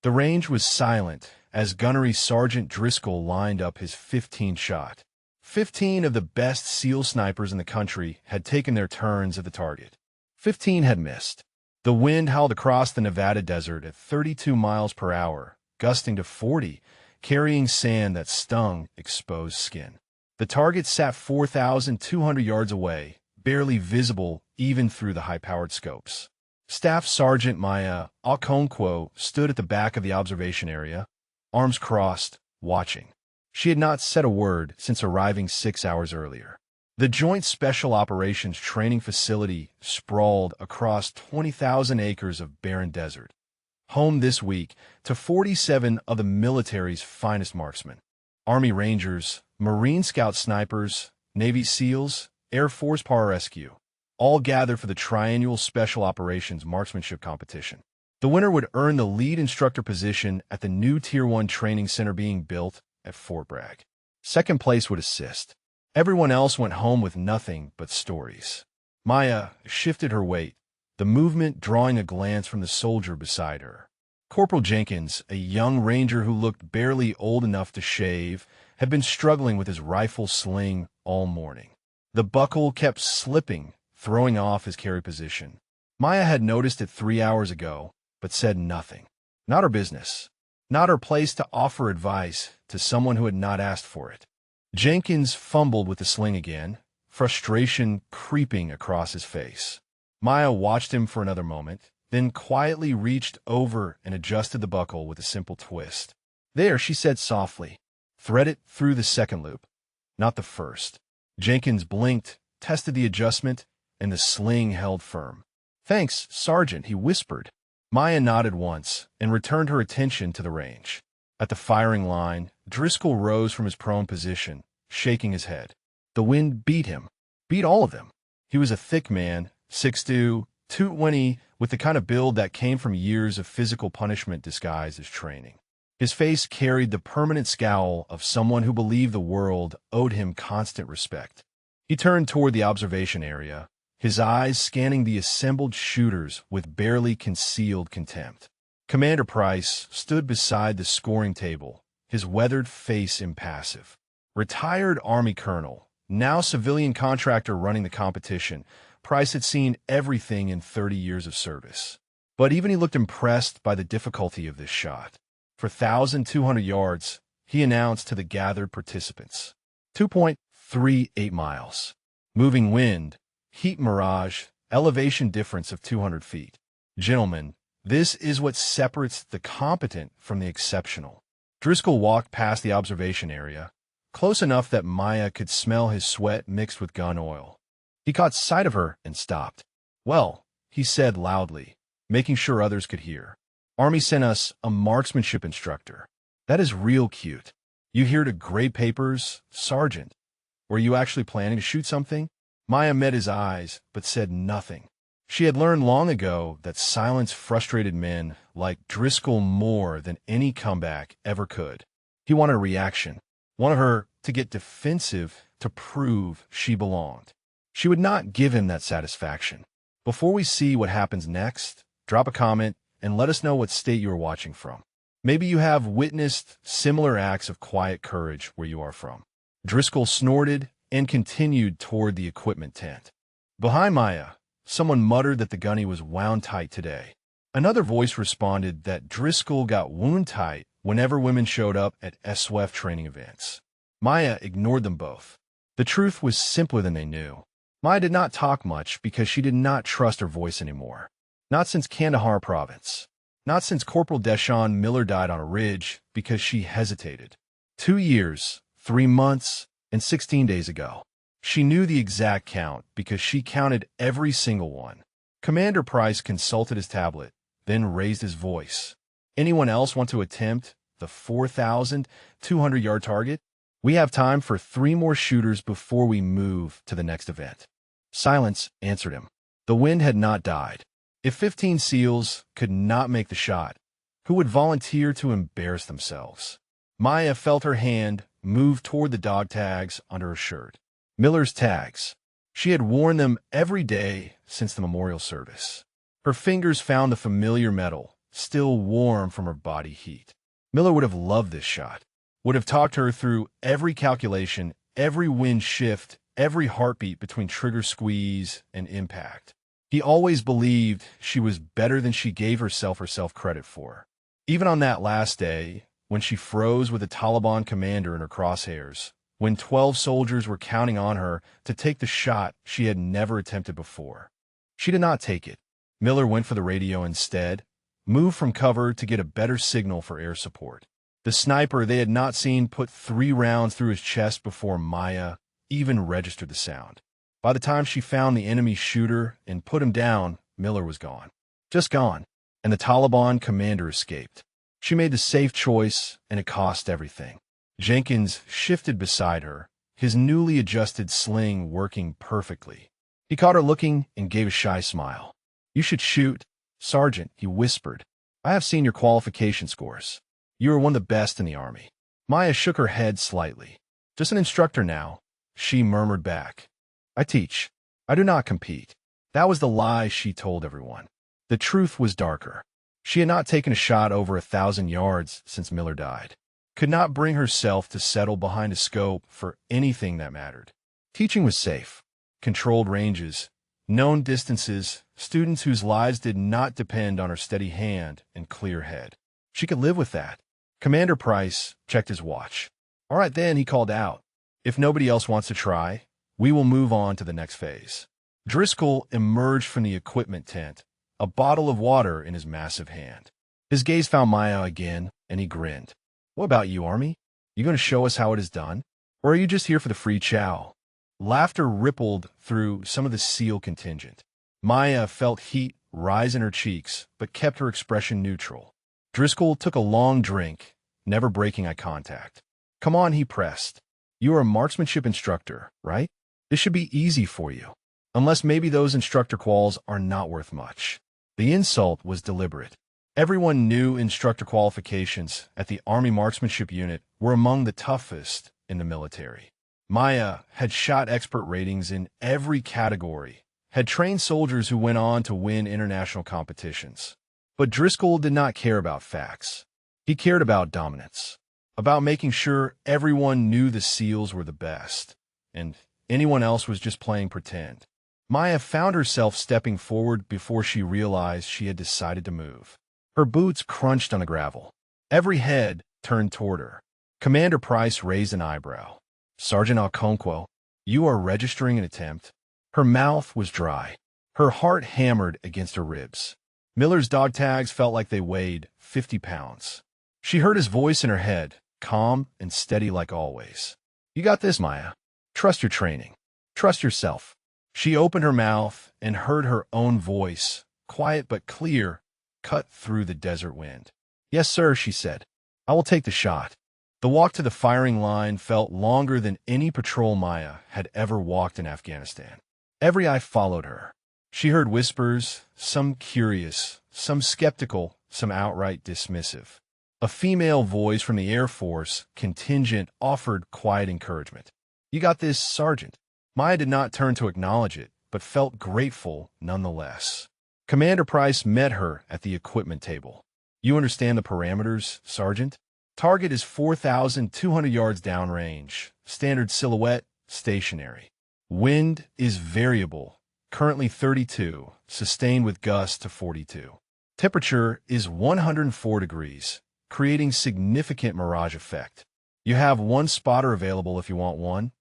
The range was silent as Gunnery Sergeant Driscoll lined up his 15th shot. 15 of the best SEAL snipers in the country had taken their turns at the target. 15 had missed. The wind howled across the Nevada desert at 32 miles per hour, gusting to 40, carrying sand that stung exposed skin. The target sat 4,200 yards away, barely visible even through the high-powered scopes. Staff Sergeant Maya Okonkwo stood at the back of the observation area, arms crossed, watching. She had not said a word since arriving 6 hours earlier. The Joint Special Operations Training Facility sprawled across 20,000 acres of barren desert, home this week to 47 of the military's finest marksmen. Army Rangers, Marine Scout snipers, Navy SEALs, Air Force pararescue, all gathered for the triennial Special Operations Marksmanship Competition. The winner would earn the lead instructor position at the new Tier 1 training center being built at Fort Bragg. Second place would assist. Everyone else went home with nothing but stories. Maya shifted her weight, the movement drawing a glance from the soldier beside her. Corporal Jenkins, a young ranger who looked barely old enough to shave, had been struggling with his rifle sling all morning. The buckle kept slipping, throwing off his carry position. Maya had noticed it 3 hours ago, but said nothing. Not her business. Not her place to offer advice to someone who had not asked for it. Jenkins fumbled with the sling again, frustration creeping across his face. Maya watched him for another moment, then quietly reached over and adjusted the buckle with a simple twist. "There," she said softly. "Thread it through the second loop, not the first." Jenkins blinked, tested the adjustment, and the sling held firm. "Thanks, Sergeant," he whispered. Maya nodded once and returned her attention to the range. At the firing line, Driscoll rose from his prone position, shaking his head. The wind beat him, beat all of them. He was a thick man, 6'2", 220, with the kind of build that came from years of physical punishment disguised as training. His face carried the permanent scowl of someone who believed the world owed him constant respect. He turned toward the observation area, his eyes scanning the assembled shooters with barely concealed contempt. Commander Price stood beside the scoring table, his weathered face impassive. Retired Army colonel, now civilian contractor running the competition, Price had seen everything in 30 years of service. But even he looked impressed by the difficulty of this shot. For 1,200 yards, he announced to the gathered participants. 2.38 miles. Moving wind, heat mirage, elevation difference of 200 feet. Gentlemen, this is what separates the competent from the exceptional. Driscoll walked past the observation area, close enough that Maya could smell his sweat mixed with gun oil. He caught sight of her and stopped. "Well," he said loudly, making sure others could hear. "Army sent us a marksmanship instructor. That is real cute. You here to grade papers, Sergeant? Were you actually planning to shoot something?" Maya met his eyes, but said nothing. She had learned long ago that silence frustrated men like Driscoll more than any comeback ever could. He wanted a reaction, wanted her to get defensive to prove she belonged. She would not give him that satisfaction. Before we see what happens next, drop a comment and let us know what state you are watching from. Maybe you have witnessed similar acts of quiet courage where you are from. Driscoll snorted and continued toward the equipment tent. Behind Maya, someone muttered that the gunny was wound tight today. Another voice responded that Driscoll got wound tight whenever women showed up at SWF training events. Maya ignored them both. The truth was simpler than they knew. Maya did not talk much because she did not trust her voice anymore. Not since Kandahar province. Not since Corporal Deshaun Miller died on a ridge because she hesitated. 2 years, 3 months, and 16 days ago. She knew the exact count because she counted every single one. Commander Price consulted his tablet, then raised his voice. "Anyone else want to attempt the 4,200-yard target? We have time for 3 more shooters before we move to the next event." Silence answered him. The wind had not died. If 15 SEALs could not make the shot, who would volunteer to embarrass themselves? Maya felt her hand move toward the dog tags under her shirt. Miller's tags. She had worn them every day since the memorial service. Her fingers found the familiar metal, still warm from her body heat. Miller would have loved this shot, would have talked her through every calculation, every wind shift, every heartbeat between trigger squeeze and impact. He always believed she was better than she gave herself credit for. Even on that last day, when she froze with a Taliban commander in her crosshairs, when 12 soldiers were counting on her to take the shot she had never attempted before. She did not take it. Miller went for the radio instead, moved from cover to get a better signal for air support. The sniper they had not seen put 3 rounds through his chest before Maya even registered the sound. By the time she found the enemy shooter and put him down, Miller was gone. Just gone. And the Taliban commander escaped. She made the safe choice, and it cost everything. Jenkins shifted beside her, his newly adjusted sling working perfectly. He caught her looking and gave a shy smile. "You should shoot, Sergeant," he whispered. "I have seen your qualification scores. You are one of the best in the Army." Maya shook her head slightly. "Just an instructor now," she murmured back. "I teach. I do not compete." That was the lie she told everyone. The truth was darker. She had not taken a shot over 1,000 yards since Miller died. Could not bring herself to settle behind a scope for anything that mattered. Teaching was safe. Controlled ranges, known distances, students whose lives did not depend on her steady hand and clear head. She could live with that. Commander Price checked his watch. "All right then," he called out. "If nobody else wants to try, we will move on to the next phase." Driscoll emerged from the equipment tent, a bottle of water in his massive hand. His gaze found Maya again, and he grinned. "What about you, Army? You going to show us how it is done? Or are you just here for the free chow?" Laughter rippled through some of the SEAL contingent. Maya felt heat rise in her cheeks, but kept her expression neutral. Driscoll took a long drink, never breaking eye contact. "Come on," he pressed. "You are a marksmanship instructor, right? This should be easy for you. Unless maybe those instructor quals are not worth much." The insult was deliberate. Everyone knew instructor qualifications at the Army Marksmanship Unit were among the toughest in the military. Maya had shot expert ratings in every category, had trained soldiers who went on to win international competitions. But Driscoll did not care about facts. He cared about dominance, about making sure everyone knew the SEALs were the best, and anyone else was just playing pretend. Maya found herself stepping forward before she realized she had decided to move. Her boots crunched on the gravel. Every head turned toward her. Commander Price raised an eyebrow. "Sergeant Okonkwo, you are registering an attempt?" Her mouth was dry. Her heart hammered against her ribs. Miller's dog tags felt like they weighed 50 pounds. She heard his voice in her head, calm and steady like always. "You got this, Maya. Trust your training. Trust yourself." She opened her mouth and heard her own voice, quiet but clear, cut through the desert wind. "Yes, sir," she said. "I will take the shot." The walk to the firing line felt longer than any patrol Maya had ever walked in Afghanistan. Every eye followed her. She heard whispers, some curious, some skeptical, some outright dismissive. A female voice from the Air Force contingent offered quiet encouragement. "You got this, Sergeant." Maya did not turn to acknowledge it, but felt grateful nonetheless. Commander Price met her at the equipment table. "You understand the parameters, Sergeant? Target is 4,200 yards downrange. Standard silhouette, stationary. Wind is variable, currently 32, sustained with gusts to 42. Temperature is 104 degrees, creating significant mirage effect. You have one spotter available if you want one,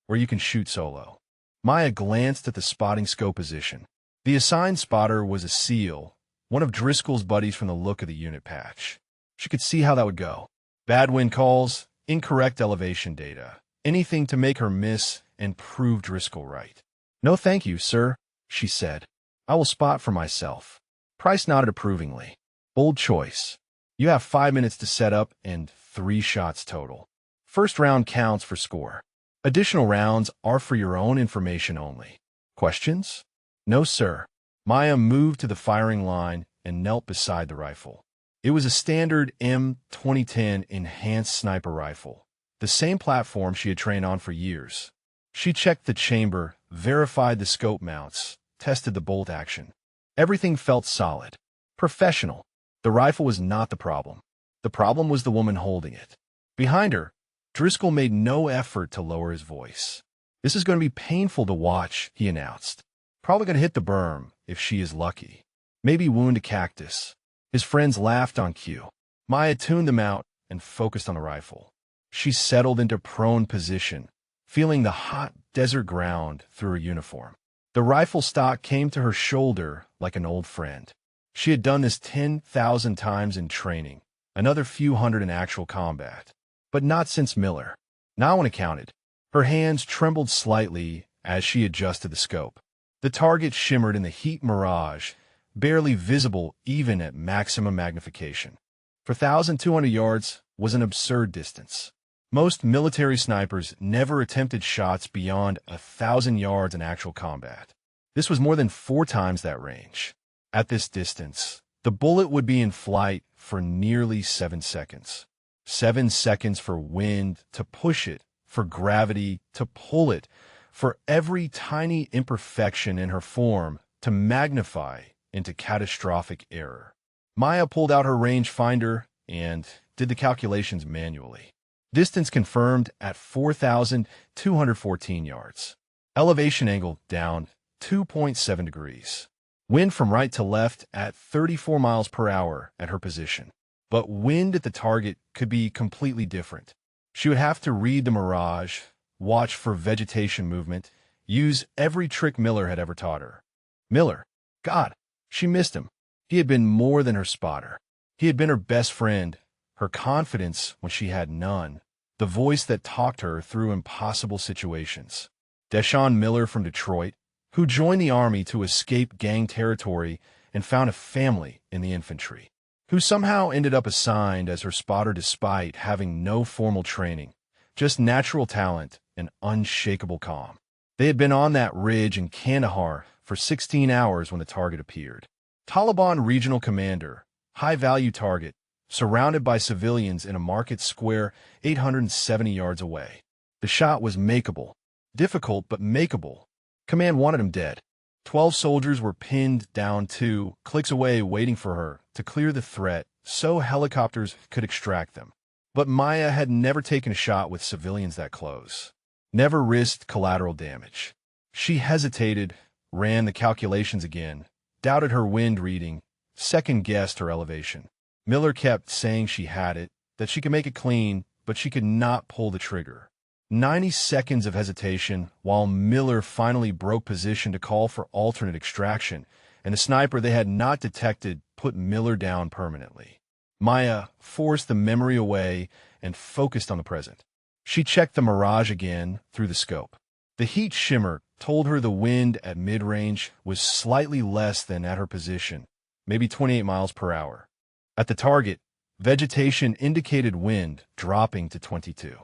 or you can shoot solo." Maya glanced at the spotting scope position. The assigned spotter was a SEAL, one of Driscoll's buddies from the look of the unit patch. She could see how that would go. Bad wind calls, incorrect elevation data, anything to make her miss and prove Driscoll right. "No thank you, sir," she said. "I will spot for myself." Price nodded approvingly. "Bold choice. You have 5 minutes to set up and 3 shots total. First round counts for score. Additional rounds are for your own information only. Questions?" "No, sir." Maya moved to the firing line and knelt beside the rifle. It was a standard M2010 enhanced sniper rifle, the same platform she had trained on for years. She checked the chamber, verified the scope mounts, tested the bolt action. Everything felt solid, professional. The rifle was not the problem. The problem was the woman holding it. Behind her, Driscoll made no effort to lower his voice. "This is going to be painful to watch," he announced. "Probably going to hit the berm, if she is lucky. Maybe wound a cactus." His friends laughed on cue. Maya tuned them out and focused on the rifle. She settled into prone position, feeling the hot desert ground through her uniform. The rifle stock came to her shoulder like an old friend. She had done this 10,000 times in training, another few hundred in actual combat. But not since Miller. Now when it counted, her hands trembled slightly as she adjusted the scope. The target shimmered in the heat mirage, barely visible even at maximum magnification. 4,200 yards was an absurd distance. Most military snipers never attempted shots beyond 1,000 yards in actual combat. This was more than 4 times that range. At this distance, the bullet would be in flight for nearly 7 seconds. 7 seconds for wind to push it, for gravity to pull it, for every tiny imperfection in her form to magnify into catastrophic error. Maya pulled out her rangefinder and did the calculations manually. Distance confirmed at 4,214 yards. Elevation angle down 2.7 degrees. Wind from right to left at 34 miles per hour at her position. But wind at the target could be completely different. She would have to read the mirage, watch for vegetation movement, use every trick Miller had ever taught her. Miller, God, she missed him. He had been more than her spotter. He had been her best friend, her confidence when she had none, the voice that talked her through impossible situations. Deshaun Miller from Detroit, who joined the Army to escape gang territory and found a family in the infantry, who somehow ended up assigned as her spotter despite having no formal training, just natural talent and unshakable calm. They had been on that ridge in Kandahar for 16 hours when the target appeared. Taliban regional commander, high-value target, surrounded by civilians in a market square 870 yards away. The shot was makeable. Difficult, but makeable. Command wanted him dead. 12 soldiers were pinned down 2 clicks away waiting for her to clear the threat so helicopters could extract them. But Maya had never taken a shot with civilians that close. Never risked collateral damage. She hesitated, ran the calculations again, doubted her wind reading, second-guessed her elevation. Miller kept saying she had it, that she could make it clean, but she could not pull the trigger. 90 seconds of hesitation while Miller finally broke position to call for alternate extraction, and the sniper they had not detected put Miller down permanently. Maya forced the memory away and focused on the present. She checked the mirage again through the scope. The heat shimmer told her the wind at mid-range was slightly less than at her position, maybe 28 miles per hour. At the target, vegetation indicated wind dropping to 22.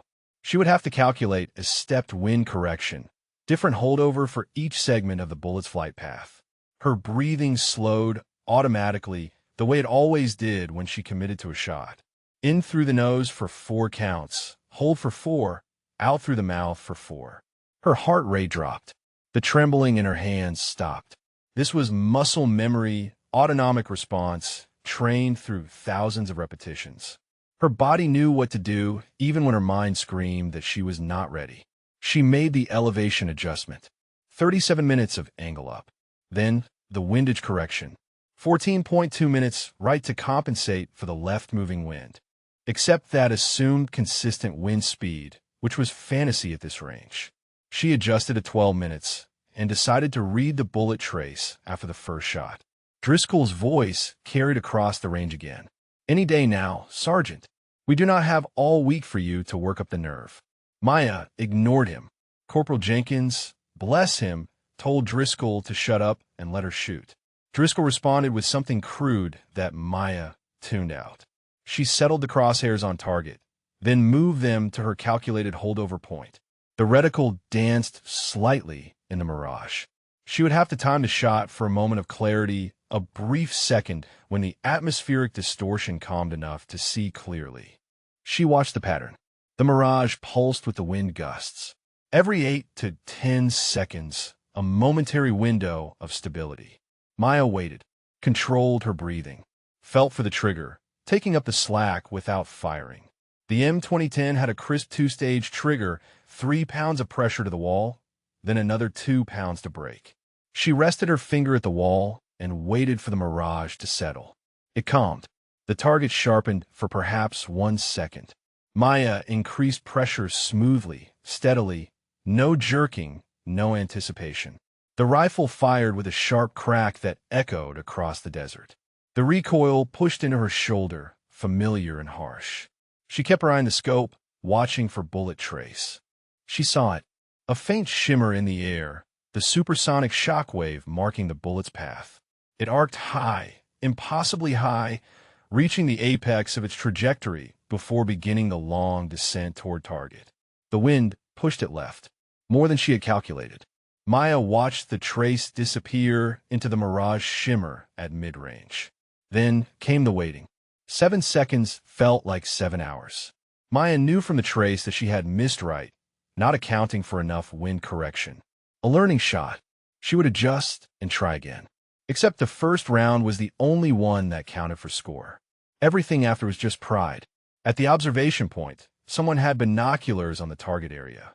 She would have to calculate a stepped wind correction, different holdover for each segment of the bullet's flight path. Her breathing slowed automatically, the way it always did when she committed to a shot. In through the nose for 4 counts, hold for 4, out through the mouth for 4. Her heart rate dropped. The trembling in her hands stopped. This was muscle memory, autonomic response, trained through thousands of repetitions. Her body knew what to do, even when her mind screamed that she was not ready. She made the elevation adjustment. 37 minutes of angle up. Then, the windage correction. 14.2 minutes right to compensate for the left-moving wind. Except that assumed consistent wind speed, which was fantasy at this range. She adjusted to 12 minutes and decided to read the bullet trace after the first shot. Driscoll's voice carried across the range again. "Any day now, Sergeant. We do not have all week for you to work up the nerve." Maya ignored him. Corporal Jenkins, bless him, told Driscoll to shut up and let her shoot. Driscoll responded with something crude that Maya tuned out. She settled the crosshairs on target, then moved them to her calculated holdover point. The reticle danced slightly in the mirage. She would have to time the shot for a moment of clarity, a brief second when the atmospheric distortion calmed enough to see clearly. She watched the pattern. The mirage pulsed with the wind gusts. Every 8 to 10 seconds, a momentary window of stability. Maya waited, controlled her breathing. felt for the trigger, taking up the slack without firing. The M2010 had a crisp two-stage trigger, 3 pounds of pressure to the wall, then another 2 pounds to break. She rested her finger at the wall and waited for the mirage to settle. It calmed. The target sharpened for perhaps 1 second. Maya increased pressure smoothly, steadily, no jerking, no anticipation. The rifle fired with a sharp crack that echoed across the desert. The recoil pushed into her shoulder, familiar and harsh. She kept her eye on the scope, watching for bullet trace. She saw it, a faint shimmer in the air, the supersonic shockwave marking the bullet's path. It arced high, impossibly high, reaching the apex of its trajectory before beginning the long descent toward target. The wind pushed it left, more than she had calculated. Maya watched the trace disappear into the mirage shimmer at mid-range. Then came the waiting. 7 seconds felt like 7 hours. Maya knew from the trace that she had missed right, not accounting for enough wind correction. A learning shot. She would adjust and try again. Except the first round was the only one that counted for score. Everything after was just pride. At the observation point, someone had binoculars on the target area.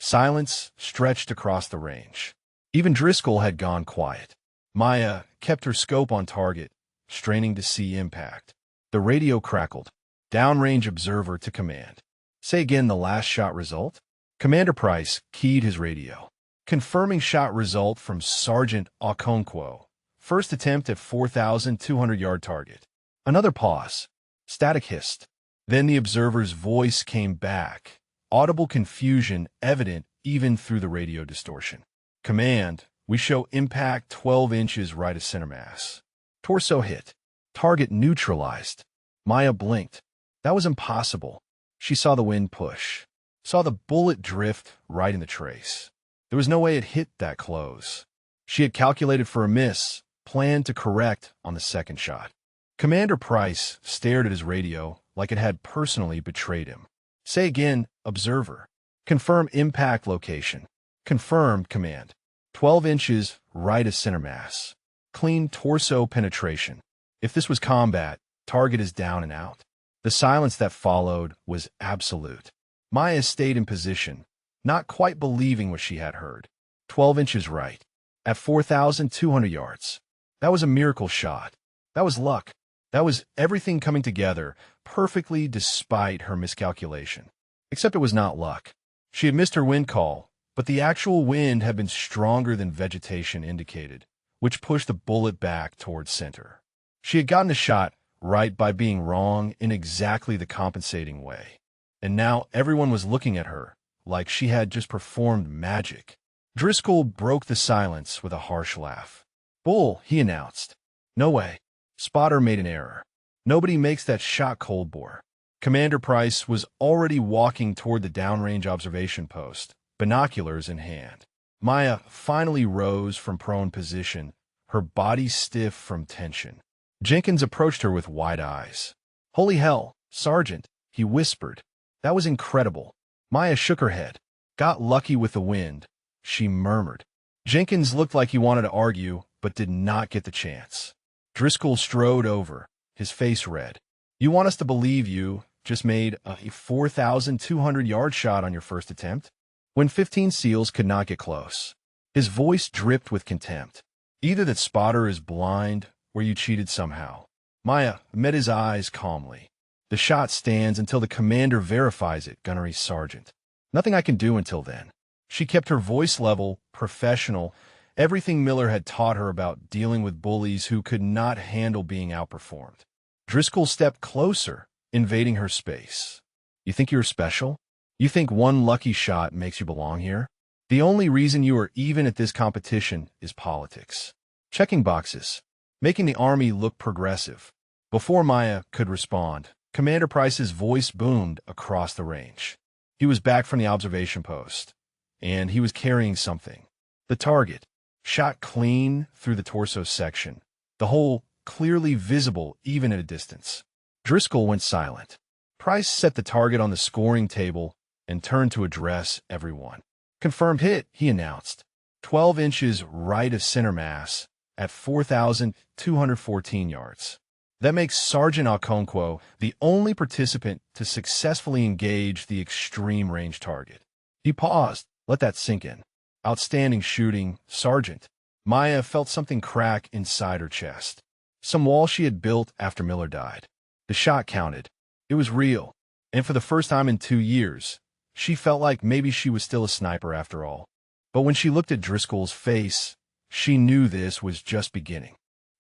Silence stretched across the range. Even Driscoll had gone quiet. Maya kept her scope on target, straining to see impact. The radio crackled. Downrange observer to command. Say again the last shot result? Commander Price keyed his radio. Confirming shot result from Sergeant Okonkwo. First attempt at 4,200-yard target. Another pause. Static hissed. Then the observer's voice came back. Audible confusion evident even through the radio distortion. Command, we show impact 12 inches right of center mass. Torso hit. Target neutralized. Maya blinked. That was impossible. She saw the wind push. Saw the bullet drift right in the trace. There was no way it hit that close. She had calculated for a miss, planned to correct on the second shot. Commander Price stared at his radio like it had personally betrayed him. Say again, observer. Confirm impact location. Confirmed, command. 12 inches right of center mass. Clean torso penetration. If this was combat, target is down and out. The silence that followed was absolute. Maya stayed in position, not quite believing what she had heard. 12 inches right. At 4,200 yards. That was a miracle shot. That was luck. That was everything coming together perfectly despite her miscalculation. Except it was not luck. She had missed her wind call, but the actual wind had been stronger than vegetation indicated, which pushed the bullet back towards center. She had gotten a shot right by being wrong in exactly the compensating way. And now everyone was looking at her like she had just performed magic. Driscoll broke the silence with a harsh laugh. Bull, he announced. No way. Spotter made an error. Nobody makes that shot cold bore. Commander Price was already walking toward the downrange observation post, binoculars in hand. Maya finally rose from prone position, her body stiff from tension. Jenkins approached her with wide eyes. Holy hell, Sergeant, he whispered. That was incredible. Maya shook her head. Got lucky with the wind, she murmured. Jenkins looked like he wanted to argue, but did not get the chance. Driscoll strode over, his face red. You want us to believe you just made a 4,200-yard shot on your first attempt? When 15 SEALs could not get close. His voice dripped with contempt. Either that spotter is blind, or you cheated somehow. Maya met his eyes calmly. The shot stands until the commander verifies it, Gunnery Sergeant. Nothing I can do until then. She kept her voice level, professional, everything Miller had taught her about dealing with bullies who could not handle being outperformed. Driscoll stepped closer, invading her space. You think you're special? You think one lucky shot makes you belong here? The only reason you are even at this competition is politics. Checking boxes. Making the Army look progressive. Before Maya could respond, Commander Price's voice boomed across the range. He was back from the observation post, and he was carrying something. The target, shot clean through the torso section, the hole clearly visible even at a distance. Driscoll went silent. Price set the target on the scoring table and turned to address everyone. Confirmed hit, he announced. 12 inches right of center mass at 4,214 yards. That makes Sergeant Okonkwo the only participant to successfully engage the extreme range target. He paused. Let that sink in. Outstanding shooting, Sergeant. Maya felt something crack inside her chest. Some wall she had built after Miller died. The shot counted. It was real. And for the first time in 2 years, she felt like maybe she was still a sniper after all. But when she looked at Driscoll's face, she knew this was just beginning.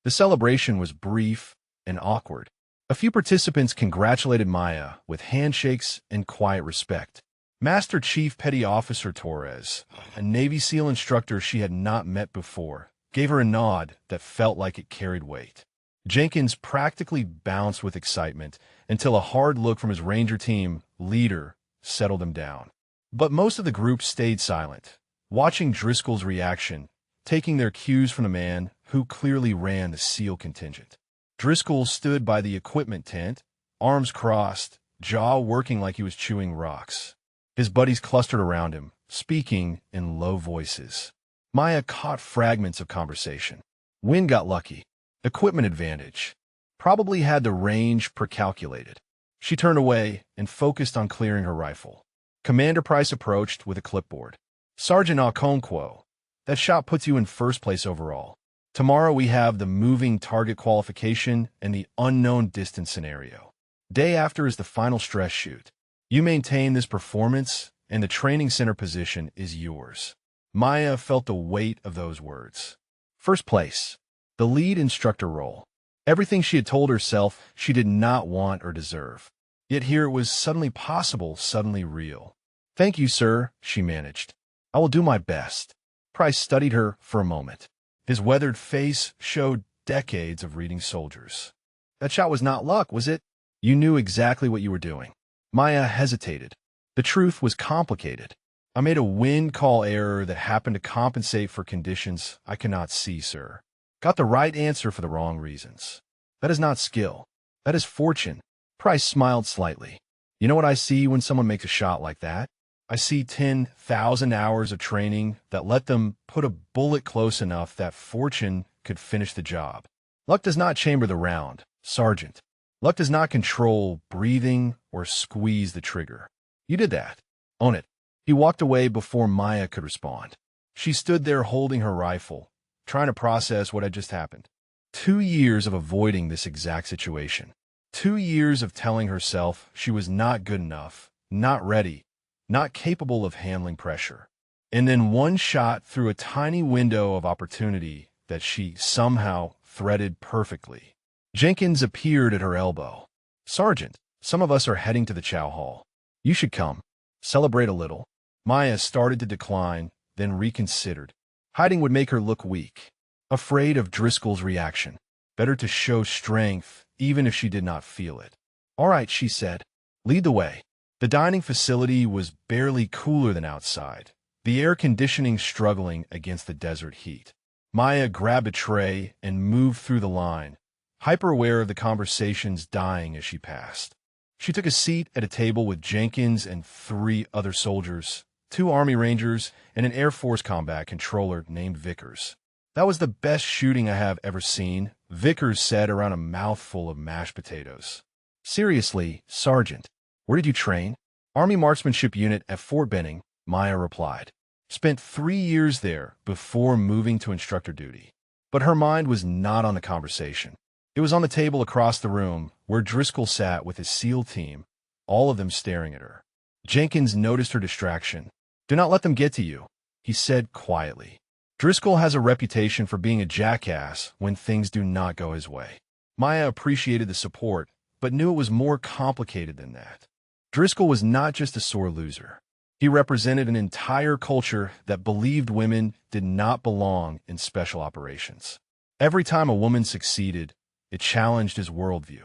The celebration was brief and awkward. A few participants congratulated Maya with handshakes and quiet respect. Master Chief Petty Officer Torres, a Navy SEAL instructor she had not met before, gave her a nod that felt like it carried weight. Jenkins practically bounced with excitement until a hard look from his Ranger team leader settled him down. But most of the group stayed silent, watching Driscoll's reaction, taking their cues from the man who clearly ran the SEAL contingent. Driscoll stood by the equipment tent, arms crossed, jaw working like he was chewing rocks. His buddies clustered around him, speaking in low voices. Maya caught fragments of conversation. Wind got lucky. Equipment advantage. Probably had the range precalculated. She turned away and focused on clearing her rifle. Commander Price approached with a clipboard. Sergeant Okonkwo, that shot puts you in first place overall. Tomorrow we have the moving target qualification and the unknown distance scenario. Day after is the final stress shoot. You maintain this performance, and the training center position is yours. Maya felt the weight of those words. First place. The lead instructor role. Everything she had told herself she did not want or deserve. Yet here it was suddenly possible, suddenly real. Thank you, sir, she managed. I will do my best. Price studied her for a moment. His weathered face showed decades of reading soldiers. That shot was not luck, was it? You knew exactly what you were doing. Maya hesitated. The truth was complicated. I made a wind call error that happened to compensate for conditions I cannot see, sir. Got the right answer for the wrong reasons. That is not skill. That is fortune. Price smiled slightly. You know what I see when someone makes a shot like that? I see 10,000 hours of training that let them put a bullet close enough that fortune could finish the job. Luck does not chamber the round, Sergeant. Luck does not control breathing or squeeze the trigger. You did that. Own it. He walked away before Maya could respond. She stood there holding her rifle, trying to process what had just happened. 2 years of avoiding this exact situation. 2 years of telling herself she was not good enough, not ready, not capable of handling pressure. And then one shot through a tiny window of opportunity that she somehow threaded perfectly. Jenkins appeared at her elbow. Sergeant, some of us are heading to the chow hall. You should come. Celebrate a little. Maya started to decline, then reconsidered. Hiding would make her look weak. Afraid of Driscoll's reaction. Better to show strength, even if she did not feel it. All right, she said. Lead the way. The dining facility was barely cooler than outside, the air conditioning struggling against the desert heat. Maya grabbed a tray and moved through the line, hyper-aware of the conversations dying as she passed. She took a seat at a table with Jenkins and 3 other soldiers, 2 Army Rangers, and an Air Force combat controller named Vickers. That was the best shooting I have ever seen, Vickers said around a mouthful of mashed potatoes. Seriously, Sergeant, where did you train? Army Marksmanship Unit at Fort Benning, Maya replied. Spent 3 years there before moving to instructor duty. But her mind was not on the conversation. It was on the table across the room, where Driscoll sat with his SEAL team, all of them staring at her. Jenkins noticed her distraction. Do not let them get to you, he said quietly. Driscoll has a reputation for being a jackass when things do not go his way. Maya appreciated the support, but knew it was more complicated than that. Driscoll was not just a sore loser. He represented an entire culture that believed women did not belong in special operations. Every time a woman succeeded, it challenged his worldview,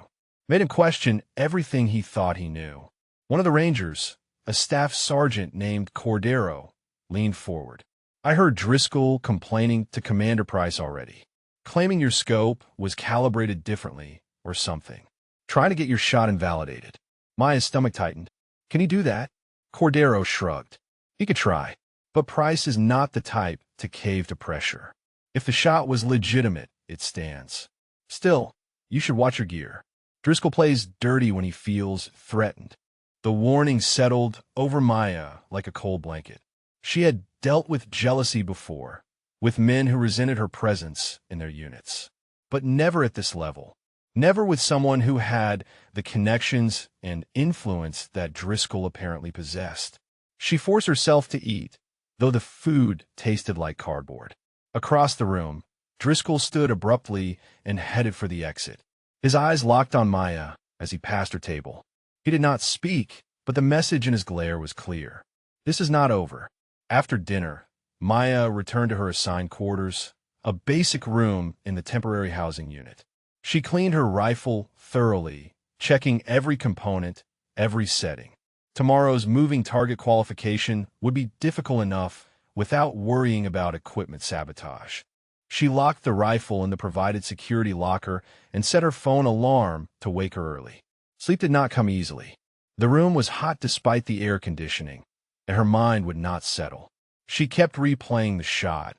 made him question everything he thought he knew. One of the Rangers, a staff sergeant named Cordero, leaned forward. I heard Driscoll complaining to Commander Price already, claiming your scope was calibrated differently or something, trying to get your shot invalidated. Maya's stomach tightened. Can he do that? Cordero shrugged. He could try, but Price is not the type to cave to pressure. If the shot was legitimate, it stands. Still, You should watch your gear. Driscoll plays dirty when he feels threatened. The warning settled over Maya like a cold blanket. She had dealt with jealousy before, with men who resented her presence in their units. But never at this level. Never with someone who had the connections and influence that Driscoll apparently possessed. She forced herself to eat, though the food tasted like cardboard. Across the room, Driscoll stood abruptly and headed for the exit. His eyes locked on Maya as he passed her table. He did not speak, but the message in his glare was clear. This is not over. After dinner, Maya returned to her assigned quarters, a basic room in the temporary housing unit. She cleaned her rifle thoroughly, checking every component, every setting. Tomorrow's moving target qualification would be difficult enough without worrying about equipment sabotage. She locked the rifle in the provided security locker and set her phone alarm to wake her early. Sleep did not come easily. The room was hot despite the air conditioning, and her mind would not settle. She kept replaying the shot,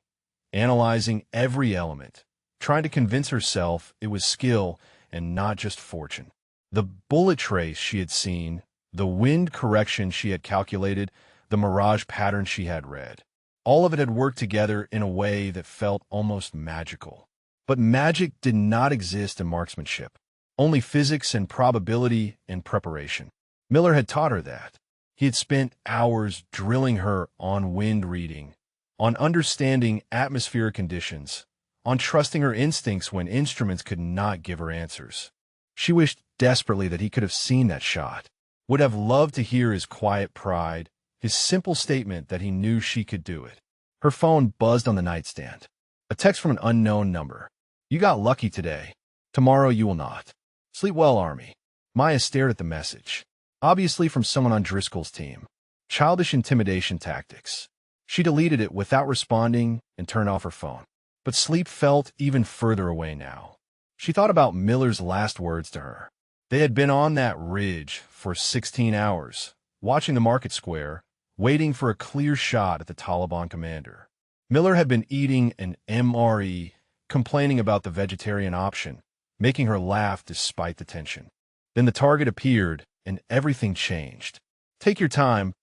analyzing every element, trying to convince herself it was skill and not just fortune. The bullet trace she had seen, the wind correction she had calculated, the mirage pattern she had read. All of it had worked together in a way that felt almost magical. But magic did not exist in marksmanship. Only physics and probability and preparation. Miller had taught her that. He had spent hours drilling her on wind reading, on understanding atmospheric conditions, on trusting her instincts when instruments could not give her answers. She wished desperately that he could have seen that shot, would have loved to hear his quiet pride, his simple statement that he knew she could do it. Her phone buzzed on the nightstand. A text from an unknown number. You got lucky today. Tomorrow you will not. Sleep well, Army. Maya stared at the message. Obviously from someone on Driscoll's team. Childish intimidation tactics. She deleted it without responding and turned off her phone. But sleep felt even further away now. She thought about Miller's last words to her. They had been on that ridge for 16 hours, watching the market square, waiting for a clear shot at the Taliban commander. Miller had been eating an MRE, complaining about the vegetarian option, making her laugh despite the tension. Then the target appeared, and everything changed. Take your time,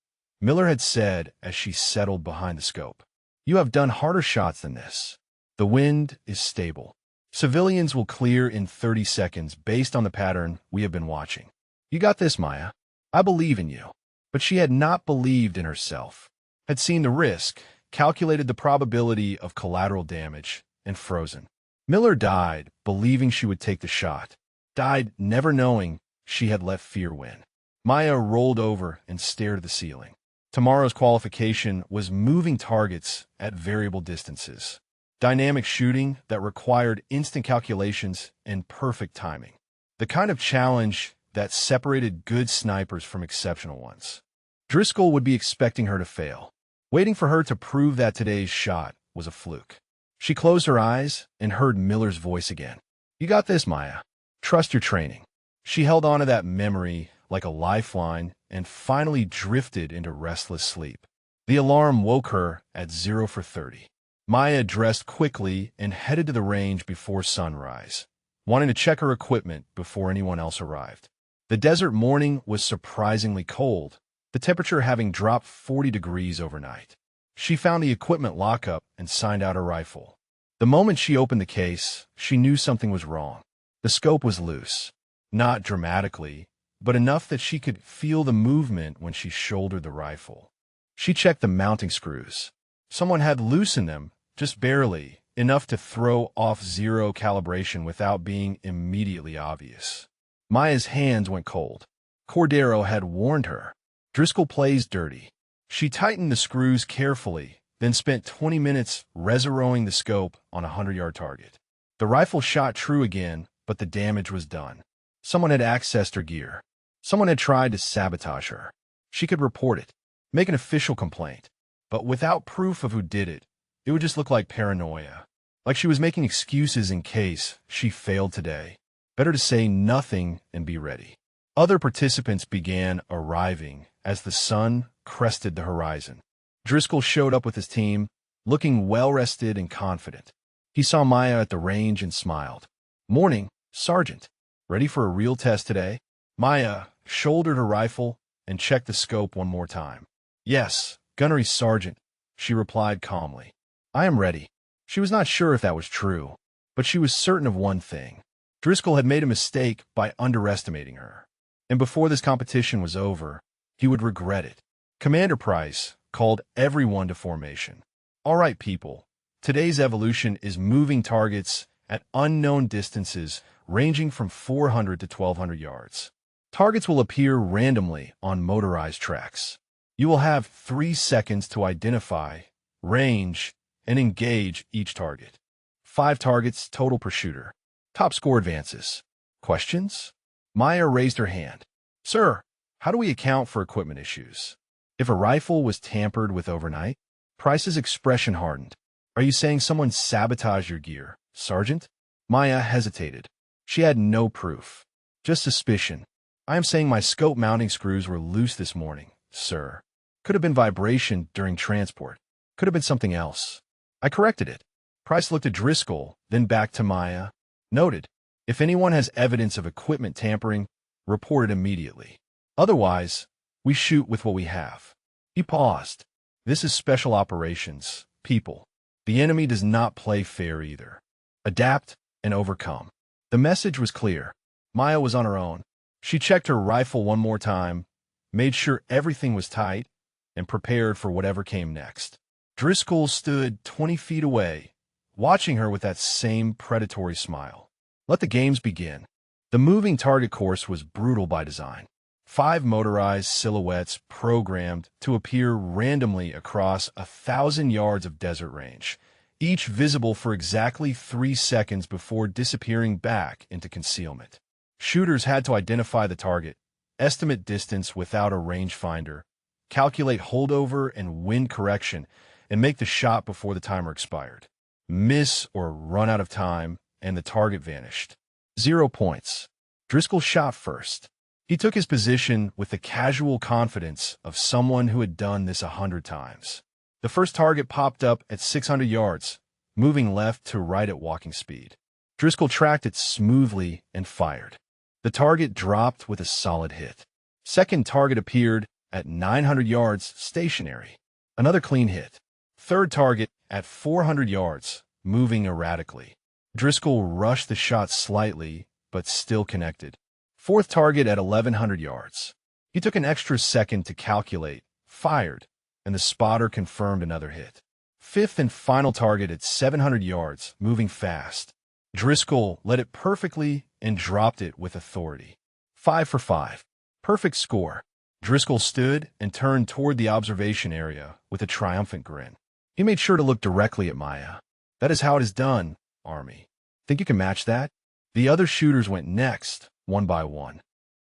Miller had said as she settled behind the scope. You have done harder shots than this. The wind is stable. Civilians will clear in 30 seconds based on the pattern we have been watching. You got this, Maya. I believe in you. But she had not believed in herself, had seen the risk, calculated the probability of collateral damage, and frozen. Miller died believing she would take the shot, died never knowing she had let fear win. Maya rolled over and stared at the ceiling. Tomorrow's qualification was moving targets at variable distances. Dynamic shooting that required instant calculations and perfect timing. The kind of challenge that separated good snipers from exceptional ones. Driscoll would be expecting her to fail, waiting for her to prove that today's shot was a fluke. She closed her eyes and heard Miller's voice again. You got this, Maya. Trust your training. She held on to that memory like a lifeline and finally drifted into restless sleep. The alarm woke her at 0 for 30. Maya dressed quickly and headed to the range before sunrise, wanting to check her equipment before anyone else arrived. The desert morning was surprisingly cold, the temperature having dropped 40 degrees overnight. She found the equipment lockup and signed out her rifle. The moment she opened the case, she knew something was wrong. The scope was loose. Not dramatically, but enough that she could feel the movement when she shouldered the rifle. She checked the mounting screws. Someone had loosened them, just barely, enough to throw off zero calibration without being immediately obvious. Maya's hands went cold. Cordero had warned her. Driscoll plays dirty. She tightened the screws carefully, then spent 20 minutes rezeroing the scope on a 100-yard target. The rifle shot true again, but the damage was done. Someone had accessed her gear. Someone had tried to sabotage her. She could report it, make an official complaint. But without proof of who did it, it would just look like paranoia. Like she was making excuses in case she failed today. Better to say nothing and be ready. Other participants began arriving as the sun crested the horizon. Driscoll showed up with his team, looking well-rested and confident. He saw Maya at the range and smiled. Morning, Sergeant, ready for a real test today? Maya shouldered her rifle and checked the scope one more time. Yes, Gunnery Sergeant, she replied calmly. I am ready. She was not sure if that was true, but she was certain of one thing. Driscoll had made a mistake by underestimating her, and before this competition was over, he would regret it. Commander Price called everyone to formation. All right, people, today's evolution is moving targets at unknown distances ranging from 400 to 1,200 yards. Targets will appear randomly on motorized tracks. You will have 3 seconds to identify, range, and engage each target. 5 targets total per shooter. Top score advances. Questions? Maya raised her hand. Sir, how do we account for equipment issues? If a rifle was tampered with overnight? Price's expression hardened. Are you saying someone sabotaged your gear, Sergeant? Maya hesitated. She had no proof, just suspicion. I am saying my scope mounting screws were loose this morning, sir. Could have been vibration during transport. Could have been something else. I corrected it. Price looked at Driscoll, then back to Maya. Noted, if anyone has evidence of equipment tampering, report it immediately. Otherwise, we shoot with what we have. He paused. This is special operations, people. The enemy does not play fair either. Adapt and overcome. The message was clear. Maya was on her own. She checked her rifle one more time, made sure everything was tight, and prepared for whatever came next. Driscoll stood 20 feet away, watching her with that same predatory smile. Let the games begin. The moving target course was brutal by design. 5 motorized silhouettes programmed to appear randomly across 1,000 yards of desert range, each visible for exactly 3 seconds before disappearing back into concealment. Shooters had to identify the target, estimate distance without a rangefinder, calculate holdover and wind correction, and make the shot before the timer expired. Miss or run out of time, and the target vanished. 0 points. Driscoll shot first. He took his position with the casual confidence of someone who had done this 100 times. The first target popped up at 600 yards, moving left to right at walking speed. Driscoll tracked it smoothly and fired. The target dropped with a solid hit. Second target appeared at 900 yards, stationary. Another clean hit. Third target at 400 yards, moving erratically. Driscoll rushed the shot slightly, but still connected. Fourth target at 1,100 yards. He took an extra second to calculate, fired, and the spotter confirmed another hit. Fifth and final target at 700 yards, moving fast. Driscoll led it perfectly and dropped it with authority. 5 for 5. Perfect score. Driscoll stood and turned toward the observation area with a triumphant grin. He made sure to look directly at Maya. That is how it is done, Army. Think you can match that? The other shooters went next, one by one.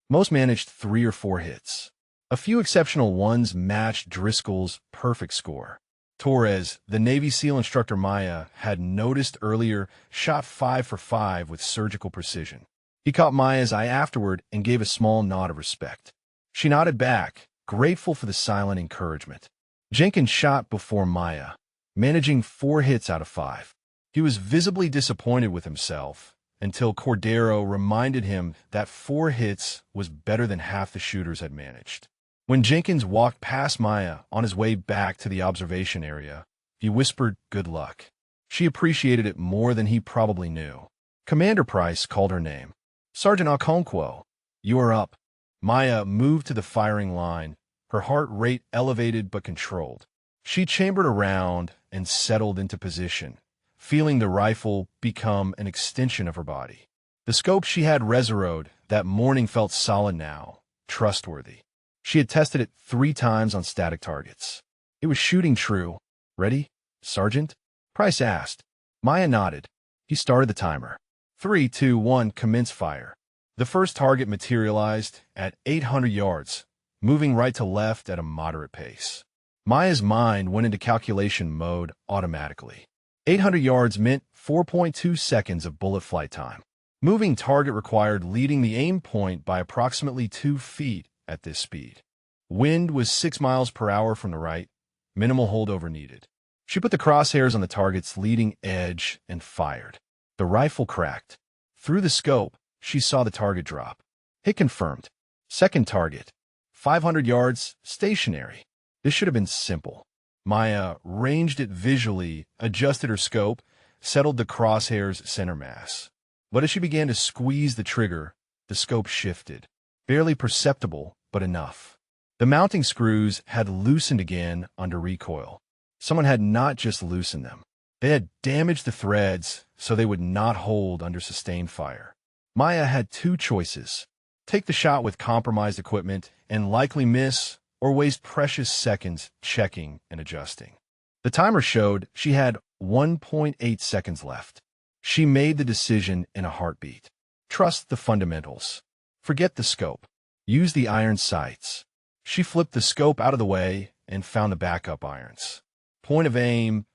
Most managed 3 or 4 hits. A few exceptional ones matched Driscoll's perfect score. Torres, the Navy SEAL instructor Maya had noticed earlier, shot 5 for 5 with surgical precision. He caught Maya's eye afterward and gave a small nod of respect. She nodded back, grateful for the silent encouragement. Jenkins shot before Maya, managing 4 hits out of 5. He was visibly disappointed with himself until Cordero reminded him that 4 hits was better than half the shooters had managed. When Jenkins walked past Maya on his way back to the observation area, he whispered, "Good luck." She appreciated it more than he probably knew. Commander Price called her name. "Sergeant Okonkwo, you are up." Maya moved to the firing line, her heart rate elevated but controlled. She chambered around and settled into position, feeling the rifle become an extension of her body. The scope she had reseroed that morning felt solid now, trustworthy. She had tested it 3 times on static targets. It was shooting true. "Ready, Sergeant?" Price asked. Maya nodded. He started the timer. 3, 2, 1, commence fire. The first target materialized at 800 yards, moving right to left at a moderate pace. Maya's mind went into calculation mode automatically. 800 yards meant 4.2 seconds of bullet flight time. Moving target required leading the aim point by approximately 2 feet at this speed. Wind was 6 miles per hour from the right, minimal holdover needed. She put the crosshairs on the target's leading edge and fired. The rifle cracked. Through the scope, she saw the target drop. Hit confirmed. Second target. 500 yards, stationary. This should have been simple. Maya ranged it visually, adjusted her scope, settled the crosshair's center mass. But as she began to squeeze the trigger, the scope shifted. Barely perceptible, but enough. The mounting screws had loosened again under recoil. Someone had not just loosened them. They had damaged the threads so they would not hold under sustained fire. Maya had two choices: take the shot with compromised equipment and likely miss, or waste precious seconds checking and adjusting. The timer showed she had 1.8 seconds left. She made the decision in a heartbeat. Trust the fundamentals. Forget the scope. Use the iron sights. She flipped the scope out of the way and found the backup irons. Point of aim,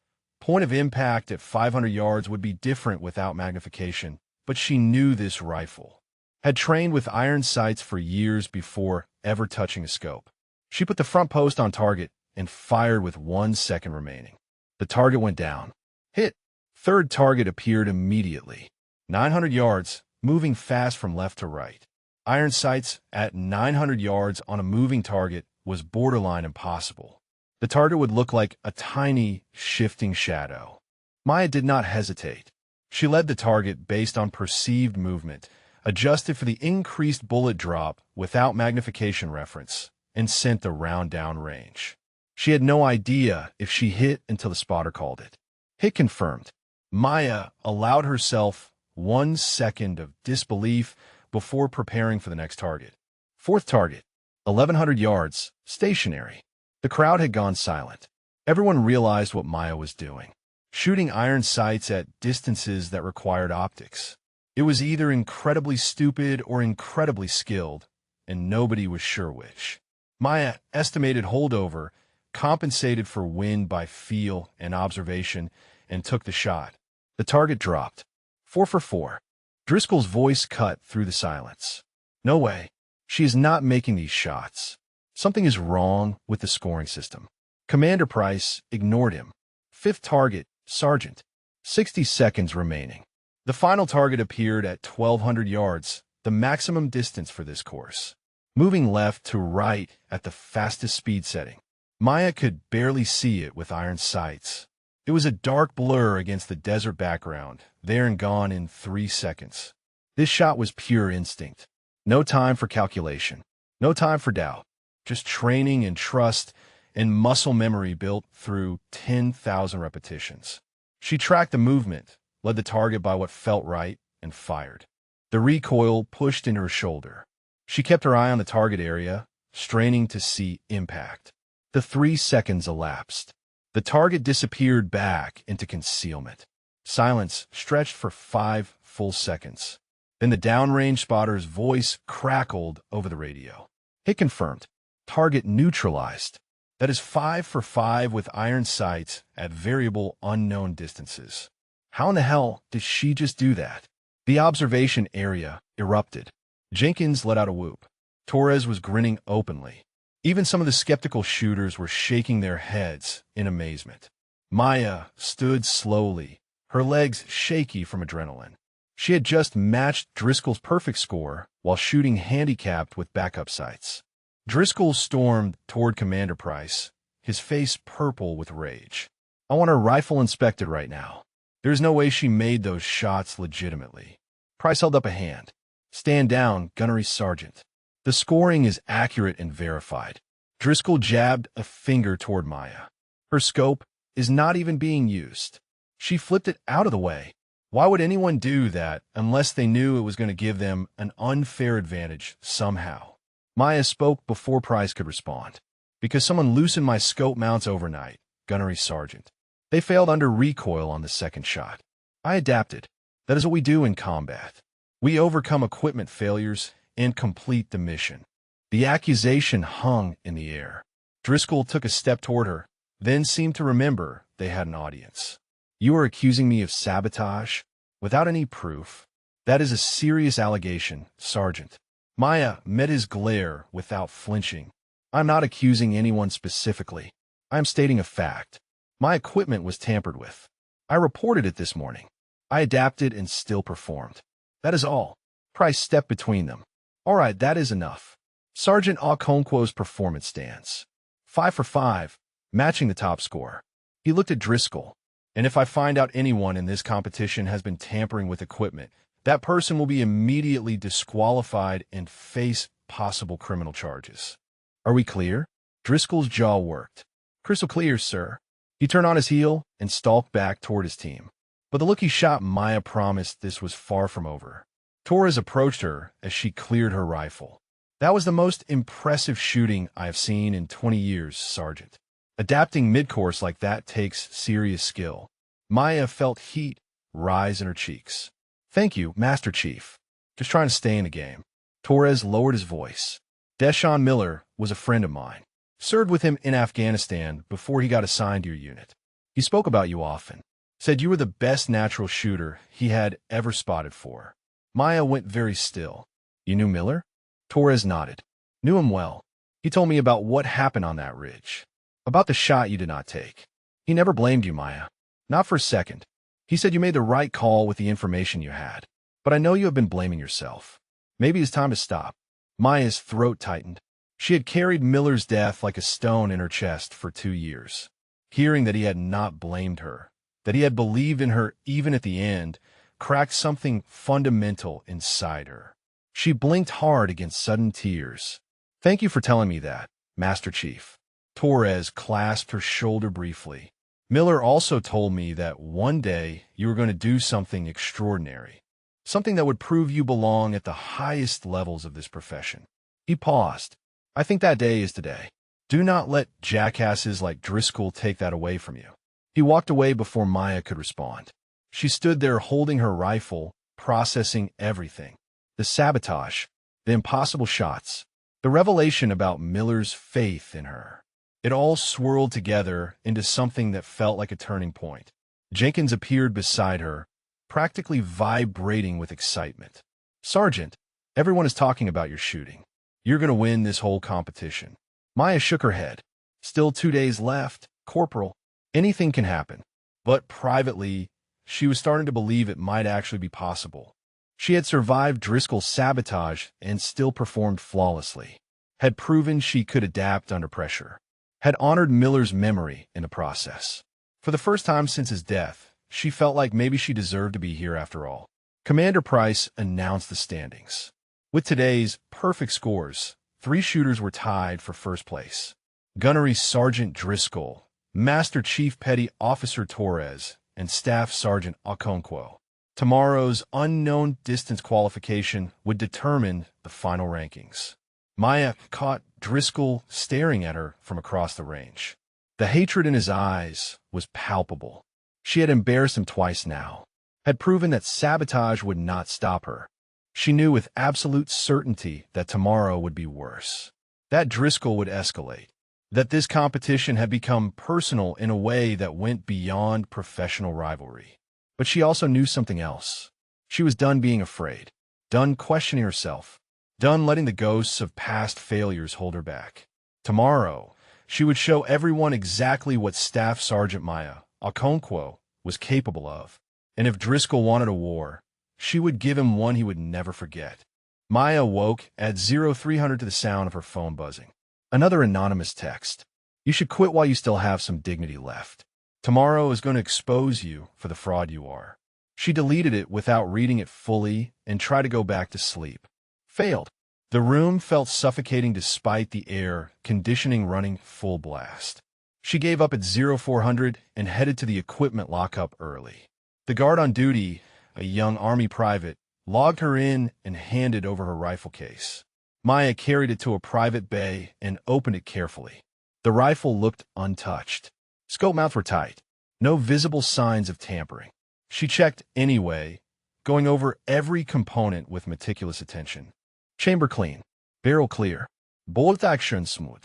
point of impact at 500 yards would be different without magnification, but she knew this rifle. Had trained with iron sights for years before ever touching a scope. She put the front post on target and fired with 1 second remaining. The target went down. Hit. Third target appeared immediately. 900 yards, moving fast from left to right. Iron sights at 900 yards on a moving target was borderline impossible. The target would look like a tiny, shifting shadow. Maya did not hesitate. She led the target based on perceived movement, adjusted for the increased bullet drop without magnification reference, and sent the round down range. She had no idea if she hit until the spotter called it. Hit confirmed. Maya allowed herself 1 second of disbelief before preparing for the next target. Fourth target, 1,100 yards, stationary. The crowd had gone silent. Everyone realized what Maya was doing, shooting iron sights at distances that required optics. It was either incredibly stupid or incredibly skilled, and nobody was sure which. Maya estimated holdover, compensated for wind by feel and observation, and took the shot. The target dropped. 4 for 4. Driscoll's voice cut through the silence. No way. She is not making these shots. Something is wrong with the scoring system. Commander Price ignored him. Fifth target, Sergeant. 60 seconds remaining. The final target appeared at 1,200 yards, the maximum distance for this course. Moving left to right at the fastest speed setting. Maya could barely see it with iron sights. It was a dark blur against the desert background, there and gone in 3 seconds. This shot was pure instinct. No time for calculation. No time for doubt. Just training and trust and muscle memory built through 10,000 repetitions. She tracked the movement, led the target by what felt right, and fired. The recoil pushed into her shoulder. She kept her eye on the target area, straining to see impact. The 3 seconds elapsed. The target disappeared back into concealment. Silence stretched for 5 full seconds. Then the downrange spotter's voice crackled over the radio. Hit confirmed. Target neutralized. That is 5 for 5 with iron sights at variable unknown distances. How in the hell did she just do that? The observation area erupted. Jenkins let out a whoop. Torres was grinning openly. Even some of the skeptical shooters were shaking their heads in amazement. Maya stood slowly, her legs shaky from adrenaline. She had just matched Driscoll's perfect score while shooting handicapped with backup sights. Driscoll stormed toward Commander Price, his face purple with rage. I want her rifle inspected right now. There's no way she made those shots legitimately. Price held up a hand. Stand down, Gunnery Sergeant. The scoring is accurate and verified. Driscoll jabbed a finger toward Maya. Her scope is not even being used. She flipped it out of the way. Why would anyone do that unless they knew it was going to give them an unfair advantage somehow? Maya spoke before Price could respond. Because someone loosened my scope mounts overnight, Gunnery Sergeant. They failed under recoil on the second shot. I adapted. That is what we do in combat. We overcome equipment failures and complete the mission. The accusation hung in the air. Driscoll took a step toward her, then seemed to remember they had an audience. You are accusing me of sabotage? Without any proof? That is a serious allegation, Sergeant. Maya met his glare without flinching. I'm not accusing anyone specifically. I am stating a fact. My equipment was tampered with. I reported it this morning. I adapted and still performed. That is all. Price stepped between them. All right, that is enough. Sergeant Okonkwo's performance stands. 5 for 5, matching the top score. He looked at Driscoll. And if I find out anyone in this competition has been tampering with equipment, that person will be immediately disqualified and face possible criminal charges. Are we clear? Driscoll's jaw worked. Crystal clear, sir. He turned on his heel and stalked back toward his team. But the look he shot Maya promised this was far from over. Torres approached her as she cleared her rifle. That was the most impressive shooting I have seen in 20 years, Sergeant. Adapting mid-course like that takes serious skill. Maya felt heat rise in her cheeks. Thank you, Master Chief. Just trying to stay in the game. Torres lowered his voice. Deshaun Miller was a friend of mine. Served with him in Afghanistan before he got assigned to your unit. He spoke about you often. Said you were the best natural shooter he had ever spotted for. Maya went very still. You knew Miller? Torres nodded. Knew him well. He told me about what happened on that ridge. About the shot you did not take. He never blamed you, Maya. Not for a second. He said you made the right call with the information you had. But I know you have been blaming yourself. Maybe it's time to stop. Maya's throat tightened. She had carried Miller's death like a stone in her chest for 2 years. Hearing that he had not blamed her, that he had believed in her even at the end, cracked something fundamental inside her. She blinked hard against sudden tears. Thank you for telling me that, Master Chief. Torres clasped her shoulder briefly. Miller also told me that one day you were going to do something extraordinary. Something that would prove you belong at the highest levels of this profession. He paused. I think that day is today. Do not let jackasses like Driscoll take that away from you. He walked away before Maya could respond. She stood there holding her rifle, processing everything. The sabotage, the impossible shots, the revelation about Miller's faith in her. It all swirled together into something that felt like a turning point. Jenkins appeared beside her, practically vibrating with excitement. Sergeant, everyone is talking about your shooting. You're going to win this whole competition. Maya shook her head. Still 2 days left, Corporal. Anything can happen. But privately, she was starting to believe it might actually be possible. She had survived Driscoll's sabotage and still performed flawlessly. Had proven she could adapt under pressure. Had honored Miller's memory in the process. For the first time since his death, she felt like maybe she deserved to be here after all. Commander Price announced the standings. With today's perfect scores, 3 shooters were tied for first place. Gunnery Sergeant Driscoll, Master Chief Petty Officer Torres, and Staff Sergeant Okonkwo. Tomorrow's unknown distance qualification would determine the final rankings. Maya caught Driscoll staring at her from across the range. The hatred in his eyes was palpable. She had embarrassed him twice now, had proven that sabotage would not stop her. She knew with absolute certainty that tomorrow would be worse, that Driscoll would escalate, that this competition had become personal in a way that went beyond professional rivalry. But she also knew something else. She was done being afraid, done questioning herself, done letting the ghosts of past failures hold her back. Tomorrow, she would show everyone exactly what Staff Sergeant Maya Okonkwo was capable of. And if Driscoll wanted a war, she would give him one he would never forget. Maya woke at 0300 to the sound of her phone buzzing. Another anonymous text. You should quit while you still have some dignity left. Tomorrow is going to expose you for the fraud you are. She deleted it without reading it fully and tried to go back to sleep. Failed. The room felt suffocating despite the air conditioning running full blast. She gave up at 0400 and headed to the equipment lockup early. The guard on duty, a young Army private, logged her in and handed over her rifle case. Maya carried it to a private bay and opened it carefully. The rifle looked untouched. Scope mounts were tight. No visible signs of tampering. She checked anyway, going over every component with meticulous attention. Chamber clean. Barrel clear. Bolt action smooth.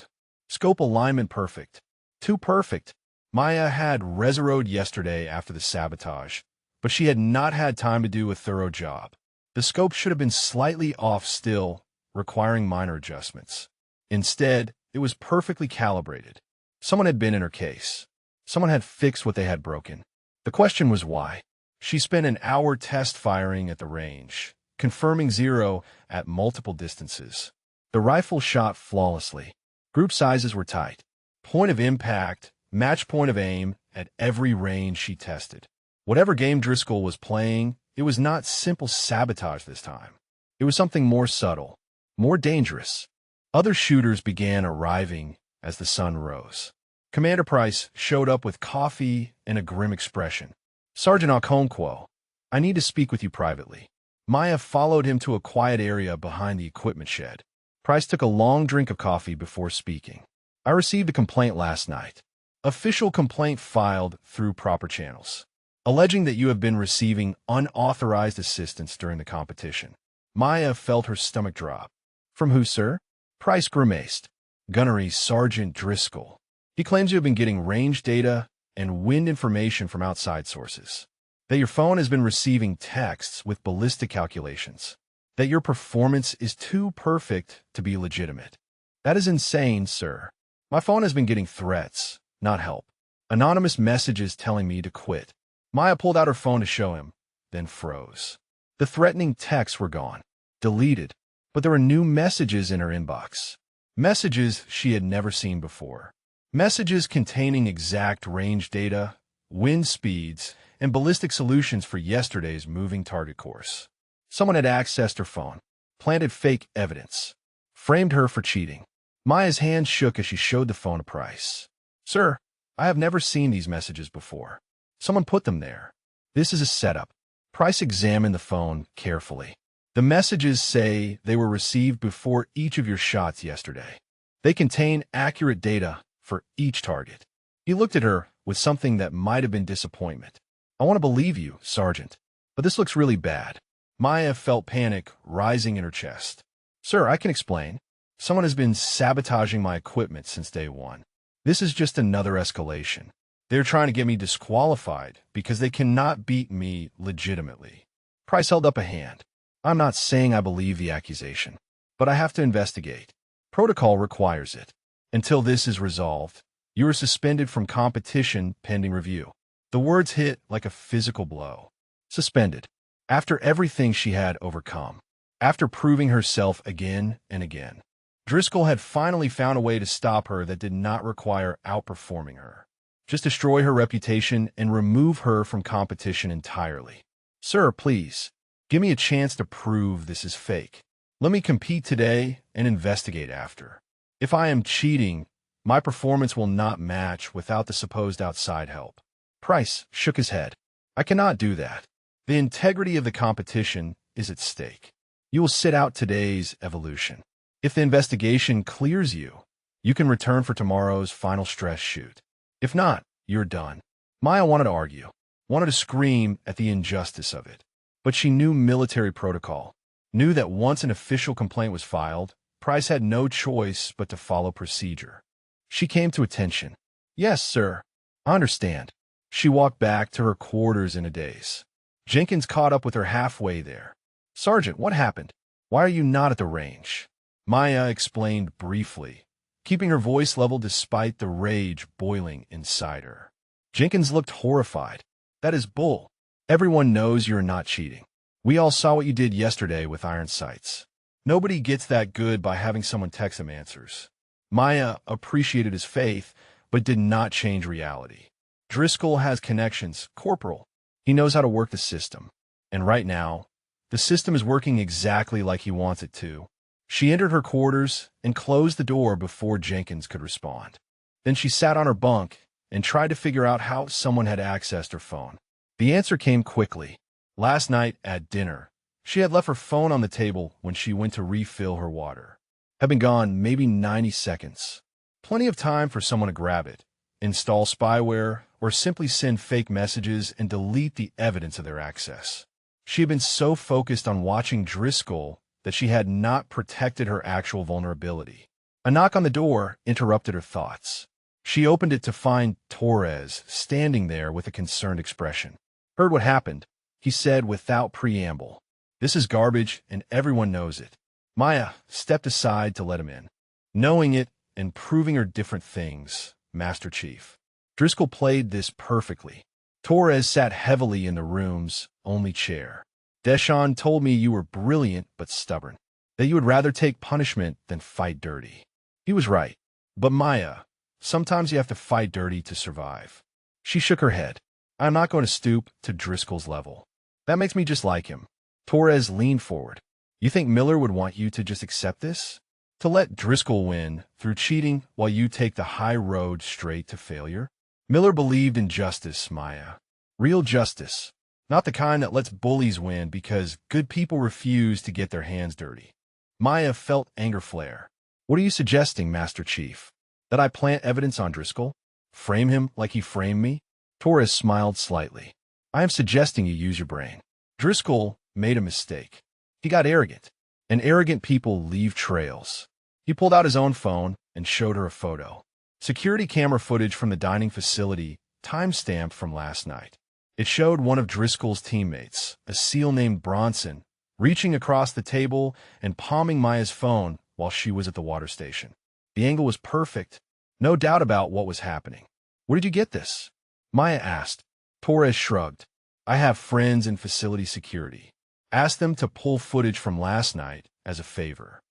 Scope alignment perfect. Too perfect. Maya had reseroed yesterday after the sabotage, but she had not had time to do a thorough job. The scope should have been slightly off still, requiring minor adjustments. Instead, it was perfectly calibrated. Someone had been in her case. Someone had fixed what they had broken. The question was why. She spent an hour test firing at the range, confirming 0 at multiple distances. The rifle shot flawlessly. Group sizes were tight. Point of impact, match point of aim at every range she tested. Whatever game Driscoll was playing, it was not simple sabotage this time. It was something more subtle, more dangerous. Other shooters began arriving as the sun rose. Commander Price showed up with coffee and a grim expression. "Sergeant Okonkwo, I need to speak with you privately." Maya followed him to a quiet area behind the equipment shed. Price took a long drink of coffee before speaking. "I received a complaint last night. Official complaint filed through proper channels, alleging that you have been receiving unauthorized assistance during the competition." Maya felt her stomach drop. "From who, sir?" Price grimaced. "Gunnery Sergeant Driscoll. He claims you have been getting range data and wind information from outside sources. That your phone has been receiving texts with ballistic calculations. That your performance is too perfect to be legitimate. That is insane, sir. My phone has been getting threats, not help. Anonymous messages telling me to quit." Maya pulled out her phone to show him, then froze. The threatening texts were gone, deleted, but there were new messages in her inbox. Messages she had never seen before. Messages containing exact range data, wind speeds, and ballistic solutions for yesterday's moving target course. Someone had accessed her phone, planted fake evidence, framed her for cheating. Maya's hand shook as she showed the phone to Price. "Sir, I have never seen these messages before. Someone put them there. This is a setup." Price examined the phone carefully. "The messages say they were received before each of your shots yesterday. They contain accurate data for each target." He looked at her with something that might have been disappointment. "I want to believe you, Sergeant, but this looks really bad." Maya felt panic rising in her chest. "Sir, I can explain. Someone has been sabotaging my equipment since day one. This is just another escalation. They're trying to get me disqualified because they cannot beat me legitimately." Price held up a hand. "I'm not saying I believe the accusation, but I have to investigate. Protocol requires it. Until this is resolved, you are suspended from competition pending review." The words hit like a physical blow. Suspended. After everything she had overcome. After proving herself again and again. Driscoll had finally found a way to stop her that did not require outperforming her. Just destroy her reputation and remove her from competition entirely. "Sir, please, give me a chance to prove this is fake. Let me compete today and investigate after. If I am cheating, my performance will not match without the supposed outside help." Price shook his head. "I cannot do that. The integrity of the competition is at stake. You will sit out today's evolution. If the investigation clears you, you can return for tomorrow's final stress shoot. If not, you're done." Maya wanted to argue, wanted to scream at the injustice of it. But she knew military protocol, knew that once an official complaint was filed, Price had no choice but to follow procedure. She came to attention. "Yes, sir. I understand." She walked back to her quarters in a daze. Jenkins caught up with her halfway there. "Sergeant, what happened? Why are you not at the range?" Maya explained briefly, keeping her voice level despite the rage boiling inside her. Jenkins looked horrified. "That is bull. Everyone knows you're not cheating. We all saw what you did yesterday with iron sights. Nobody gets that good by having someone text them answers." Maya appreciated his faith, but did not change reality. Driscoll has connections, Corporal. He knows how to work the system. And right now, the system is working exactly like he wants it to. She entered her quarters and closed the door before Jenkins could respond. Then she sat on her bunk and tried to figure out how someone had accessed her phone. The answer came quickly. Last night at dinner, she had left her phone on the table when she went to refill her water. Had been gone maybe 90 seconds. Plenty of time for someone to grab it, install spyware, or simply send fake messages and delete the evidence of their access. She had been so focused on watching Driscoll that she had not protected her actual vulnerability. A knock on the door interrupted her thoughts. She opened it to find Torres standing there with a concerned expression. "Heard what happened," he said without preamble. "This is garbage and everyone knows it." Maya stepped aside to let him in. Knowing it and proving her different things, Master Chief. Driscoll played this perfectly. Torres sat heavily in the room's only chair. Deshawn told me you were brilliant but stubborn, that you would rather take punishment than fight dirty. He was right. But Maya, sometimes you have to fight dirty to survive. She shook her head. I'm not going to stoop to Driscoll's level. That makes me just like him. Torres leaned forward. You think Miller would want you to just accept this? To let Driscoll win through cheating while you take the high road straight to failure? Miller believed in justice, Maya. Real justice. Not the kind that lets bullies win because good people refuse to get their hands dirty. Maya felt anger flare. What are you suggesting, Master Chief? That I plant evidence on Driscoll? Frame him like he framed me? Torres smiled slightly. I am suggesting you use your brain. Driscoll made a mistake. He got arrogant, and arrogant people leave trails. He pulled out his own phone and showed her a photo. Security camera footage from the dining facility, time-stamped from last night. It showed one of Driscoll's teammates, a SEAL named Bronson, reaching across the table and palming Maya's phone while she was at the water station. The angle was perfect. No doubt about what was happening. Where did you get this? Maya asked. Torres shrugged. I have friends in facility security. Asked them to pull footage from last night as a favor.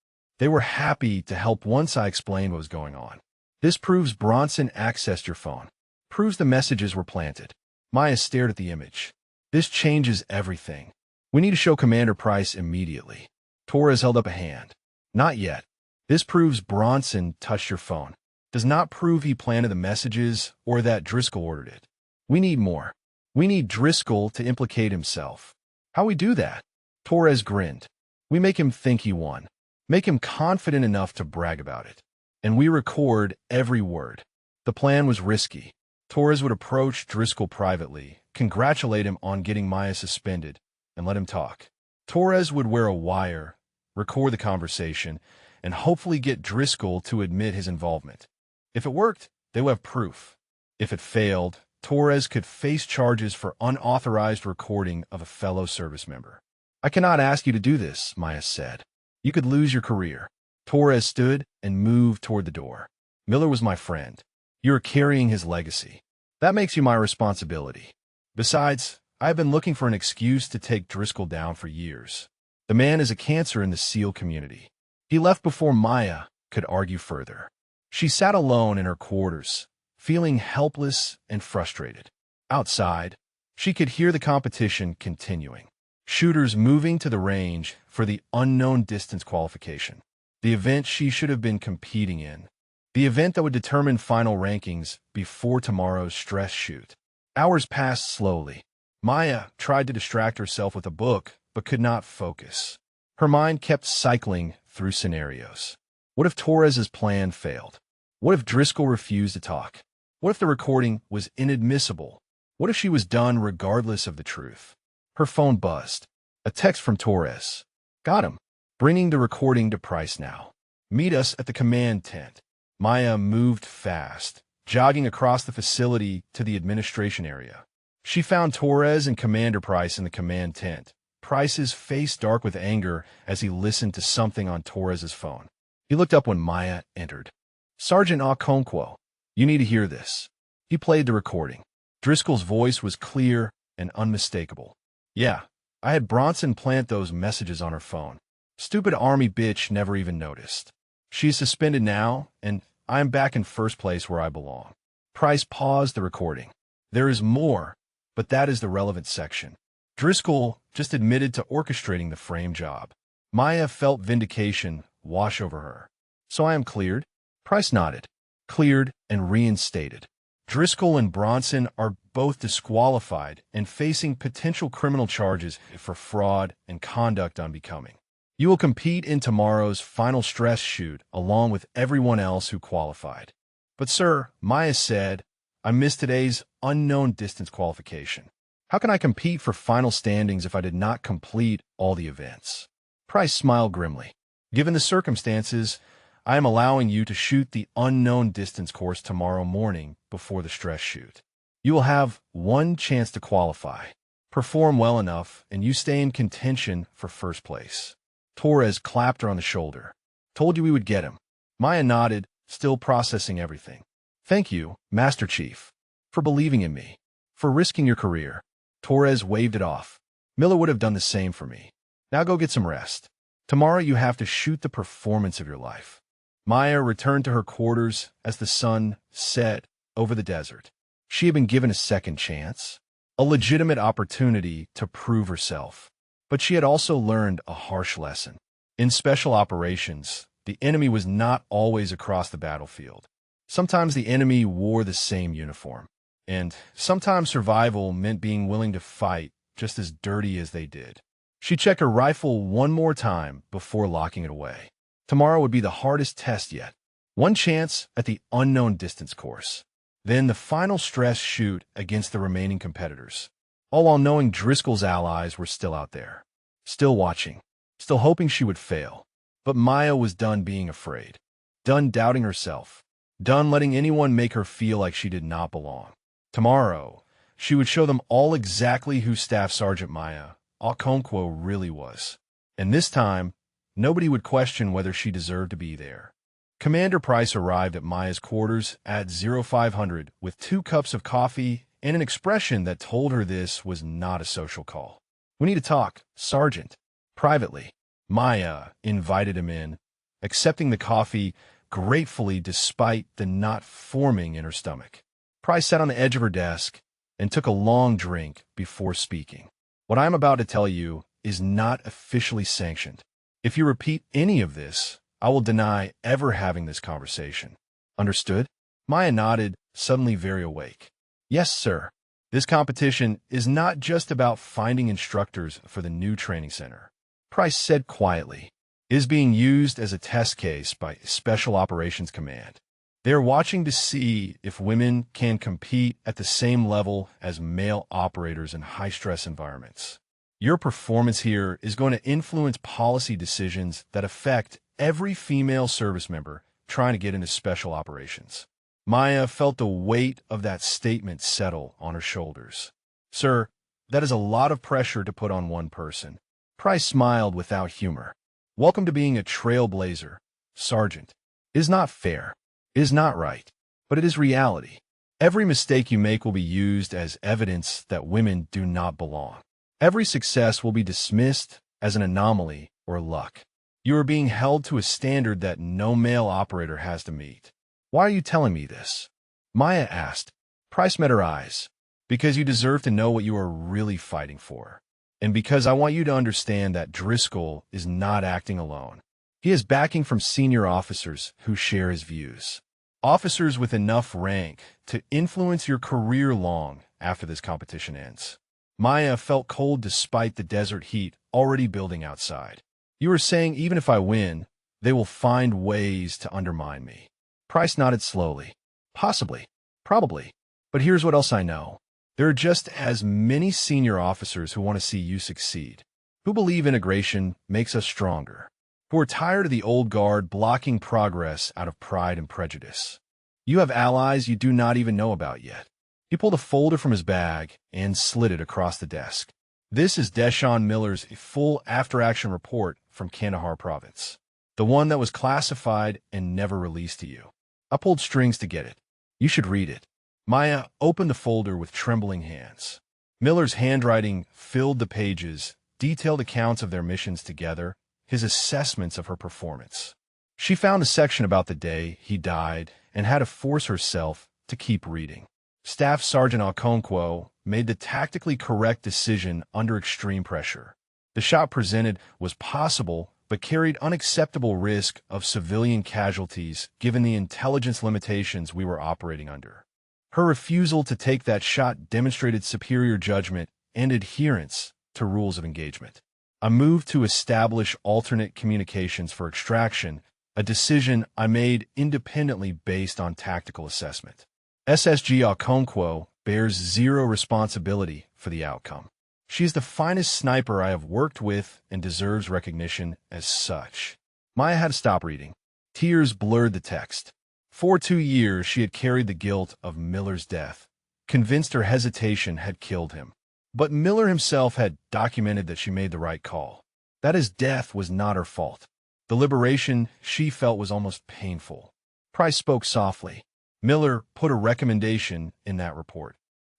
They were happy to help once I explained what was going on. This proves Bronson accessed your phone. Proves the messages were planted. Maya stared at the image. This changes everything. We need to show Commander Price immediately. Torres held up a hand. Not yet. This proves Bronson touched your phone. Does not prove he planted the messages or that Driscoll ordered it. We need more. We need Driscoll to implicate himself. How we do that? Torres grinned. We make him think he won. Make him confident enough to brag about it. And we record every word. The plan was risky. Torres would approach Driscoll privately, congratulate him on getting Maya suspended, and let him talk. Torres would wear a wire, record the conversation, and hopefully get Driscoll to admit his involvement. If it worked, they would have proof. If it failed, Torres could face charges for unauthorized recording of a fellow service member. I cannot ask you to do this, Maya said. You could lose your career. Torres stood and moved toward the door. Miller was my friend. You are carrying his legacy. That makes you my responsibility. Besides, I have been looking for an excuse to take Driscoll down for years. The man is a cancer in the SEAL community. He left before Maya could argue further. She sat alone in her quarters, feeling helpless and frustrated. Outside, she could hear the competition continuing. Shooters moving to the range for the unknown distance qualification. The event she should have been competing in. The event that would determine final rankings before tomorrow's stress shoot. Hours passed slowly. Maya tried to distract herself with a book, but could not focus. Her mind kept cycling through scenarios. What if Torres's plan failed? What if Driscoll refused to talk? What if the recording was inadmissible? What if she was done regardless of the truth? Her phone buzzed. A text from Torres. Got him. Bringing the recording to Price now. Meet us at the command tent. Maya moved fast, jogging across the facility to the administration area. She found Torres and Commander Price in the command tent, Price's face dark with anger as he listened to something on Torres's phone. He looked up when Maya entered. Sergeant Okonkwo, you need to hear this. He played the recording. Driscoll's voice was clear and unmistakable. Yeah, I had Bronson plant those messages on her phone. Stupid army bitch never even noticed. She's suspended now, and I am back in first place where I belong. Price paused the recording. There is more, but that is the relevant section. Driscoll just admitted to orchestrating the frame job. Maya felt vindication wash over her. So I am cleared? Price nodded. Cleared and reinstated. Driscoll and Bronson are both disqualified and facing potential criminal charges for fraud and conduct unbecoming. You will compete in tomorrow's final stress shoot along with everyone else who qualified. But sir, Maya said, I missed today's unknown distance qualification. How can I compete for final standings if I did not complete all the events? Price smiled grimly. Given the circumstances, I am allowing you to shoot the unknown distance course tomorrow morning before the stress shoot. You will have one chance to qualify. Perform well enough, and you stay in contention for first place. Torres clapped her on the shoulder. Told you we would get him. Maya nodded, still processing everything. Thank you, Master Chief, for believing in me, for risking your career. Torres waved it off. Miller would have done the same for me. Now go get some rest. Tomorrow you have to shoot the performance of your life. Maya returned to her quarters as the sun set over the desert. She had been given a second chance, a legitimate opportunity to prove herself. But she had also learned a harsh lesson. In special operations, the enemy was not always across the battlefield. Sometimes the enemy wore the same uniform. And sometimes survival meant being willing to fight just as dirty as they did. She checked her rifle one more time before locking it away. Tomorrow would be the hardest test yet. One chance at the unknown distance course. Then the final stress shoot against the remaining competitors. All while knowing Driscoll's allies were still out there. Still watching. Still hoping she would fail. But Maya was done being afraid. Done doubting herself. Done letting anyone make her feel like she did not belong. Tomorrow, she would show them all exactly who Staff Sergeant Maya Okonkwo really was. And this time, nobody would question whether she deserved to be there. Commander Price arrived at Maya's quarters at 0500 with 2 cups of coffee and an expression that told her this was not a social call. "We need to talk, Sergeant." Privately, Maya invited him in, accepting the coffee gratefully despite the knot forming in her stomach. Price sat on the edge of her desk and took a long drink before speaking. "What I am about to tell you is not officially sanctioned. If you repeat any of this, I will deny ever having this conversation. Understood?" Maya nodded, suddenly very awake. "Yes, sir. This competition is not just about finding instructors for the new training center," Price said quietly. "It is being used as a test case by Special Operations Command. They are watching to see if women can compete at the same level as male operators in high-stress environments. Your performance here is going to influence policy decisions that affect every female service member trying to get into special operations." Maya felt the weight of that statement settle on her shoulders. "Sir, that is a lot of pressure to put on one person." Price smiled without humor. "Welcome to being a trailblazer, Sergeant. It is not fair. It is not right. But it is reality. Every mistake you make will be used as evidence that women do not belong. Every success will be dismissed as an anomaly or luck. You are being held to a standard that no male operator has to meet." "Why are you telling me this?" Maya asked. Price met her eyes. "Because you deserve to know what you are really fighting for. And because I want you to understand that Driscoll is not acting alone. He is backing from senior officers who share his views. Officers with enough rank to influence your career long after this competition ends." Maya felt cold despite the desert heat already building outside. "You are saying even if I win, they will find ways to undermine me." Price nodded slowly. "Possibly. Probably. But here's what else I know. There are just as many senior officers who want to see you succeed, who believe integration makes us stronger, who are tired of the old guard blocking progress out of pride and prejudice. You have allies you do not even know about yet." He pulled a folder from his bag and slid it across the desk. "This is Deshaun Miller's full after-action report from Kandahar province. The one that was classified and never released to you. I pulled strings to get it. You should read it." Maya opened the folder with trembling hands. Miller's handwriting filled the pages, detailed accounts of their missions together, his assessments of her performance. She found a section about the day he died and had to force herself to keep reading. Staff Sergeant Okonkwo made the tactically correct decision under extreme pressure. The shot presented was possible, but carried unacceptable risk of civilian casualties given the intelligence limitations we were operating under. Her refusal to take that shot demonstrated superior judgment and adherence to rules of engagement. I moved to establish alternate communications for extraction, a decision I made independently based on tactical assessment. SSG Okonkwo bears zero responsibility for the outcome. She is the finest sniper I have worked with and deserves recognition as such. Maya had to stop reading. Tears blurred the text. For 2 years, she had carried the guilt of Miller's death, convinced her hesitation had killed him. But Miller himself had documented that she made the right call, that his death was not her fault. The liberation she felt was almost painful. Price spoke softly. "Miller put a recommendation in that report.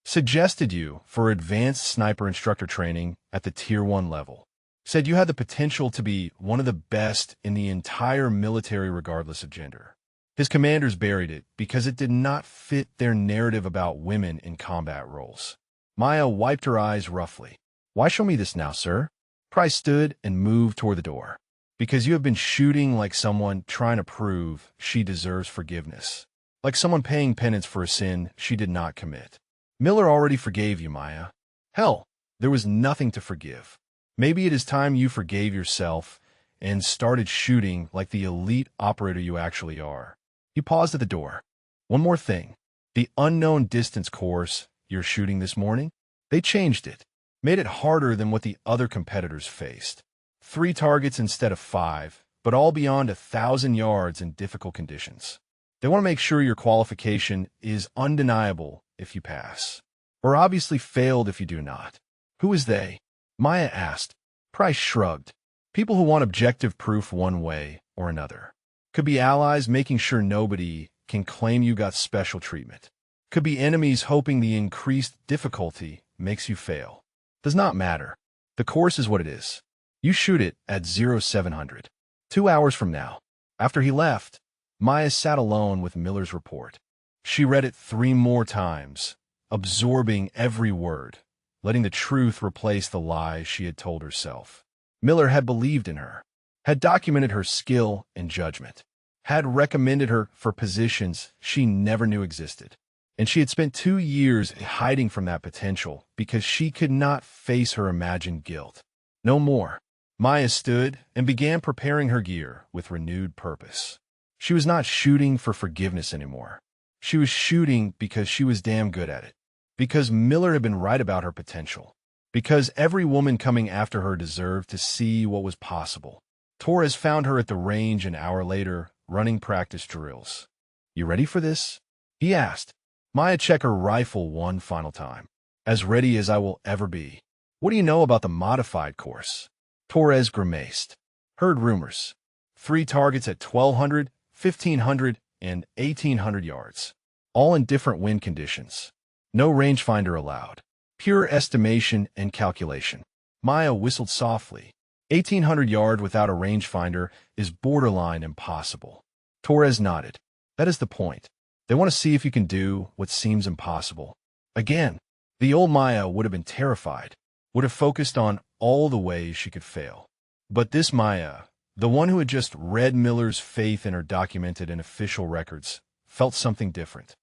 Suggested you for advanced sniper instructor training at the Tier 1 level. Said you had the potential to be one of the best in the entire military regardless of gender. His commanders buried it because it did not fit their narrative about women in combat roles. Maya wiped her eyes roughly. Why show me this now, sir? Price stood and moved toward the door. Because you have been shooting like someone trying to prove she deserves forgiveness. Like someone paying penance for a sin she did not commit. Miller already forgave you, Maya. Hell, there was nothing to forgive. Maybe it is time you forgave yourself and started shooting like the elite operator you actually are. He paused at the door. One more thing. The unknown distance course you're shooting this morning, they changed it. Made it harder than what the other competitors faced. 3 targets instead of 5, but all beyond 1,000 yards in difficult conditions. They want to make sure your qualification is undeniable if you pass, or obviously failed if you do not. Who is they? Maya asked. Price shrugged. People who want objective proof one way or another. Could be allies making sure nobody can claim you got special treatment. Could be enemies hoping the increased difficulty makes you fail. Does not matter. The course is what it is. You shoot it at 0700. 2 hours from now. After he left, Maya sat alone with Miller's report. She read it 3 more times, absorbing every word, letting the truth replace the lies she had told herself. Miller had believed in her, had documented her skill and judgment, had recommended her for positions she never knew existed. And she had spent 2 years hiding from that potential because she could not face her imagined guilt. No more. Maya stood and began preparing her gear with renewed purpose. She was not shooting for forgiveness anymore. She was shooting because she was damn good at it. Because Miller had been right about her potential. Because every woman coming after her deserved to see what was possible. Torres found her at the range an hour later, running practice drills. You ready for this? He asked. Maya checked her rifle one final time. As ready as I will ever be. What do you know about the modified course? Torres grimaced. Heard rumors. 3 targets at 1,200, 1,500, and 1,800 yards. All in different wind conditions. No rangefinder allowed. Pure estimation and calculation. Maya whistled softly. 1,800 yard without a rangefinder is borderline impossible. Torres nodded. That is the point. They want to see if you can do what seems impossible. Again, the old Maya would have been terrified, would have focused on all the ways she could fail. But this Maya, the one who had just read Miller's faith in her documented in official records, felt something different.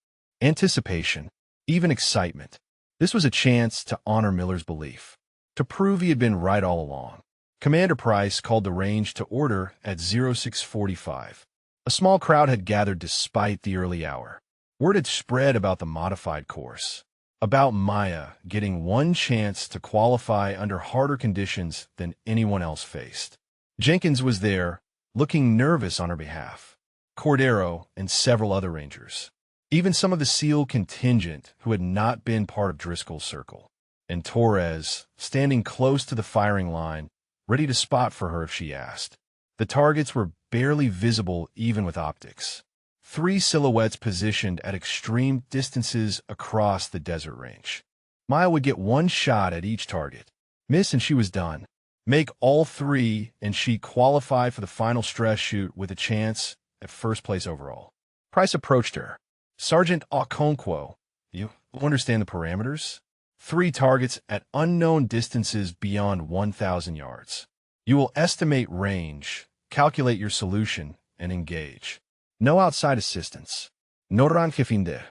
Anticipation, even excitement. This was a chance to honor Miller's belief, to prove he had been right all along. Commander Price called the range to order at 0645. A small crowd had gathered despite the early hour. Word had spread about the modified course, about Maya getting one chance to qualify under harder conditions than anyone else faced. Jenkins was there, looking nervous on her behalf. Cordero and several other rangers. Even some of the SEAL contingent who had not been part of Driscoll's circle. And Torres, standing close to the firing line, ready to spot for her if she asked. The targets were barely visible even with optics. 3 silhouettes positioned at extreme distances across the desert range. Maya would get 1 shot at each target. Miss and she was done. Make all 3 and she qualified for the final stress shoot with a chance at first place overall. Price approached her. Sergeant Okonkwo, you understand the parameters? 3 targets at unknown distances beyond 1,000 yards. You will estimate range, calculate your solution, and engage. No outside assistance. No ranjefinde.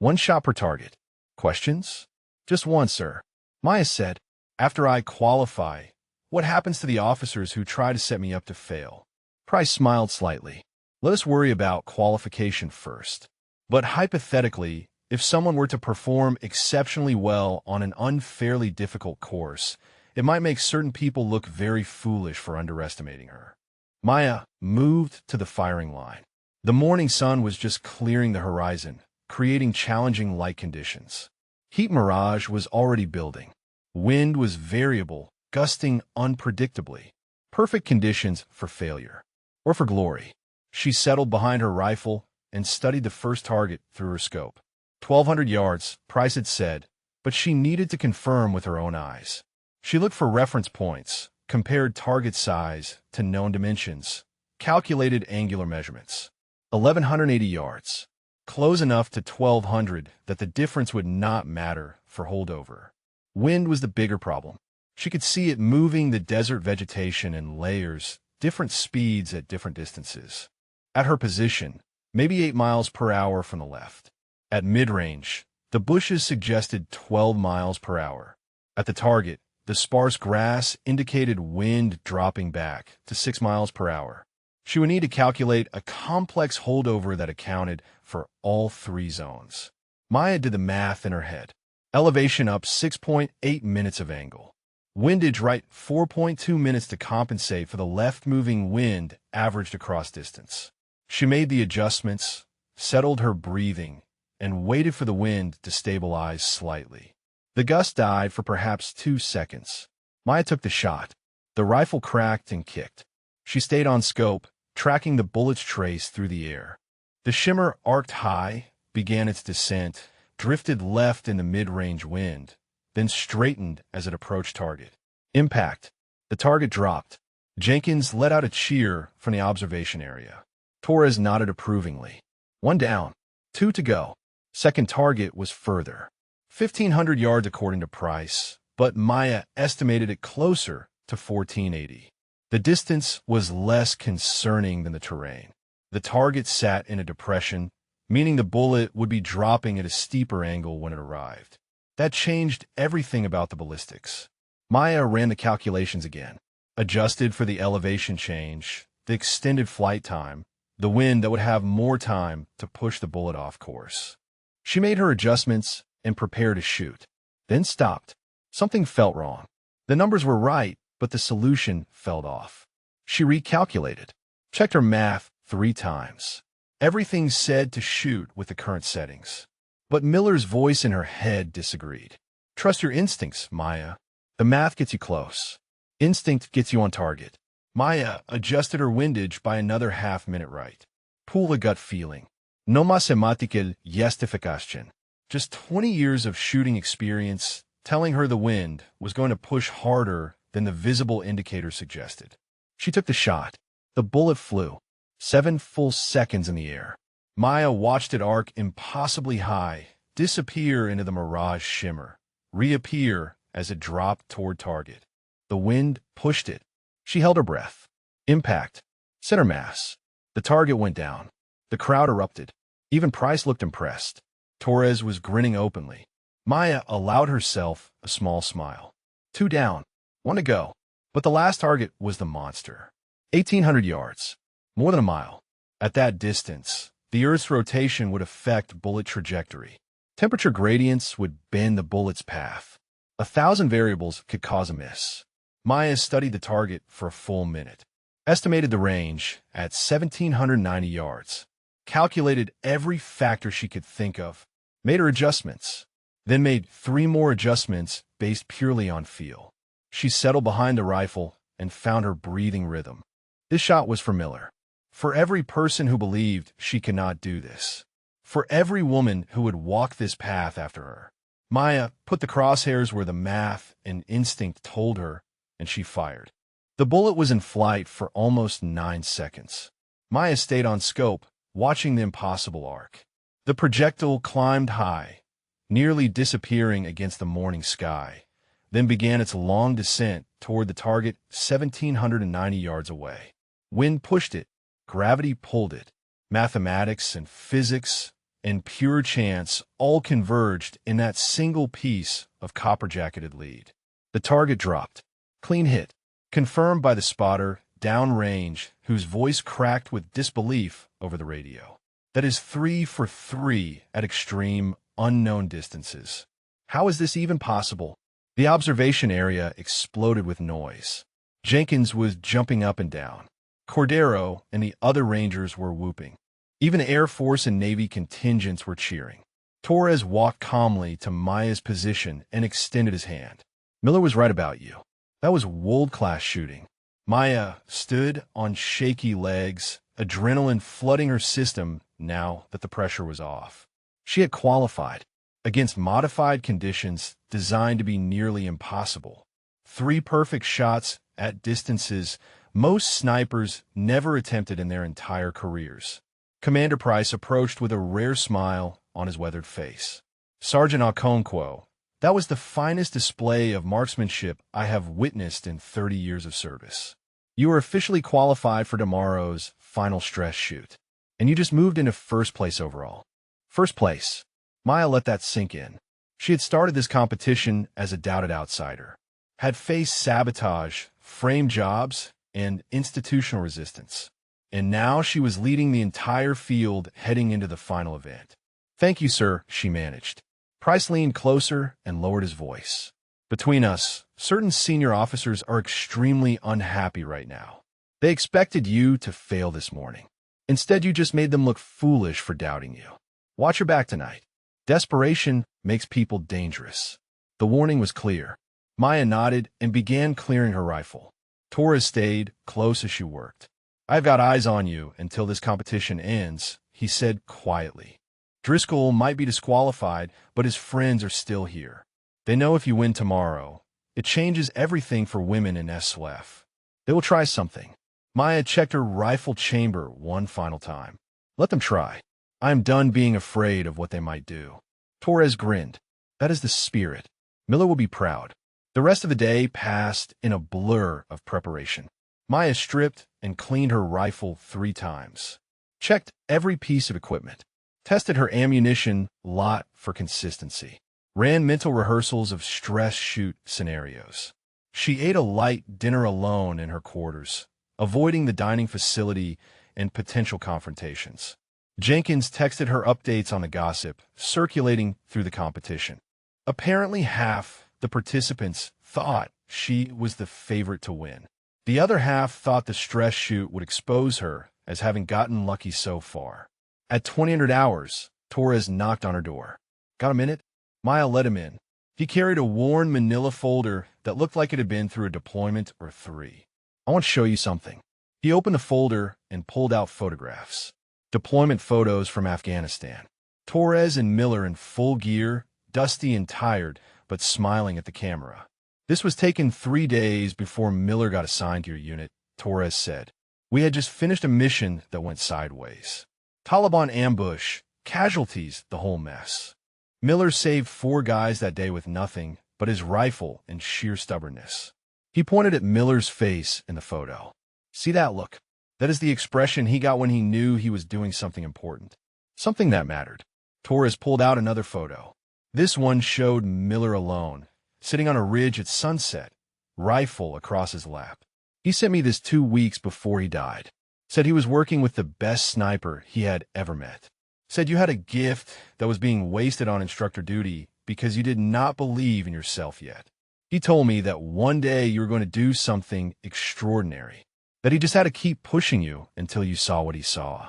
1 shot per target. Questions? Just 1, sir. Maya said, after I qualify, what happens to the officers who try to set me up to fail? Price smiled slightly. Let us worry about qualification first. But hypothetically, if someone were to perform exceptionally well on an unfairly difficult course, it might make certain people look very foolish for underestimating her. Maya moved to the firing line. The morning sun was just clearing the horizon, creating challenging light conditions. Heat mirage was already building. Wind was variable, gusting unpredictably. Perfect conditions for failure. Or for glory. She settled behind her rifle and studied the first target through her scope. 1,200 yards, Price had said, but she needed to confirm with her own eyes. She looked for reference points, compared target size to known dimensions, calculated angular measurements. 1,180 yards. Close enough to 1,200 that the difference would not matter for holdover. Wind was the bigger problem. She could see it moving the desert vegetation in layers, different speeds at different distances. At her position, maybe 8 miles per hour from the left. At mid-range, the bushes suggested 12 miles per hour. At the target, the sparse grass indicated wind dropping back to 6 miles per hour. She would need to calculate a complex holdover that accounted for all 3 zones. Maya did the math in her head. Elevation up 6.8 minutes of angle. Windage right 4.2 minutes to compensate for the left-moving wind averaged across distance. She made the adjustments, settled her breathing, and waited for the wind to stabilize slightly. The gust died for perhaps 2 seconds. Maya took the shot. The rifle cracked and kicked. She stayed on scope, tracking the bullet's trace through the air. The shimmer arced high, began its descent, drifted left in the mid-range wind, then straightened as it approached target. Impact. The target dropped. Jenkins let out a cheer from the observation area. Torres nodded approvingly. 1 down. 2 to go. Second target was further. 1,500 yards according to Price, but Maya estimated it closer to 1,480. The distance was less concerning than the terrain. The target sat in a depression, meaning the bullet would be dropping at a steeper angle when it arrived. That changed everything about the ballistics. Maya ran the calculations again, adjusted for the elevation change, the extended flight time, the wind that would have more time to push the bullet off course. She made her adjustments and prepared to shoot, then stopped. Something felt wrong. The numbers were right, but the solution fell off. She recalculated, checked her math 3 times. Everything said to shoot with the current settings. But Miller's voice in her head disagreed. Trust your instincts, Maya. The math gets you close. Instinct gets you on target. Maya adjusted her windage by another half-minute right. Pull a gut feeling. No más semántica justificación. Just 20 years of shooting experience telling her the wind was going to push harder than the visible indicator suggested. She took the shot. The bullet flew. 7 full seconds in the air. Maya watched it arc impossibly high, disappear into the mirage shimmer, reappear as it dropped toward target. The wind pushed it. She held her breath. Impact. Center mass. The target went down. The crowd erupted. Even Price looked impressed. Torres was grinning openly. Maya allowed herself a small smile. 2 down. 1 to go. But the last target was the monster. 1,800 yards. More than a mile. At that distance, the Earth's rotation would affect bullet trajectory. Temperature gradients would bend the bullet's path. 1,000 variables could cause a miss. Maya studied the target for a full minute. Estimated the range at 1,790 yards. Calculated every factor she could think of. Made her adjustments. Then made 3 more adjustments based purely on feel. She settled behind the rifle and found her breathing rhythm. This shot was for Miller. For every person who believed she could not do this. For every woman who would walk this path after her. Maya put the crosshairs where the math and instinct told her, and she fired. The bullet was in flight for almost 9 seconds. Maya stayed on scope, watching the impossible arc. The projectile climbed high, nearly disappearing against the morning sky, then began its long descent toward the target 1,790 yards away. Wind pushed it, gravity pulled it. Mathematics and physics and pure chance all converged in that single piece of copper-jacketed lead. The target dropped. Clean hit. Confirmed by the spotter, downrange, whose voice cracked with disbelief over the radio. That is 3 for 3 at extreme, unknown distances. How is this even possible? The observation area exploded with noise. Jenkins was jumping up and down. Cordero and the other Rangers were whooping. Even Air Force and Navy contingents were cheering. Torres walked calmly to Maya's position and extended his hand. Miller was right about you. That was world-class shooting. Maya stood on shaky legs, adrenaline flooding her system now that the pressure was off. She had qualified. against modified conditions designed to be nearly impossible. 3 perfect shots at distances most snipers never attempted in their entire careers. Commander Price approached with a rare smile on his weathered face. Sergeant Okonkwo, that was the finest display of marksmanship I have witnessed in 30 years of service. You are officially qualified for tomorrow's final stress shoot, and you just moved into first place overall. First place. Maya let that sink in. She had started this competition as a doubted outsider, had faced sabotage, framed jobs, and institutional resistance. And now she was leading the entire field heading into the final event. Thank you, sir, she managed. Price leaned closer and lowered his voice. Between us, certain senior officers are extremely unhappy right now. They expected you to fail this morning. Instead, you just made them look foolish for doubting you. Watch your back tonight. Desperation makes people dangerous. The warning was clear. Maya nodded and began clearing her rifle. Torres stayed close as she worked. I've got eyes on you until this competition ends, he said quietly. Driscoll might be disqualified, but his friends are still here. They know if you win tomorrow, it changes everything for women in SLF. They will try something. Maya checked her rifle chamber one final time. Let them try. I am done being afraid of what they might do. Torres grinned. That is the spirit. Miller will be proud. The rest of the day passed in a blur of preparation. Maya stripped and cleaned her rifle 3 times. Checked every piece of equipment. Tested her ammunition lot for consistency. Ran mental rehearsals of stress shoot scenarios. She ate a light dinner alone in her quarters, avoiding the dining facility and potential confrontations. Jenkins texted her updates on the gossip circulating through the competition. Apparently half the participants thought she was the favorite to win. The other half thought the stress shoot would expose her as having gotten lucky so far. At 2000 hours, Torres knocked on her door. Got a minute? Maya let him in. He carried a worn manila folder that looked like it had been through a deployment or 3. I want to show you something. He opened the folder and pulled out photographs. Deployment photos from Afghanistan. Torres and Miller in full gear, dusty and tired, but smiling at the camera. This was taken 3 days before Miller got assigned to your unit, Torres said. We had just finished a mission that went sideways. Taliban ambush, casualties, the whole mess. Miller saved 4 guys that day with nothing but his rifle and sheer stubbornness. He pointed at Miller's face in the photo. See that look? That is the expression he got when he knew he was doing something important. Something that mattered. Torres pulled out another photo. This one showed Miller alone, sitting on a ridge at sunset, rifle across his lap. He sent me this 2 weeks before he died. Said he was working with the best sniper he had ever met. Said you had a gift that was being wasted on instructor duty because you did not believe in yourself yet. He told me that one day you were going to do something extraordinary, that he just had to keep pushing you until you saw what he saw.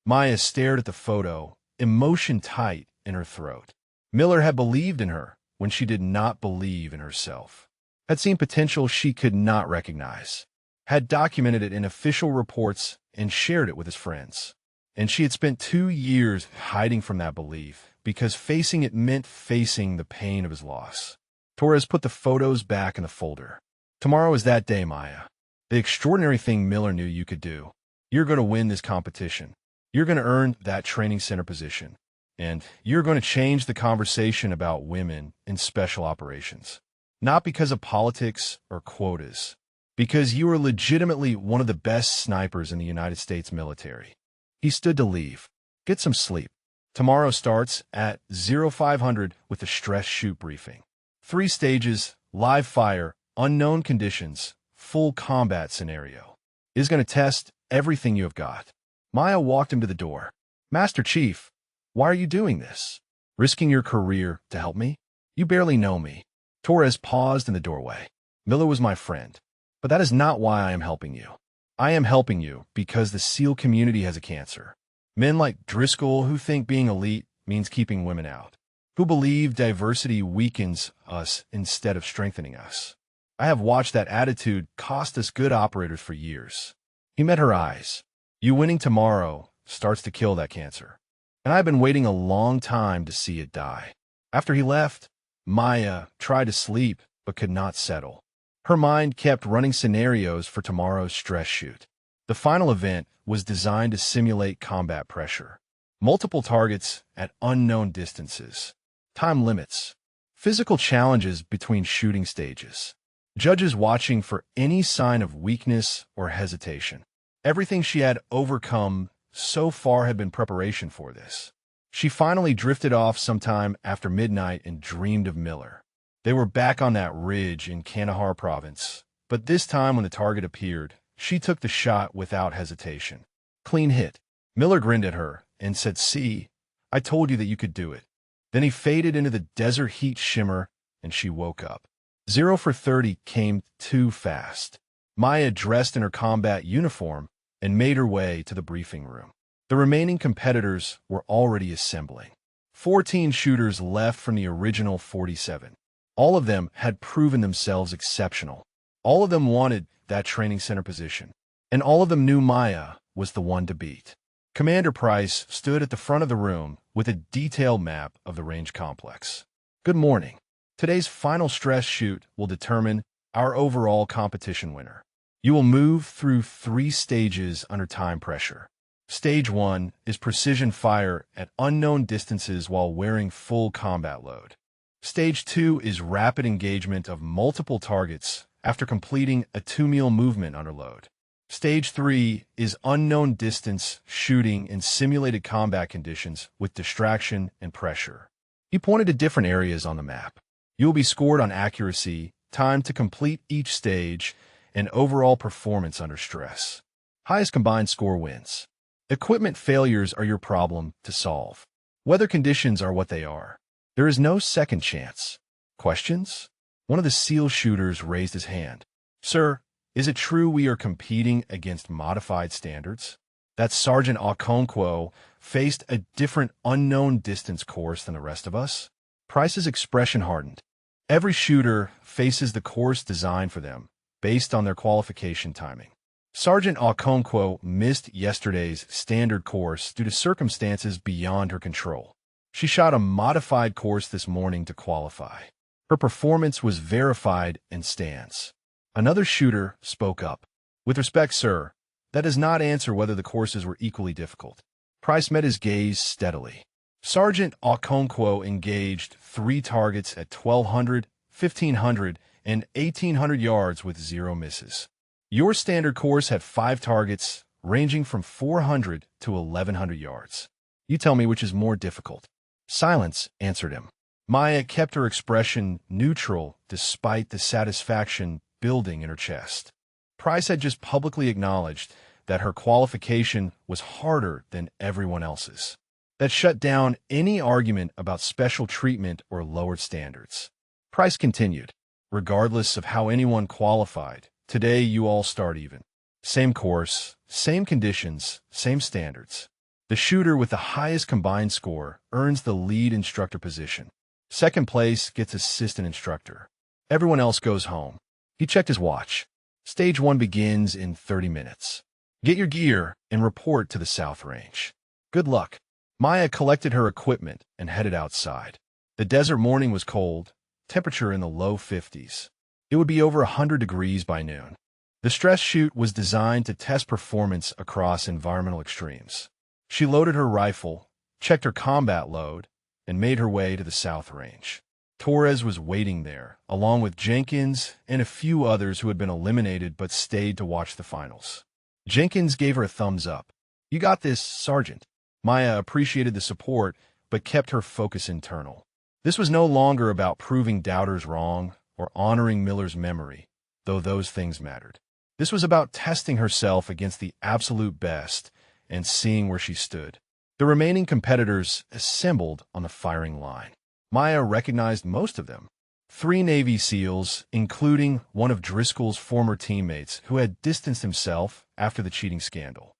Maya stared at the photo, emotion tight in her throat. Miller had believed in her when she did not believe in herself. Had seen potential she could not recognize. Had documented it in official reports and shared it with his friends. And she had spent 2 years hiding from that belief because facing it meant facing the pain of his loss. Torres put the photos back in the folder. Tomorrow is that day, Maya. The extraordinary thing Miller knew you could do. You're going to win this competition. You're going to earn that training center position. And you're going to change the conversation about women in special operations. Not because of politics or quotas. Because you are legitimately one of the best snipers in the United States military. He stood to leave. Get some sleep. Tomorrow starts at 0500 with a stress shoot briefing. 3 stages, live fire, unknown conditions, full combat scenario. It is going to test everything you have got. Maya walked him to the door. Master Chief, why are you doing this? Risking your career to help me? You barely know me. Torres paused in the doorway. Miller was my friend. But that is not why I am helping you. I am helping you because the SEAL community has a cancer. Men like Driscoll who think being elite means keeping women out. Who believe diversity weakens us instead of strengthening us. I have watched that attitude cost us good operators for years. He met her eyes. You winning tomorrow starts to kill that cancer. And I've been waiting a long time to see it die. After he left, Maya tried to sleep but could not settle. Her mind kept running scenarios for tomorrow's stress shoot. The final event was designed to simulate combat pressure. Multiple targets at unknown distances. Time limits. Physical challenges between shooting stages. Judges watching for any sign of weakness or hesitation. Everything she had overcome so far had been preparation for this. She finally drifted off sometime after midnight and dreamed of Miller. They were back on that ridge in Kandahar province, but this time when the target appeared, she took the shot without hesitation. Clean hit. Miller grinned at her and said, "See, I told you that you could do it." Then he faded into the desert heat shimmer, and she woke up. 0 for 30 came too fast. Maya dressed in her combat uniform and made her way to the briefing room. The remaining competitors were already assembling. 14 shooters left from the original 47. All of them had proven themselves exceptional. All of them wanted that training center position. And all of them knew Maya was the one to beat. Commander Price stood at the front of the room with a detailed map of the range complex. Good morning. Today's final stress shoot will determine our overall competition winner. You will move through 3 stages under time pressure. Stage 1 is precision fire at unknown distances while wearing full combat load. Stage 2 is rapid engagement of multiple targets after completing a 2-meal movement under load. Stage 3 is unknown distance shooting in simulated combat conditions with distraction and pressure. He pointed to different areas on the map. You will be scored on accuracy, time to complete each stage, and overall performance under stress. Highest combined score wins. Equipment failures are your problem to solve. Weather conditions are what they are. There is no second chance. Questions? One of the SEAL shooters raised his hand. Sir, is it true we are competing against modified standards? That Sergeant Okonkwo faced a different unknown distance course than the rest of us? Price's expression hardened. Every shooter faces the course designed for them, based on their qualification timing. Sergeant Okonkwo missed yesterday's standard course due to circumstances beyond her control. She shot a modified course this morning to qualify. Her performance was verified and stands. Another shooter spoke up. With respect, sir, that does not answer whether the courses were equally difficult. Price met his gaze steadily. Sergeant Okonkwo engaged 3 targets at 1,200, 1,500, and 1,800 yards with 0 misses. Your standard course had 5 targets, ranging from 400 to 1,100 yards. You tell me which is more difficult. Silence answered him. Maya kept her expression neutral despite the satisfaction building in her chest. Price had just publicly acknowledged that her qualification was harder than everyone else's. That shut down any argument about special treatment or lowered standards. Price continued, regardless of how anyone qualified, today you all start even. Same course, same conditions, same standards. The shooter with the highest combined score earns the lead instructor position. Second place gets assistant instructor. Everyone else goes home. He checked his watch. Stage 1 begins in 30 minutes. Get your gear and report to the South Range. Good luck. Maya collected her equipment and headed outside. The desert morning was cold, temperature in the low 50s. It would be over 100 degrees by noon. The stress shoot was designed to test performance across environmental extremes. She loaded her rifle, checked her combat load, and made her way to the South Range. Torres was waiting there, along with Jenkins and a few others who had been eliminated but stayed to watch the finals. Jenkins gave her a thumbs up. You got this, Sergeant. Maya appreciated the support, but kept her focus internal. This was no longer about proving doubters wrong or honoring Miller's memory, though those things mattered. This was about testing herself against the absolute best and seeing where she stood. The remaining competitors assembled on the firing line. Maya recognized most of them. 3 Navy SEALs, including one of Driscoll's former teammates who had distanced himself after the cheating scandal.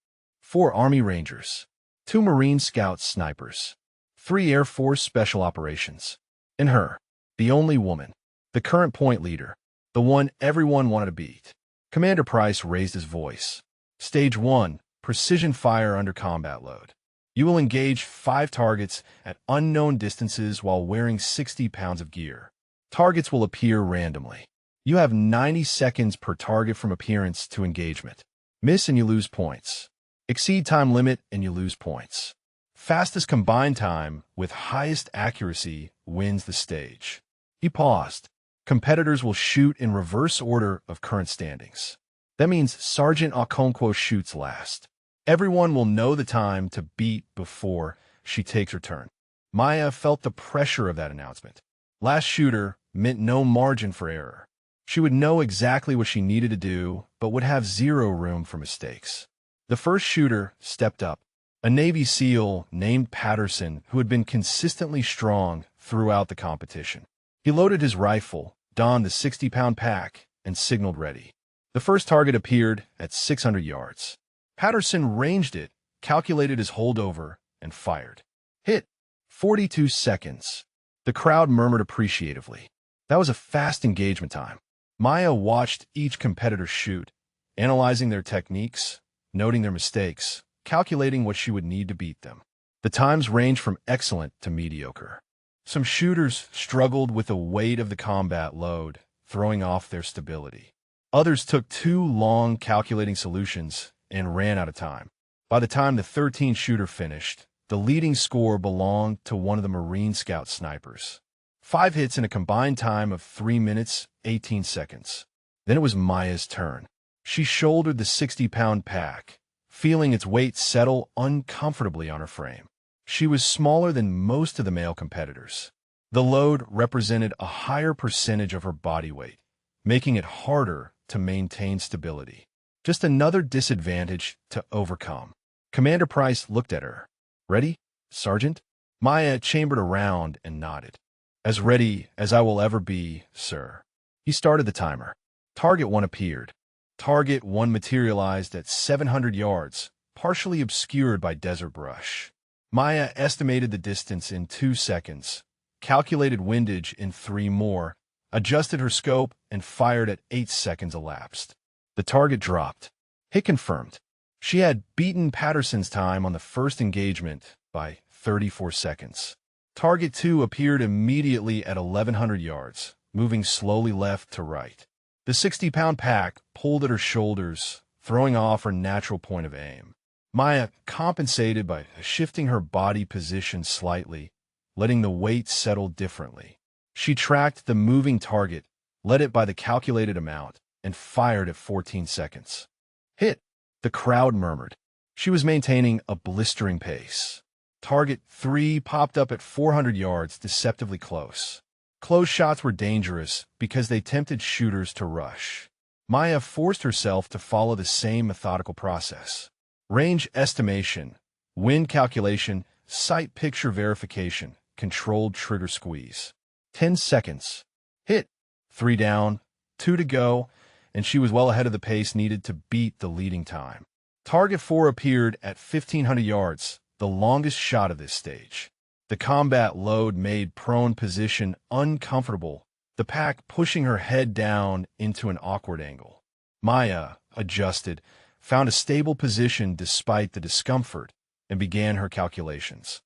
4 Army Rangers. 2 Marine Scout snipers, 3 Air Force Special Operations, and her, the only woman, the current point leader, the one everyone wanted to beat. Commander Price raised his voice. Stage 1, precision fire under combat load. You will engage 5 targets at unknown distances while wearing 60 pounds of gear. Targets will appear randomly. You have 90 seconds per target from appearance to engagement. Miss and you lose points. Exceed time limit and you lose points. Fastest combined time with highest accuracy wins the stage. He paused. Competitors will shoot in reverse order of current standings. That means Sergeant Okonkwo shoots last. Everyone will know the time to beat before she takes her turn. Maya felt the pressure of that announcement. Last shooter meant no margin for error. She would know exactly what she needed to do, but would have zero room for mistakes. The first shooter stepped up, a Navy SEAL named Patterson who had been consistently strong throughout the competition. He loaded his rifle, donned the 60-pound pack, and signaled ready. The first target appeared at 600 yards. Patterson ranged it, calculated his holdover, and fired. Hit. 42 seconds. The crowd murmured appreciatively. That was a fast engagement time. Maya watched each competitor shoot, analyzing their techniques, noting their mistakes, calculating what she would need to beat them. The times ranged from excellent to mediocre. Some shooters struggled with the weight of the combat load, throwing off their stability. Others took too long calculating solutions and ran out of time. By the time the 13th shooter finished, the leading score belonged to one of the Marine Scout snipers. 5 hits in a combined time of 3 minutes, 18 seconds. Then it was Maya's turn. She shouldered the 60-pound pack, feeling its weight settle uncomfortably on her frame. She was smaller than most of the male competitors. The load represented a higher percentage of her body weight, making it harder to maintain stability. Just another disadvantage to overcome. Commander Price looked at her. "Ready, Sergeant?" Maya chambered around and nodded. "As ready as I will ever be, sir." He started the timer. Target 1 appeared. Target 1 materialized at 700 yards, partially obscured by desert brush. Maya estimated the distance in 2 seconds, calculated windage in 3 more, adjusted her scope, and fired at 8 seconds elapsed. The target dropped. Hit confirmed. She had beaten Patterson's time on the first engagement by 34 seconds. Target 2 appeared immediately at 1,100 yards, moving slowly left to right. The 60-pound pack pulled at her shoulders, throwing off her natural point of aim. Maya compensated by shifting her body position slightly, letting the weight settle differently. She tracked the moving target, led it by the calculated amount, and fired at 14 seconds. Hit! The crowd murmured. She was maintaining a blistering pace. Target 3 popped up at 400 yards, deceptively close. Close shots were dangerous because they tempted shooters to rush. Maya forced herself to follow the same methodical process. Range estimation, wind calculation, sight picture verification, controlled trigger squeeze. 10 seconds. Hit. 3 down, 2 to go, and she was well ahead of the pace needed to beat the leading time. Target 4 appeared at 1,500 yards, the longest shot of this stage. The combat load made prone position uncomfortable, the pack pushing her head down into an awkward angle. Maya adjusted, found a stable position despite the discomfort, and began her calculations.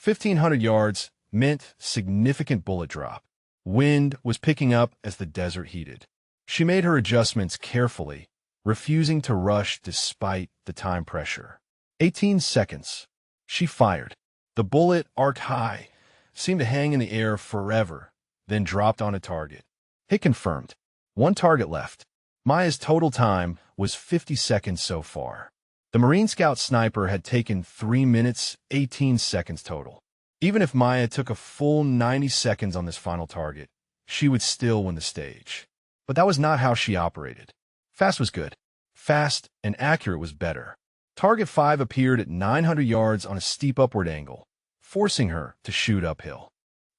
1,500 yards meant significant bullet drop. Wind was picking up as the desert heated. She made her adjustments carefully, refusing to rush despite the time pressure. 18 seconds. She fired. The bullet arced high, seemed to hang in the air forever, then dropped on a target. Hit confirmed. 1 target left. Maya's total time was 50 seconds so far. The Marine Scout sniper had taken 3 minutes, 18 seconds total. Even if Maya took a full 90 seconds on this final target, she would still win the stage. But that was not how she operated. Fast was good. Fast and accurate was better. Target 5 appeared at 900 yards on a steep upward angle, forcing her to shoot uphill.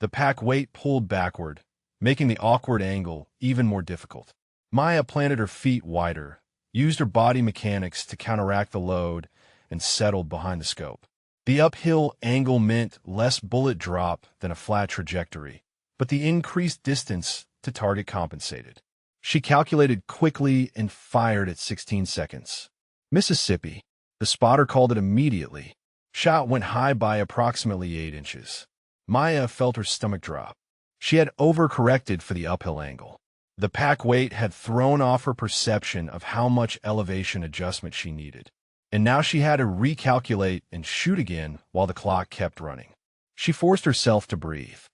The pack weight pulled backward, making the awkward angle even more difficult. Maya planted her feet wider, used her body mechanics to counteract the load, and settled behind the scope. The uphill angle meant less bullet drop than a flat trajectory, but the increased distance to target compensated. She calculated quickly and fired at 16 seconds. Mississippi. The spotter called it immediately. Shot went high by approximately 8 inches. Maya felt her stomach drop. She had overcorrected for the uphill angle. The pack weight had thrown off her perception of how much elevation adjustment she needed. And now she had to recalculate and shoot again while the clock kept running. She forced herself to breathe,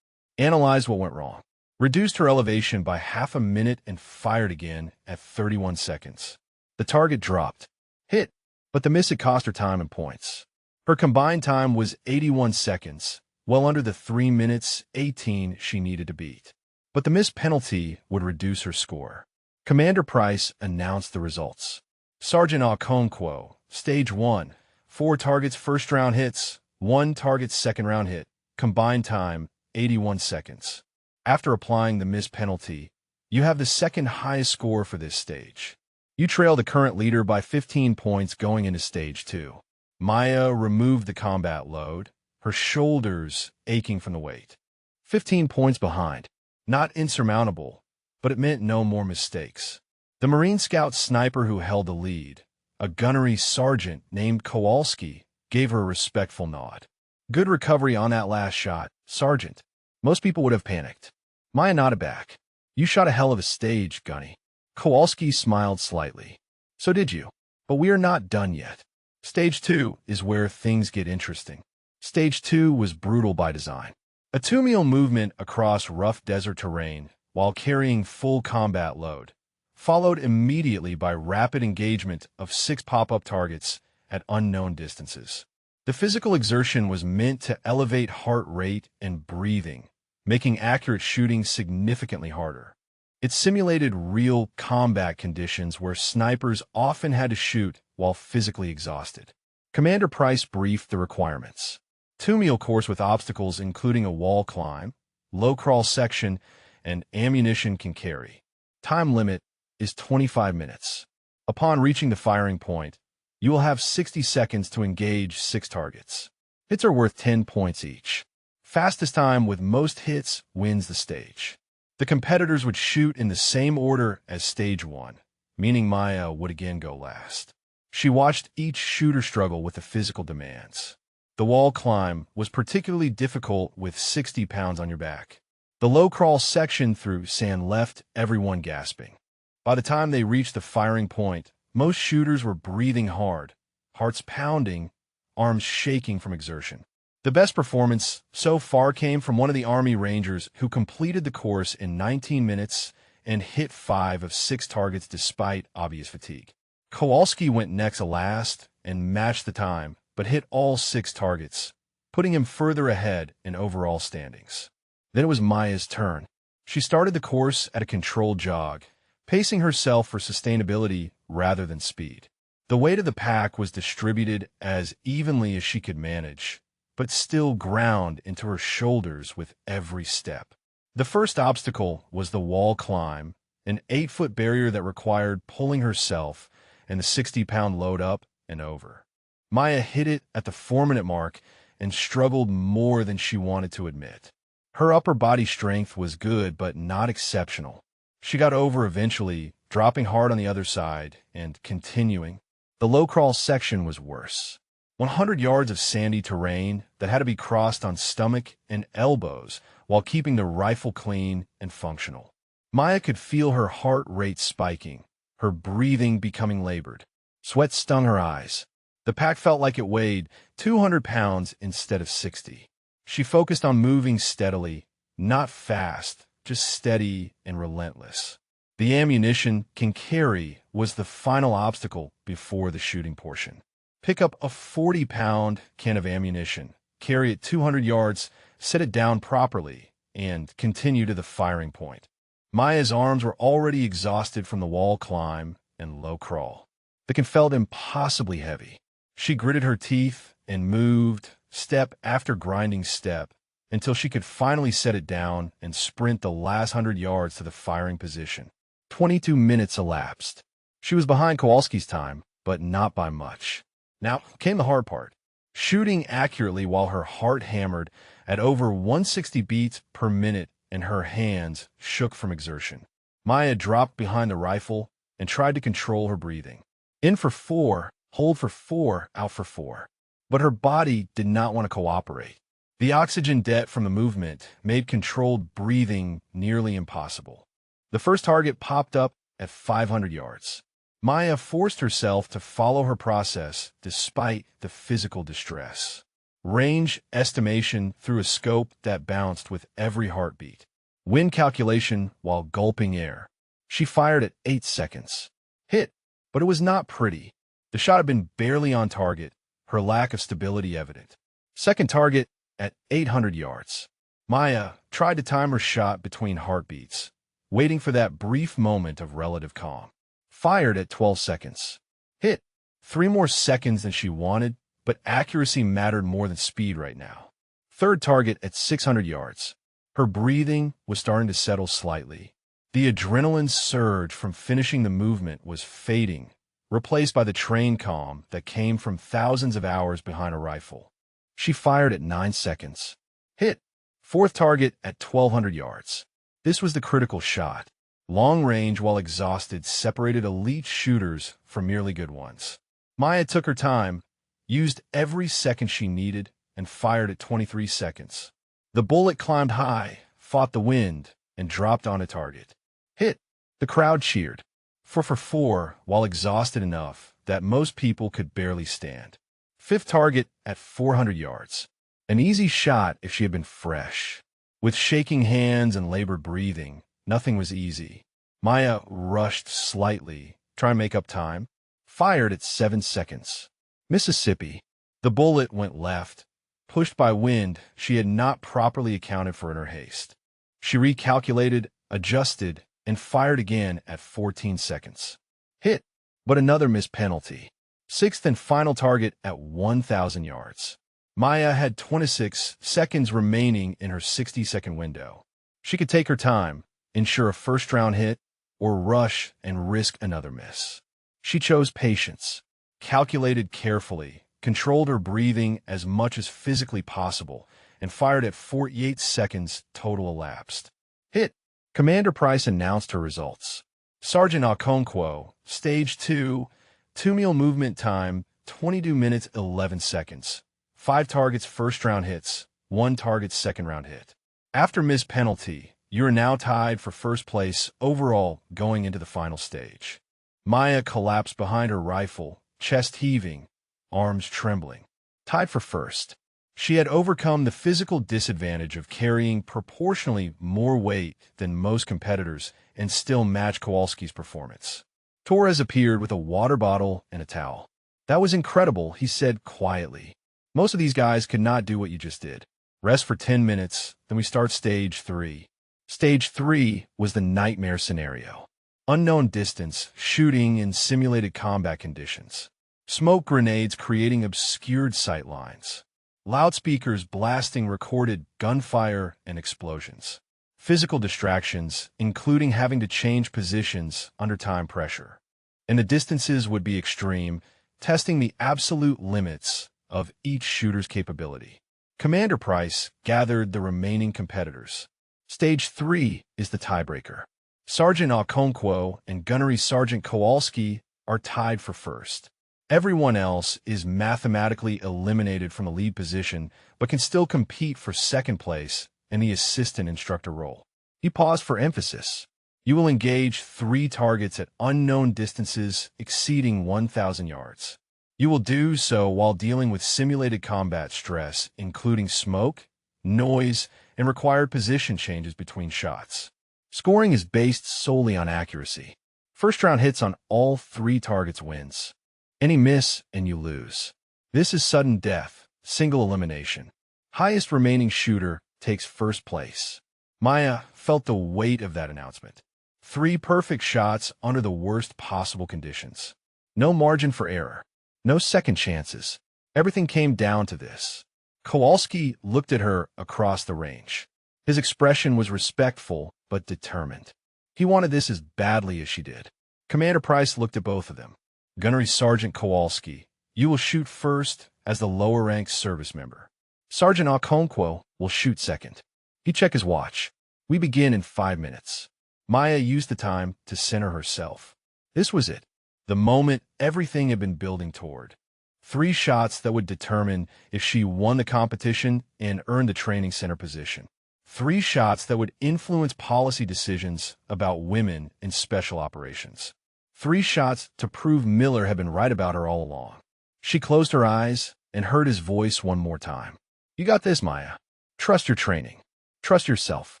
analyzed what went wrong, reduced her elevation by half a minute, and fired again at 31 seconds. The target dropped, hit, but the miss had cost her time and points. Her combined time was 81 seconds, well under the 3 minutes 18 she needed to beat. But the missed penalty would reduce her score. Commander Price announced the results. Sergeant Okonkwo, Stage 1, 4 targets first-round hits, 1 target second-round hit, combined time 81 seconds. After applying the missed penalty, you have the second highest score for this stage. You trail the current leader by 15 points going into Stage 2. Maya removed the combat load, her shoulders aching from the weight. 15 points behind. Not insurmountable, but it meant no more mistakes. The Marine Scout sniper who held the lead, a gunnery sergeant named Kowalski, gave her a respectful nod. Good recovery on that last shot, Sergeant. Most people would have panicked. Maya nodded back. You shot a hell of a stage, Gunny. Kowalski smiled slightly. So did you. But we are not done yet. Stage 2 is where things get interesting. Stage 2 was brutal by design. A 2-meal movement across rough desert terrain while carrying full combat load, followed immediately by rapid engagement of 6 pop-up targets at unknown distances. The physical exertion was meant to elevate heart rate and breathing, making accurate shooting significantly harder. It simulated real combat conditions where snipers often had to shoot while physically exhausted. Commander Price briefed the requirements. 2-meal course with obstacles including a wall climb, low crawl section, and ammunition can carry. Time limit is 25 minutes. Upon reaching the firing point, you will have 60 seconds to engage 6 targets. Hits are worth 10 points each. Fastest time with most hits wins the stage. The competitors would shoot in the same order as Stage 1, meaning Maya would again go last. She watched each shooter struggle with the physical demands. The wall climb was particularly difficult with 60 pounds on your back. The low crawl section through sand left everyone gasping. By the time they reached the firing point, most shooters were breathing hard, hearts pounding, arms shaking from exertion. The best performance so far came from one of the Army Rangers who completed the course in 19 minutes and hit 5 of 6 targets despite obvious fatigue. Kowalski went next last and matched the time, but hit all 6 targets, putting him further ahead in overall standings. Then it was Maya's turn. She started the course at a controlled jog, pacing herself for sustainability rather than speed. The weight of the pack was distributed as evenly as she could manage, but still ground into her shoulders with every step. The first obstacle was the wall climb, an 8-foot barrier that required pulling herself and the 60-pound load up and over. Maya hit it at the 4-minute mark and struggled more than she wanted to admit. Her upper body strength was good but not exceptional. She got over eventually, dropping hard on the other side and continuing. The low crawl section was worse. 100 yards of sandy terrain that had to be crossed on stomach and elbows while keeping the rifle clean and functional. Maya could feel her heart rate spiking, her breathing becoming labored. Sweat stung her eyes. The pack felt like it weighed 200 pounds instead of 60. She focused on moving steadily, not fast, just steady and relentless. The ammunition can carry was the final obstacle before the shooting portion. Pick up a 40-pound can of ammunition, carry it 200 yards, set it down properly, and continue to the firing point. Maya's arms were already exhausted from the wall climb and low crawl. The can felt impossibly heavy. She gritted her teeth and moved, step after grinding step, until she could finally set it down and sprint the last 100 yards to the firing position. 22 minutes elapsed. She was behind Kowalski's time, but not by much. Now came the hard part. Shooting accurately while her heart hammered at over 160 beats per minute and her hands shook from exertion. Maya dropped behind the rifle and tried to control her breathing. In for 4, hold for 4, out for 4. but her body did not want to cooperate. The oxygen debt from the movement made controlled breathing nearly impossible. The first target popped up at 500 yards. Maya forced herself to follow her process despite the physical distress. Range estimation through a scope that bounced with every heartbeat. Wind calculation while gulping air. She fired at 8 seconds. Hit, but it was not pretty. The shot had been barely on target, her lack of stability evident. Second target at 800 yards. Maya tried to time her shot between heartbeats, waiting for that brief moment of relative calm. Fired at 12 seconds. Hit. 3 more seconds than she wanted, but accuracy mattered more than speed right now. Third target at 600 yards. Her breathing was starting to settle slightly. The adrenaline surge from finishing the movement was fading, replaced by the trained calm that came from thousands of hours behind a rifle. She fired at 9 seconds. Hit. Fourth target at 1,200 yards. This was the critical shot. Long range while exhausted separated elite shooters from merely good ones. Maya took her time, used every second she needed, and fired at 23 seconds. The bullet climbed high, fought the wind, and dropped on a target. Hit. The crowd cheered. 4 for 4, while exhausted enough that most people could barely stand. Fifth target at 400 yards. An easy shot if she had been fresh. With shaking hands and labored breathing, nothing was easy. Maya rushed slightly, trying to make up time. Fired at 7 seconds. Mississippi. The bullet went left, pushed by wind she had not properly accounted for in her haste. She recalculated, adjusted, and fired again at 14 seconds. Hit, but another missed penalty. Sixth and final target at 1,000 yards. Maya had 26 seconds remaining in her 60-second window. She could take her time, ensure a first-round hit, or rush and risk another miss. She chose patience, calculated carefully, controlled her breathing as much as physically possible, and fired at 48 seconds total elapsed. Hit. Commander Price announced her results. Sergeant Okonkwo, Stage 2, 2-meal movement time, 22 minutes 11 seconds. 5 targets first-round hits, 1 target second-round hit. After missed penalty, you are now tied for first place overall going into the final stage. Maya collapsed behind her rifle, chest heaving, arms trembling. Tied for first. She had overcome the physical disadvantage of carrying proportionally more weight than most competitors and still matched Kowalski's performance. Torres appeared with a water bottle and a towel. "That was incredible," he said quietly. "Most of these guys could not do what you just did. Rest for 10 minutes, then we start Stage 3. Stage 3 was the nightmare scenario. Unknown distance, shooting in simulated combat conditions. Smoke grenades creating obscured sight lines. Loudspeakers blasting recorded gunfire and explosions. Physical distractions, including having to change positions under time pressure. And the distances would be extreme, testing the absolute limits of each shooter's capability. Commander Price gathered the remaining competitors. Stage 3 is the tiebreaker. Sergeant Okonkwo and Gunnery Sergeant Kowalski are tied for first. Everyone else is mathematically eliminated from the lead position, but can still compete for second place in the assistant instructor role. He paused for emphasis. You will engage 3 targets at unknown distances exceeding 1,000 yards. You will do so while dealing with simulated combat stress, including smoke, noise, and required position changes between shots. Scoring is based solely on accuracy. First-round hits on all 3 targets wins. Any miss, and you lose. This is sudden death, single elimination. Highest remaining shooter takes first place. Maya felt the weight of that announcement. 3 perfect shots under the worst possible conditions. No margin for error. No second chances. Everything came down to this. Kowalski looked at her across the range. His expression was respectful but determined. He wanted this as badly as she did. Commander Price looked at both of them. Gunnery Sergeant Kowalski, you will shoot first as the lower-ranked service member. Sergeant Okonkwo will shoot second. He checked his watch. We begin in 5 minutes. Maya used the time to center herself. This was it. The moment everything had been building toward. 3 shots that would determine if she won the competition and earned the training center position. 3 shots that would influence policy decisions about women in special operations. 3 shots to prove Miller had been right about her all along. She closed her eyes and heard his voice one more time. "You got this, Maya. Trust your training. Trust yourself."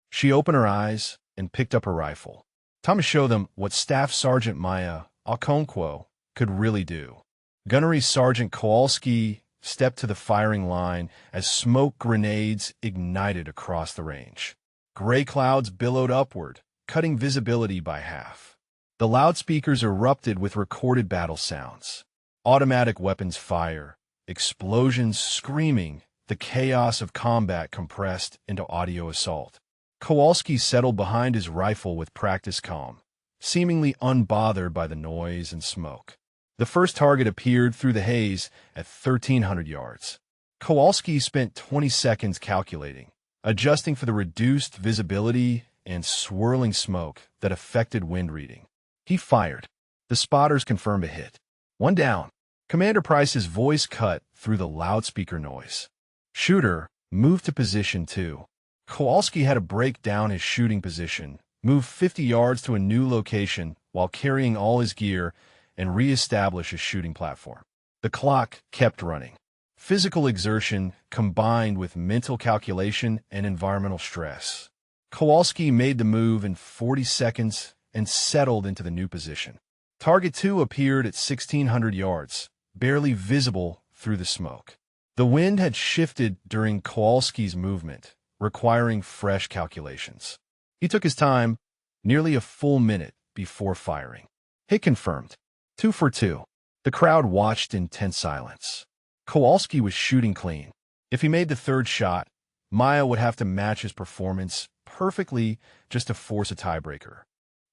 She opened her eyes and picked up her rifle. Time to show them what Staff Sergeant Maya Okonkwo could really do. Gunnery Sergeant Kowalski stepped to the firing line as smoke grenades ignited across the range. Gray clouds billowed upward, cutting visibility by half. The loudspeakers erupted with recorded battle sounds. Automatic weapons fire, explosions screaming, the chaos of combat compressed into audio assault. Kowalski settled behind his rifle with practiced calm, seemingly unbothered by the noise and smoke. The first target appeared through the haze at 1,300 yards. Kowalski spent 20 seconds calculating, adjusting for the reduced visibility and swirling smoke that affected wind reading. He fired. The spotters confirmed a hit. "One down." Commander Price's voice cut through the loudspeaker noise. "Shooter, move to position 2. Kowalski had to break down his shooting position, move 50 yards to a new location while carrying all his gear, and re-establish his shooting platform. The clock kept running. Physical exertion combined with mental calculation and environmental stress. Kowalski made the move in 40 seconds and settled into the new position. Target 2 appeared at 1,600 yards, barely visible through the smoke. The wind had shifted during Kowalski's movement, requiring fresh calculations. He took his time, nearly a full minute before firing. Hit confirmed. 2 for 2. The crowd watched in tense silence. Kowalski was shooting clean. If he made the third shot, Maya would have to match his performance perfectly just to force a tiebreaker.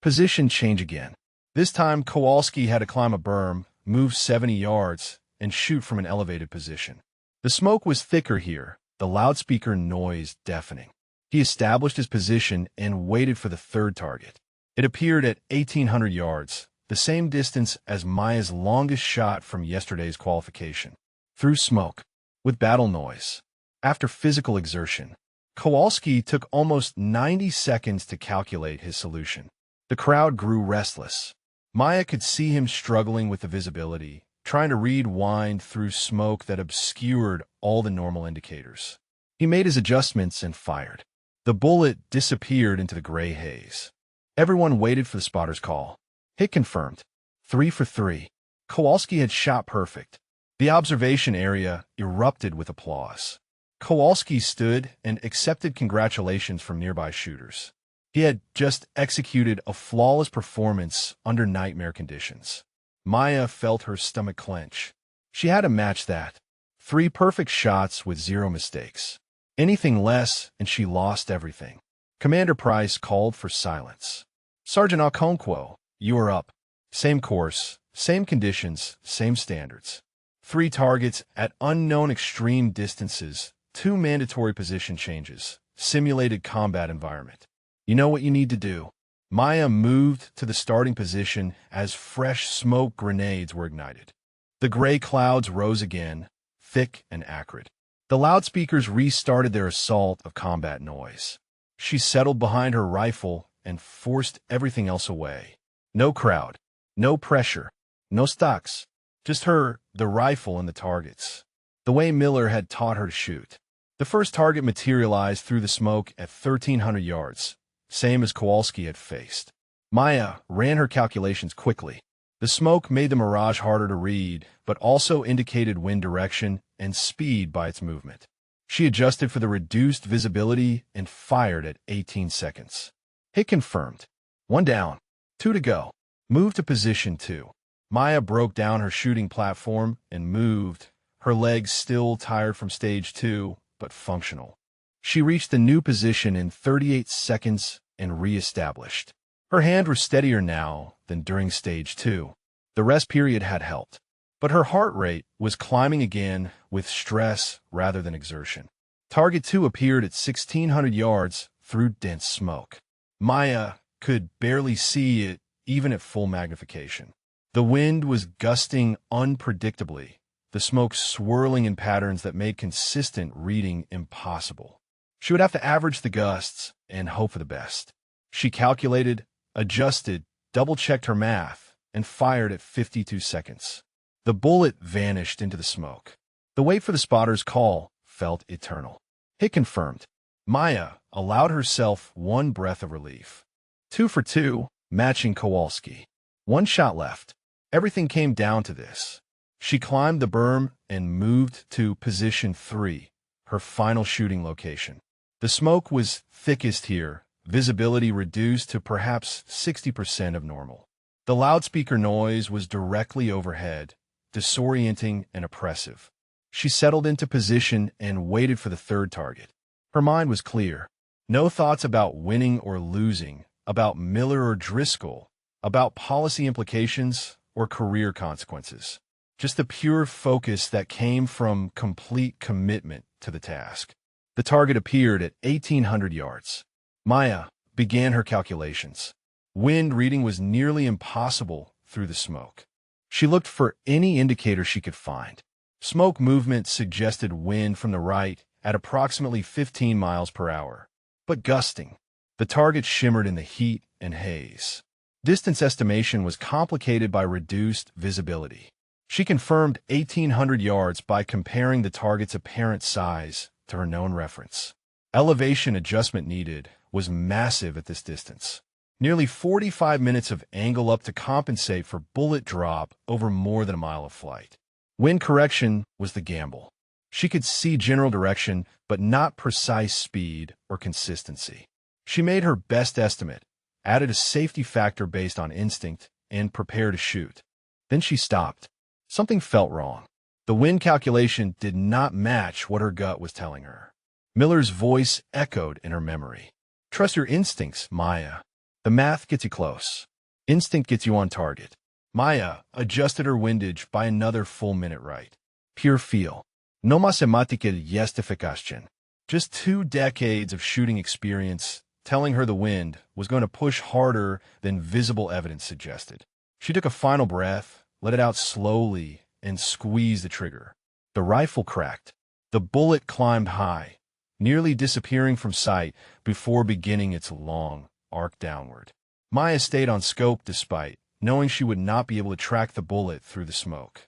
Position change again. This time, Kowalski had to climb a berm, move 70 yards, and shoot from an elevated position. The smoke was thicker here, the loudspeaker noise deafening. He established his position and waited for the third target. It appeared at 1,800 yards, the same distance as Maya's longest shot from yesterday's qualification. Through smoke, with battle noise. After physical exertion, Kowalski took almost 90 seconds to calculate his solution. The crowd grew restless. Maya could see him struggling with the visibility, trying to read wind through smoke that obscured all the normal indicators. He made his adjustments and fired. The bullet disappeared into the gray haze. Everyone waited for the spotter's call. Hit confirmed. 3 for 3. Kowalski had shot perfect. The observation area erupted with applause. Kowalski stood and accepted congratulations from nearby shooters. He had just executed a flawless performance under nightmare conditions. Maya felt her stomach clench. She had to match that. 3 perfect shots with 0 mistakes. Anything less, and she lost everything. Commander Price called for silence. "Sergeant Okonkwo, you are up. Same course, same conditions, same standards. 3 targets at unknown extreme distances, 2 mandatory position changes, simulated combat environment. You know what you need to do." Maya moved to the starting position as fresh smoke grenades were ignited. The gray clouds rose again, thick and acrid. The loudspeakers restarted their assault of combat noise. She settled behind her rifle and forced everything else away. No crowd, no pressure, no stocks, just her, the rifle, and the targets. The way Miller had taught her to shoot. The first target materialized through the smoke at 1,300 yards, same as Kowalski had faced. Maya ran her calculations quickly. The smoke made the mirage harder to read, but also indicated wind direction and speed by its movement. She adjusted for the reduced visibility and fired at 18 seconds. Hit confirmed. 1 down. 2 to go. Move to position 2. Maya broke down her shooting platform and moved, her legs still tired from stage 2, but functional. She reached the new position in 38 seconds and re-established. Her hands were steadier now than during stage 2. The rest period had helped. But her heart rate was climbing again with stress rather than exertion. Target 2 appeared at 1,600 yards through dense smoke. Maya could barely see it even at full magnification. The wind was gusting unpredictably, the smoke swirling in patterns that made consistent reading impossible. She would have to average the gusts and hope for the best. She calculated, adjusted, double-checked her math, and fired at 52 seconds. The bullet vanished into the smoke. The wait for the spotter's call felt eternal. Hit confirmed. Maya allowed herself one breath of relief. 2 for 2, matching Kowalski. One shot left. Everything came down to this. She climbed the berm and moved to position 3, her final shooting location. The smoke was thickest here, visibility reduced to perhaps 60% of normal. The loudspeaker noise was directly overhead, disorienting and oppressive. She settled into position and waited for the third target. Her mind was clear. No thoughts about winning or losing, about Miller or Driscoll, about policy implications or career consequences. Just the pure focus that came from complete commitment to the task. The target appeared at 1,800 yards. Maya began her calculations. Wind reading was nearly impossible through the smoke. She looked for any indicator she could find. Smoke movement suggested wind from the right at approximately 15 miles per hour, but gusting. The target shimmered in the heat and haze. Distance estimation was complicated by reduced visibility. She confirmed 1,800 yards by comparing the target's apparent size to her known reference. Elevation adjustment needed was massive at this distance. Nearly 45 minutes of angle up to compensate for bullet drop over more than a mile of flight. Wind correction was the gamble. She could see general direction, but not precise speed or consistency. She made her best estimate, added a safety factor based on instinct, and prepared to shoot. Then she stopped. Something felt wrong. The wind calculation did not match what her gut was telling her. Miller's voice echoed in her memory. Trust your instincts, Maya. The math gets you close. Instinct gets you on target. Maya adjusted her windage by another full minute right. Pure feel. No matemática justificación. Just 2 decades of shooting experience telling her the wind was going to push harder than visible evidence suggested. She took a final breath, let it out slowly, and squeezed the trigger. The rifle cracked. The bullet climbed high, nearly disappearing from sight before beginning its long arc downward. Maya stayed on scope despite knowing she would not be able to track the bullet through the smoke.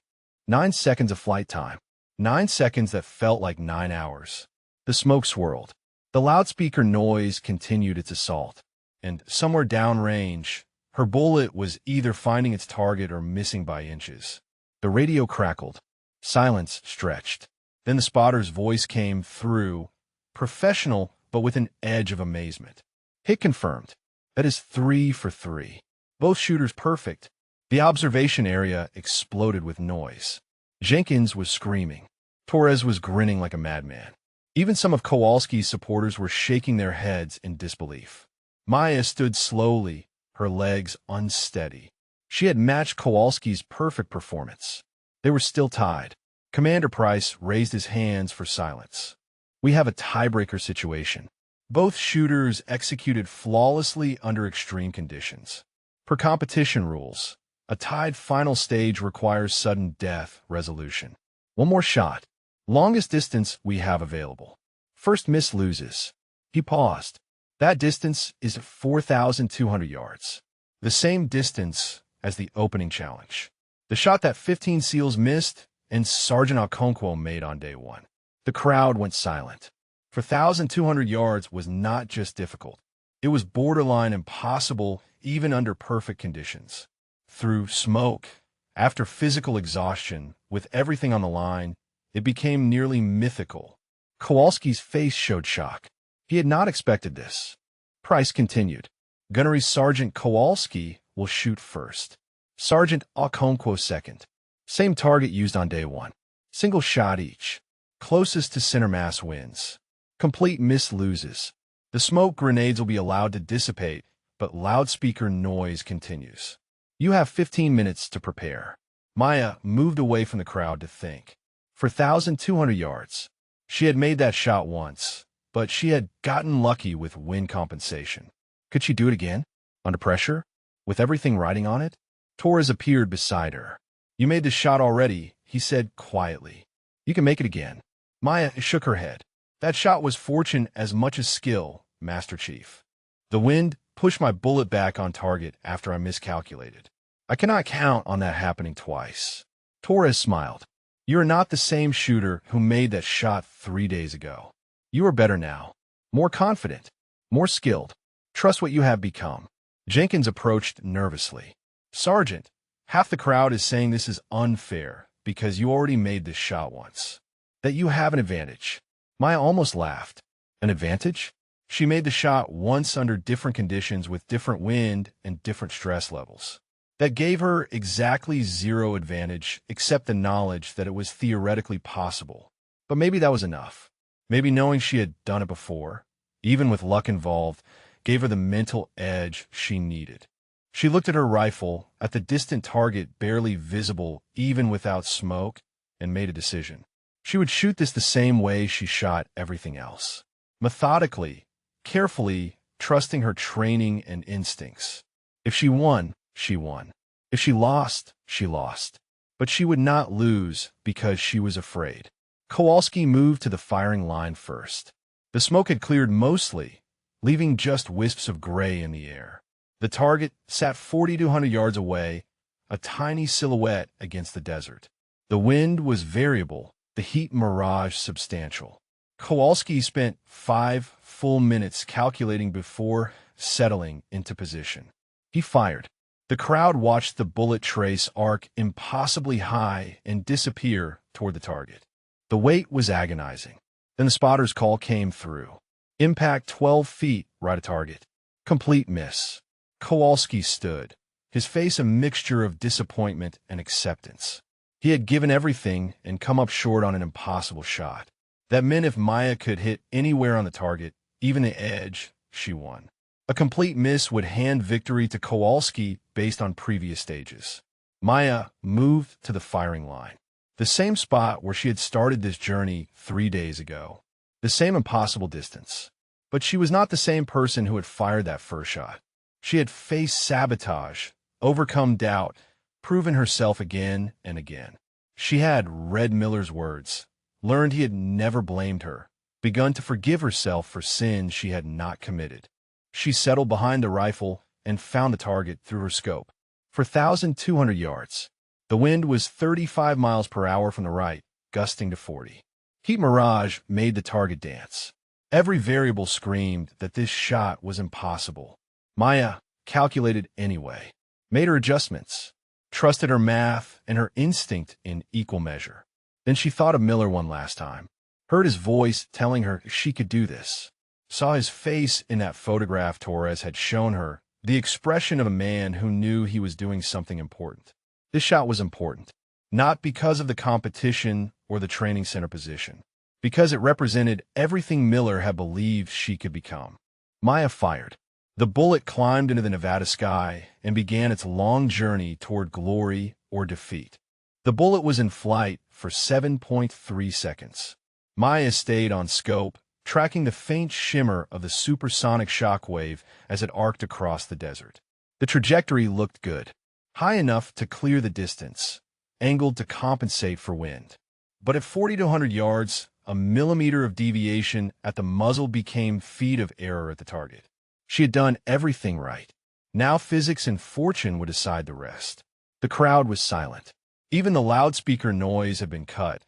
9 seconds of flight time. 9 seconds that felt like 9 hours. The smoke swirled. The loudspeaker noise continued its assault, and somewhere downrange, her bullet was either finding its target or missing by inches. The radio crackled. Silence stretched. Then the spotter's voice came through, professional but with an edge of amazement. Hit confirmed. That is 3 for 3. Both shooters perfect. The observation area exploded with noise. Jenkins was screaming. Torres was grinning like a madman. Even some of Kowalski's supporters were shaking their heads in disbelief. Maya stood slowly, her legs unsteady. She had matched Kowalski's perfect performance. They were still tied. Commander Price raised his hands for silence. We have a tiebreaker situation. Both shooters executed flawlessly under extreme conditions. Per competition rules, a tied final stage requires sudden death resolution. One more shot. Longest distance we have available. First miss loses. He paused. That distance is 4,200 yards. The same distance as the opening challenge. The shot that 15 SEALs missed and Sergeant Okonkwo made on day 1. The crowd went silent. 4,200 yards was not just difficult. It was borderline impossible even under perfect conditions. Through smoke, after physical exhaustion, with everything on the line, it became nearly mythical. Kowalski's face showed shock. He had not expected this. Price continued. Gunnery Sergeant Kowalski will shoot first. Sergeant Okonkwo second. Same target used on day 1. Single shot each. Closest to center mass wins. Complete miss loses. The smoke grenades will be allowed to dissipate, but loudspeaker noise continues. You have 15 minutes to prepare. Maya moved away from the crowd to think. For 1,200 yards. She had made that shot once, but she had gotten lucky with wind compensation. Could she do it again? Under pressure? With everything riding on it? Torres appeared beside her. You made the shot already, he said quietly. You can make it again. Maya shook her head. That shot was fortune as much as skill, Master Chief. The wind pushed my bullet back on target after I miscalculated. I cannot count on that happening twice. Torres smiled. You are not the same shooter who made that shot 3 days ago. You are better now. More confident. More skilled. Trust what you have become. Jenkins approached nervously. Sergeant, half the crowd is saying this is unfair because you already made this shot once. That you have an advantage. Maya almost laughed. An advantage? She made the shot once under different conditions with different wind and different stress levels. That gave her exactly zero advantage except the knowledge that it was theoretically possible. But maybe that was enough. Maybe knowing she had done it before, even with luck involved, gave her the mental edge she needed. She looked at her rifle, at the distant target barely visible even without smoke, and made a decision. She would shoot this the same way she shot everything else. Methodically, carefully, trusting her training and instincts. If she won, she won. If she lost, she lost. But she would not lose because she was afraid. Kowalski moved to the firing line first. The smoke had cleared mostly, leaving just wisps of gray in the air. The target sat 4,200 yards away, a tiny silhouette against the desert. The wind was variable, the heat mirage substantial. Kowalski spent 5 full minutes calculating before settling into position. He fired. The crowd watched the bullet trace arc impossibly high and disappear toward the target. The wait was agonizing. Then the spotter's call came through. Impact 12 feet right at target. Complete miss. Kowalski stood, his face a mixture of disappointment and acceptance. He had given everything and come up short on an impossible shot. That meant if Maya could hit anywhere on the target, even the edge, she won. A complete miss would hand victory to Kowalski based on previous stages. Maya moved to the firing line. The same spot where she had started this journey 3 days ago. The same impossible distance. But she was not the same person who had fired that first shot. She had faced sabotage, overcome doubt, proven herself again and again. She had read Miller's words, learned he had never blamed her, begun to forgive herself for sins she had not committed. She settled behind the rifle and found the target through her scope. For 1,200 yards. The wind was 35 miles per hour from the right, gusting to 40. Heat mirage made the target dance. Every variable screamed that this shot was impossible. Maya calculated anyway, made her adjustments, trusted her math and her instinct in equal measure. Then she thought of Miller one last time, heard his voice telling her she could do this, saw his face in that photograph Torres had shown her, the expression of a man who knew he was doing something important. This shot was important, not because of the competition or the training center position, because it represented everything Miller had believed she could become. Maya fired. The bullet climbed into the Nevada sky and began its long journey toward glory or defeat. The bullet was in flight for 7.3 seconds. Maya stayed on scope, tracking the faint shimmer of the supersonic shockwave as it arced across the desert. The trajectory looked good. High enough to clear the distance, angled to compensate for wind. But at 4,200 yards, a millimeter of deviation at the muzzle became feet of error at the target. She had done everything right. Now physics and fortune would decide the rest. The crowd was silent. Even the loudspeaker noise had been cut,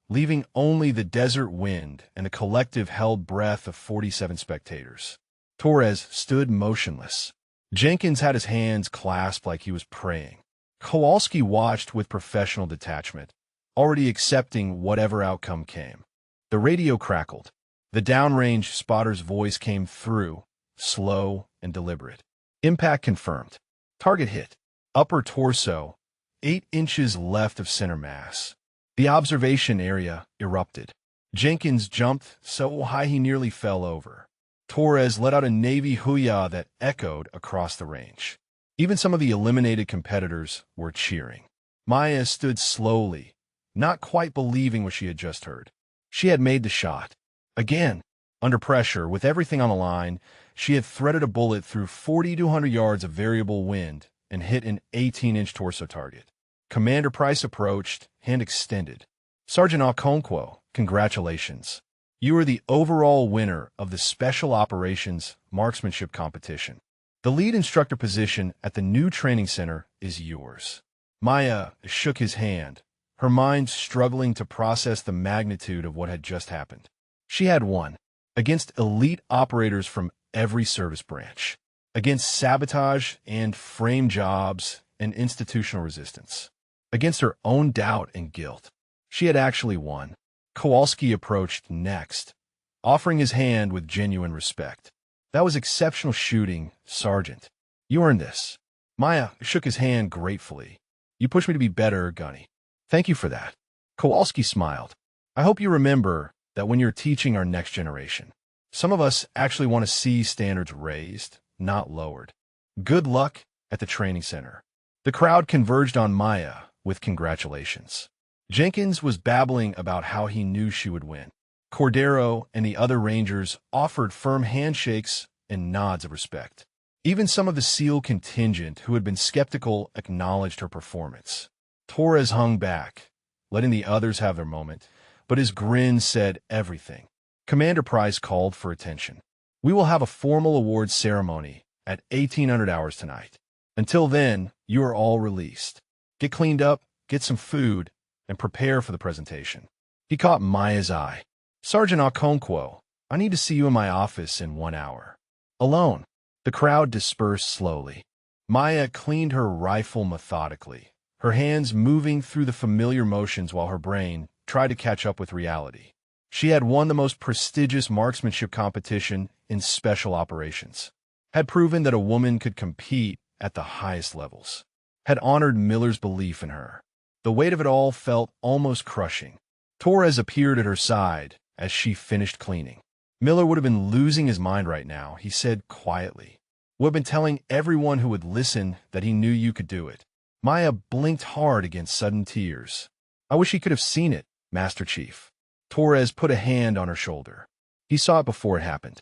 leaving only the desert wind and the collective held breath of 47 spectators. Torres stood motionless. Jenkins had his hands clasped like he was praying. Kowalski watched with professional detachment, already accepting whatever outcome came. The radio crackled. The downrange spotter's voice came through, slow and deliberate. Impact confirmed. Target hit. Upper torso, 8 inches left of center mass. The observation area erupted. Jenkins jumped so high he nearly fell over. Torres let out a Navy hoo-yah that echoed across the range. Even some of the eliminated competitors were cheering. Maya stood slowly, not quite believing what she had just heard. She had made the shot. Again, under pressure, with everything on the line, she had threaded a bullet through 4,200 yards of variable wind and hit an 18-inch torso target. Commander Price approached, hand extended. Sergeant Okonkwo, congratulations. You are the overall winner of the Special Operations Marksmanship Competition. The lead instructor position at the new training center is yours. Maya shook his hand, her mind struggling to process the magnitude of what had just happened. She had won, against elite operators from every service branch, against sabotage and frame jobs and institutional resistance, against her own doubt and guilt. She had actually won. Kowalski approached next, offering his hand with genuine respect. That was exceptional shooting, Sergeant. You earned this. Maya shook his hand gratefully. You pushed me to be better, Gunny. Thank you for that. Kowalski smiled. I hope you remember that when you're teaching our next generation. Some of us actually want to see standards raised, not lowered. Good luck at the training center. The crowd converged on Maya with congratulations. Jenkins was babbling about how he knew she would win. Cordero and the other Rangers offered firm handshakes and nods of respect. Even some of the SEAL contingent who had been skeptical acknowledged her performance. Torres hung back, letting the others have their moment, but his grin said everything. Commander Price called for attention. We will have a formal awards ceremony at 1800 hours tonight. Until then, you are all released. Get cleaned up, get some food, and prepare for the presentation. He caught Maya's eye. Sergeant Okonkwo, I need to see you in my office in 1 hour. Alone. The crowd dispersed slowly. Maya cleaned her rifle methodically, her hands moving through the familiar motions while her brain tried to catch up with reality. She had won the most prestigious marksmanship competition in special operations, had proven that a woman could compete at the highest levels, had honored Miller's belief in her. The weight of it all felt almost crushing. Torres appeared at her side as she finished cleaning. Miller would have been losing his mind right now, he said quietly. Would have been telling everyone who would listen that he knew you could do it. Maya blinked hard against sudden tears. I wish he could have seen it, Master Chief. Torres put a hand on her shoulder. He saw it before it happened.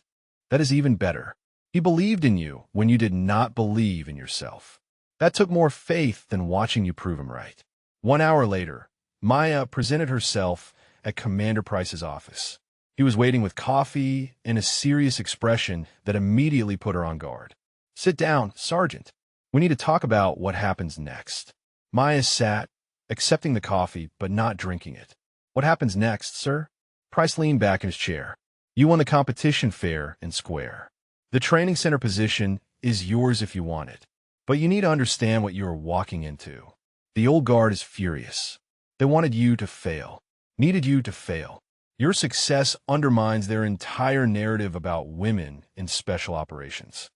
That is even better. He believed in you when you did not believe in yourself. That took more faith than watching you prove him right. 1 hour later, Maya presented herself at Commander Price's office. He was waiting with coffee and a serious expression that immediately put her on guard. Sit down, Sergeant. We need to talk about what happens next. Maya sat, accepting the coffee but not drinking it. What happens next, sir? Price leaned back in his chair. You won the competition fair and square. The training center position is yours if you want it. But you need to understand what you are walking into. The old guard is furious. They wanted you to fail, needed you to fail. Your success undermines their entire narrative about women in special operations.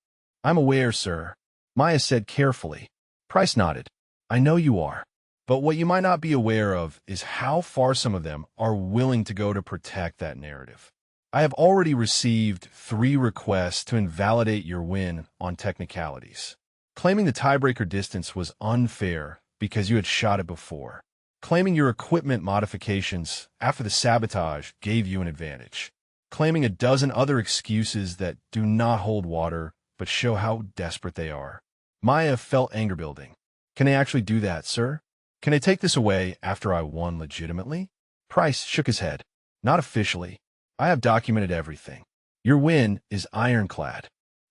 I'm aware, sir, Maya said carefully. Price nodded. I know you are. But what you might not be aware of is how far some of them are willing to go to protect that narrative. I have already received 3 requests to invalidate your win on technicalities, claiming the tiebreaker distance was unfair because you had shot it before, claiming your equipment modifications after the sabotage gave you an advantage, claiming a dozen other excuses that do not hold water but show how desperate they are. Maya felt anger building. Can I actually do that, sir? Can I take this away after I won legitimately? Price shook his head. Not officially. I have documented everything. Your win is ironclad.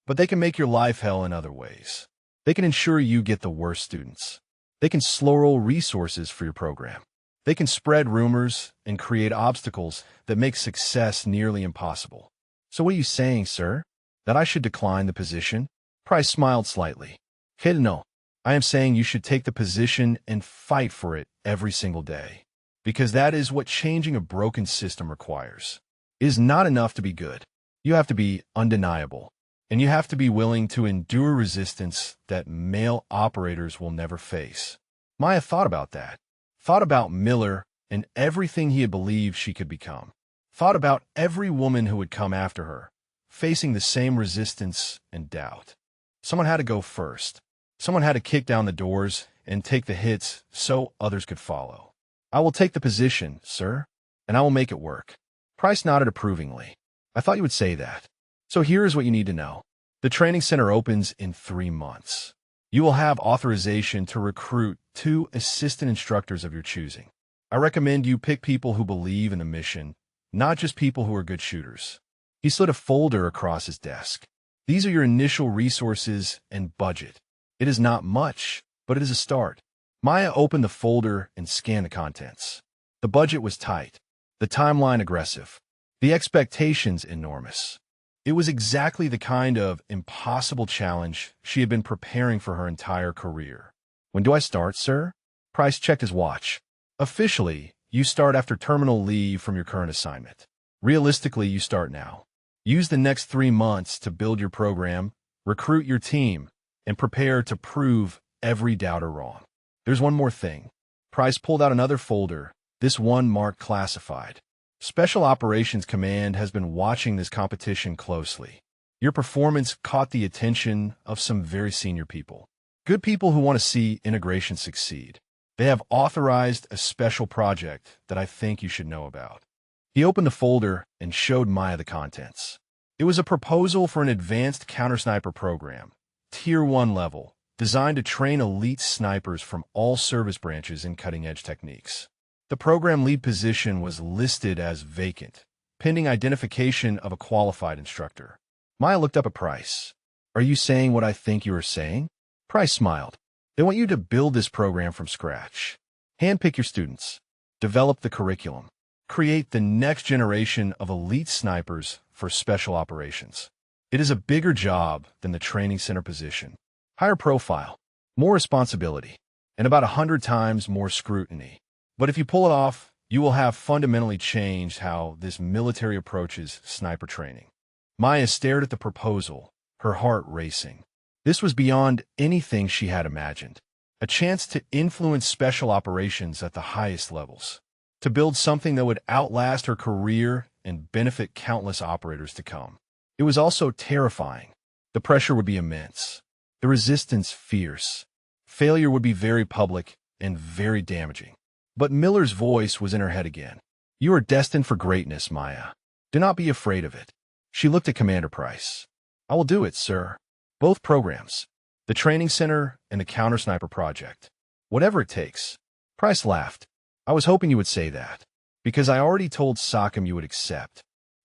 But they can make your life hell in other ways. They can ensure you get the worst students. They can slow roll resources for your program. They can spread rumors and create obstacles that make success nearly impossible. So what are you saying, sir? That I should decline the position? Price smiled slightly. No. I am saying you should take the position and fight for it every single day. Because that is what changing a broken system requires. It is not enough to be good. You have to be undeniable. And you have to be willing to endure resistance that male operators will never face. Maya thought about that. Thought about Miller and everything he had believed she could become. Thought about every woman who would come after her, facing the same resistance and doubt. Someone had to go first. Someone had to kick down the doors and take the hits so others could follow. I will take the position, sir, and I will make it work. Price nodded approvingly. I thought you would say that. So here is what you need to know. The training center opens in 3 months. You will have authorization to recruit 2 assistant instructors of your choosing. I recommend you pick people who believe in the mission, not just people who are good shooters. He slid a folder across his desk. These are your initial resources and budget. It is not much, but it is a start. Maya opened the folder and scanned the contents. The budget was tight, the timeline aggressive, the expectations enormous. It was exactly the kind of impossible challenge she had been preparing for her entire career. When do I start, sir? Price checked his watch. Officially, you start after terminal leave from your current assignment. Realistically, you start now. Use the next 3 months to build your program, recruit your team, and prepare to prove every doubter wrong. There's one more thing. Price pulled out another folder, this one marked classified. Special Operations Command has been watching this competition closely. Your performance caught the attention of some very senior people. Good people who want to see integration succeed. They have authorized a special project that I think you should know about. He opened the folder and showed Maya the contents. It was a proposal for an advanced counter-sniper program, Tier 1 level, designed to train elite snipers from all service branches in cutting-edge techniques. The program lead position was listed as vacant, pending identification of a qualified instructor. Maya looked up at Price. Are you saying what I think you are saying? Price smiled. They want you to build this program from scratch. Handpick your students. Develop the curriculum. Create the next generation of elite snipers for special operations. It is a bigger job than the training center position. Higher profile, more responsibility, and about 100 times more scrutiny. But if you pull it off, you will have fundamentally changed how this military approaches sniper training. Maya stared at the proposal, her heart racing. This was beyond anything she had imagined. A chance to influence special operations at the highest levels. To build something that would outlast her career and benefit countless operators to come. It was also terrifying. The pressure would be immense. The resistance fierce. Failure would be very public and very damaging. But Miller's voice was in her head again. You are destined for greatness, Maya. Do not be afraid of it. She looked at Commander Price. I will do it, sir. Both programs. The training center and the counter-sniper project. Whatever it takes. Price laughed. I was hoping you would say that, because I already told Sockham you would accept.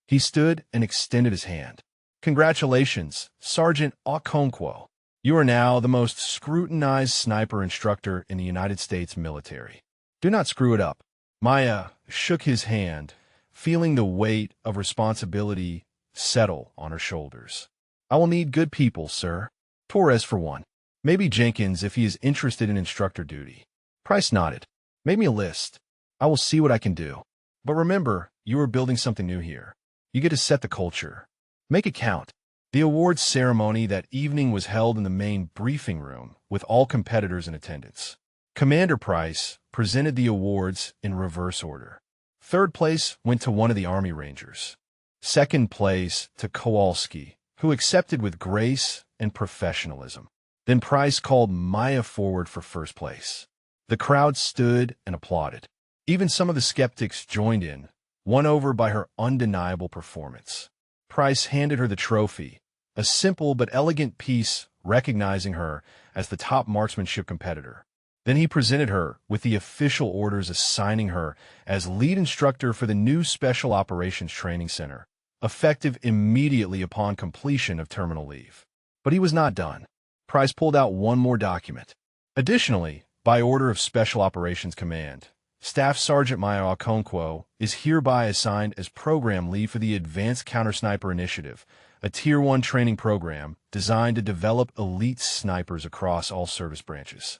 He stood and extended his hand. Congratulations, Sergeant Okonkwo. You are now the most scrutinized sniper instructor in the United States military. Do not screw it up. Maya shook his hand, feeling the weight of responsibility settle on her shoulders. I will need good people, sir. Torres for one. Maybe Jenkins if he is interested in instructor duty. Price nodded. Make me a list. I will see what I can do. But remember, you are building something new here. You get to set the culture. Make it count. The awards ceremony that evening was held in the main briefing room with all competitors in attendance. Commander Price presented the awards in reverse order. Third place went to one of the Army Rangers. Second place to Kowalski, who accepted with grace and professionalism. Then Price called Maya forward for first place. The crowd stood and applauded. Even some of the skeptics joined in, won over by her undeniable performance. Price handed her the trophy, a simple but elegant piece recognizing her as the top marksmanship competitor. Then he presented her with the official orders assigning her as lead instructor for the new Special Operations Training Center, effective immediately upon completion of terminal leave. But he was not done. Price pulled out one more document. Additionally, by order of Special Operations Command, Staff Sergeant Maya Okonkwo is hereby assigned as program lead for the Advanced Counter-Sniper Initiative, a Tier 1 training program designed to develop elite snipers across all service branches.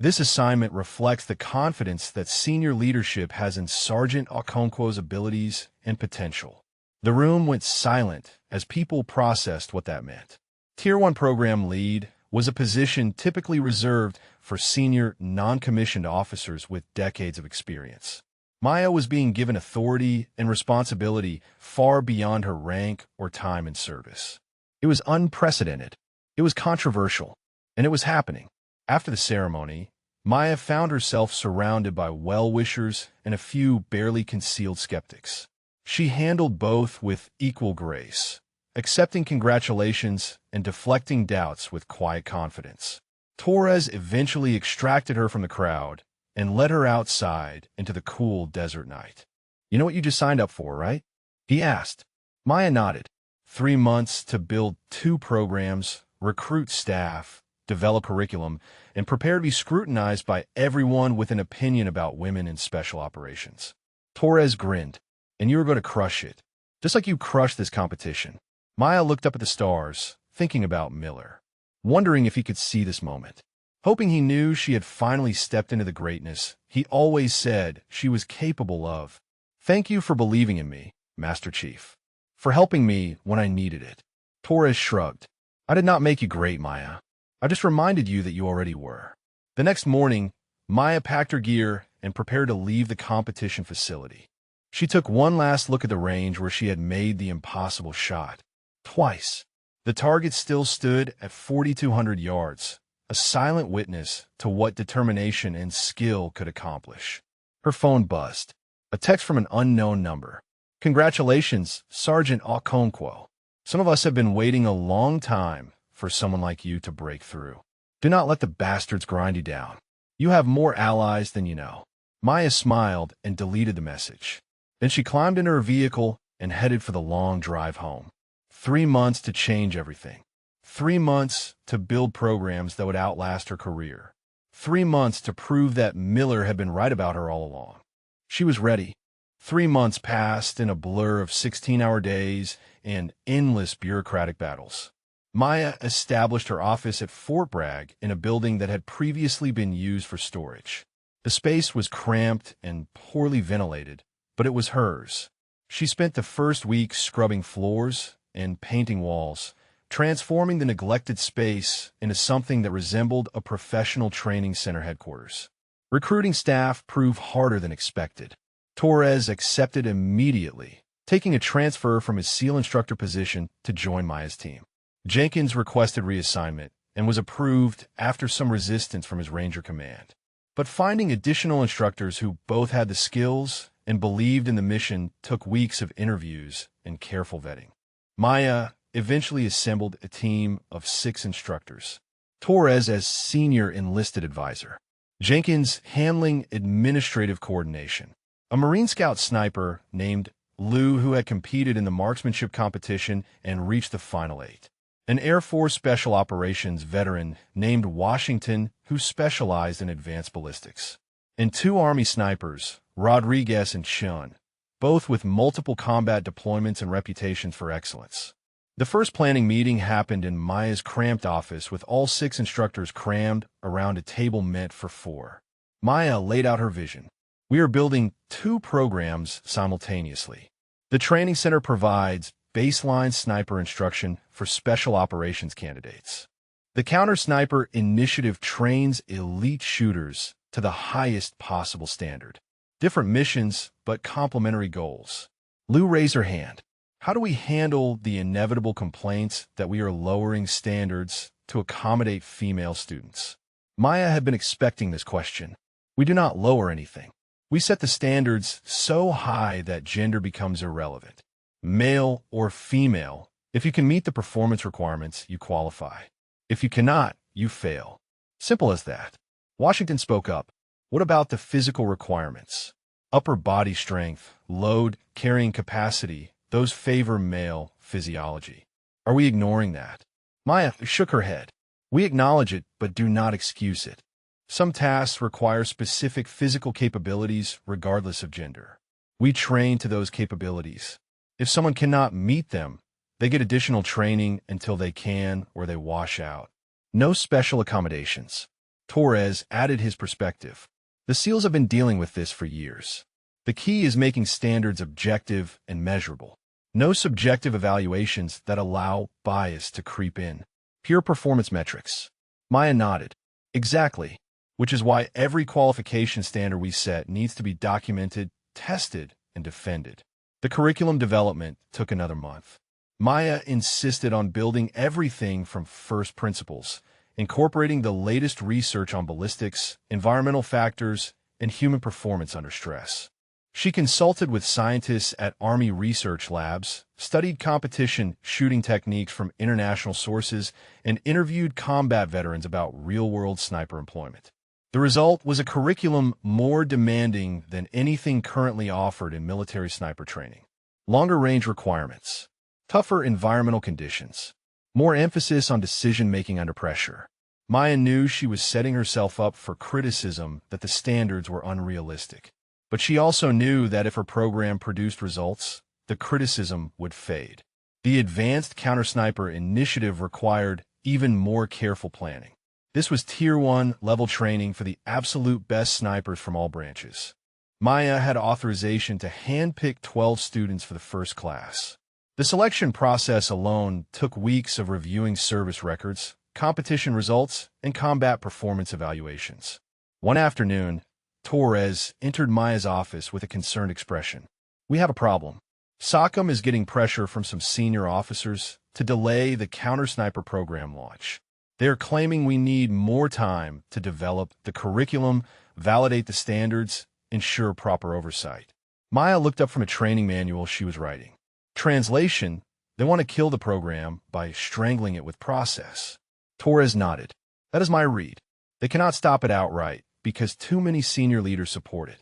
This assignment reflects the confidence that senior leadership has in Sergeant Okonkwo's abilities and potential. The room went silent as people processed what that meant. Tier 1 program lead was a position typically reserved for senior, non-commissioned officers with decades of experience. Maya was being given authority and responsibility far beyond her rank or time in service. It was unprecedented, it was controversial, and it was happening. After the ceremony, Maya found herself surrounded by well-wishers and a few barely concealed skeptics. She handled both with equal grace, accepting congratulations and deflecting doubts with quiet confidence. Torres eventually extracted her from the crowd and led her outside into the cool desert night. "You know what you just signed up for, right?" he asked. Maya nodded. 3 months to build 2 programs, recruit staff, develop curriculum, and prepare to be scrutinized by everyone with an opinion about women in special operations. Torres grinned. "And you were going to crush it, just like you crushed this competition." Maya looked up at the stars, thinking about Miller, wondering if he could see this moment. Hoping he knew she had finally stepped into the greatness he always said she was capable of. "Thank you for believing in me, Master Chief. For helping me when I needed it." Torres shrugged. "I did not make you great, Maya. I just reminded you that you already were." The next morning, Maya packed her gear and prepared to leave the competition facility. She took one last look at the range where she had made the impossible shot. Twice. The target still stood at 4,200 yards, a silent witness to what determination and skill could accomplish. Her phone buzzed. A text from an unknown number. "Congratulations, Sergeant Okonkwo. Some of us have been waiting a long time for someone like you to break through. Do not let the bastards grind you down. You have more allies than you know." Maya smiled and deleted the message. Then she climbed into her vehicle and headed for the long drive home. 3 months to change everything. 3 months to build programs that would outlast her career. 3 months to prove that Miller had been right about her all along. She was ready. 3 months passed in a blur of 16-hour days and endless bureaucratic battles. Maya established her office at Fort Bragg in a building that had previously been used for storage. The space was cramped and poorly ventilated, but it was hers. She spent the first week scrubbing floors and painting walls, transforming the neglected space into something that resembled a professional training center headquarters. Recruiting staff proved harder than expected. Torres accepted immediately, taking a transfer from his SEAL instructor position to join Maya's team. Jenkins requested reassignment and was approved after some resistance from his Ranger command. But finding additional instructors who both had the skills and believed in the mission took weeks of interviews and careful vetting. Maya eventually assembled a team of 6 instructors. Torres as senior enlisted advisor. Jenkins handling administrative coordination. A Marine Scout sniper named Lou who had competed in the marksmanship competition and reached the final 8. An Air Force Special Operations veteran named Washington who specialized in advanced ballistics. And 2 Army snipers, Rodriguez and Chun, both with multiple combat deployments and reputations for excellence. The first planning meeting happened in Maya's cramped office with all 6 instructors crammed around a table meant for 4. Maya laid out her vision. "We are building 2 programs simultaneously. The training center provides baseline sniper instruction for special operations candidates. The Counter Sniper Initiative trains elite shooters to the highest possible standard. Different missions, but complementary goals." Lou raised her hand. "How do we handle the inevitable complaints that we are lowering standards to accommodate female students?" Maya had been expecting this question. "We do not lower anything. We set the standards so high that gender becomes irrelevant. Male or female, if you can meet the performance requirements, you qualify. If you cannot, you fail. Simple as that." Washington spoke up. "What about the physical requirements? Upper body strength, load, carrying capacity, those favor male physiology. Are we ignoring that?" Maya shook her head. "We acknowledge it, but do not excuse it. Some tasks require specific physical capabilities regardless of gender. We train to those capabilities. If someone cannot meet them, they get additional training until they can or they wash out. No special accommodations." Torres added his perspective. "The SEALs have been dealing with this for years. The key is making standards objective and measurable. No subjective evaluations that allow bias to creep in. Pure performance metrics." Maya nodded. "Exactly. Which is why every qualification standard we set needs to be documented, tested, and defended." The curriculum development took another month. Maya insisted on building everything from first principles, incorporating the latest research on ballistics, environmental factors, and human performance under stress. She consulted with scientists at Army research labs, studied competition shooting techniques from international sources, and interviewed combat veterans about real-world sniper employment. The result was a curriculum more demanding than anything currently offered in military sniper training. Longer range requirements, tougher environmental conditions, more emphasis on decision-making under pressure. Maya knew she was setting herself up for criticism that the standards were unrealistic. But she also knew that if her program produced results, the criticism would fade. The Advanced Counter-Sniper Initiative required even more careful planning. This was Tier 1 level training for the absolute best snipers from all branches. Maya had authorization to handpick 12 students for the first class. The selection process alone took weeks of reviewing service records, competition results, and combat performance evaluations. One afternoon, Torres entered Maya's office with a concerned expression. "We have a problem. SOCOM is getting pressure from some senior officers to delay the counter-sniper program launch. They are claiming we need more time to develop the curriculum, validate the standards, ensure proper oversight." Maya looked up from a training manual she was writing. Translation: they want to kill the program by strangling it with process. Torres nodded. "That is my read. They cannot stop it outright, because too many senior leaders support it.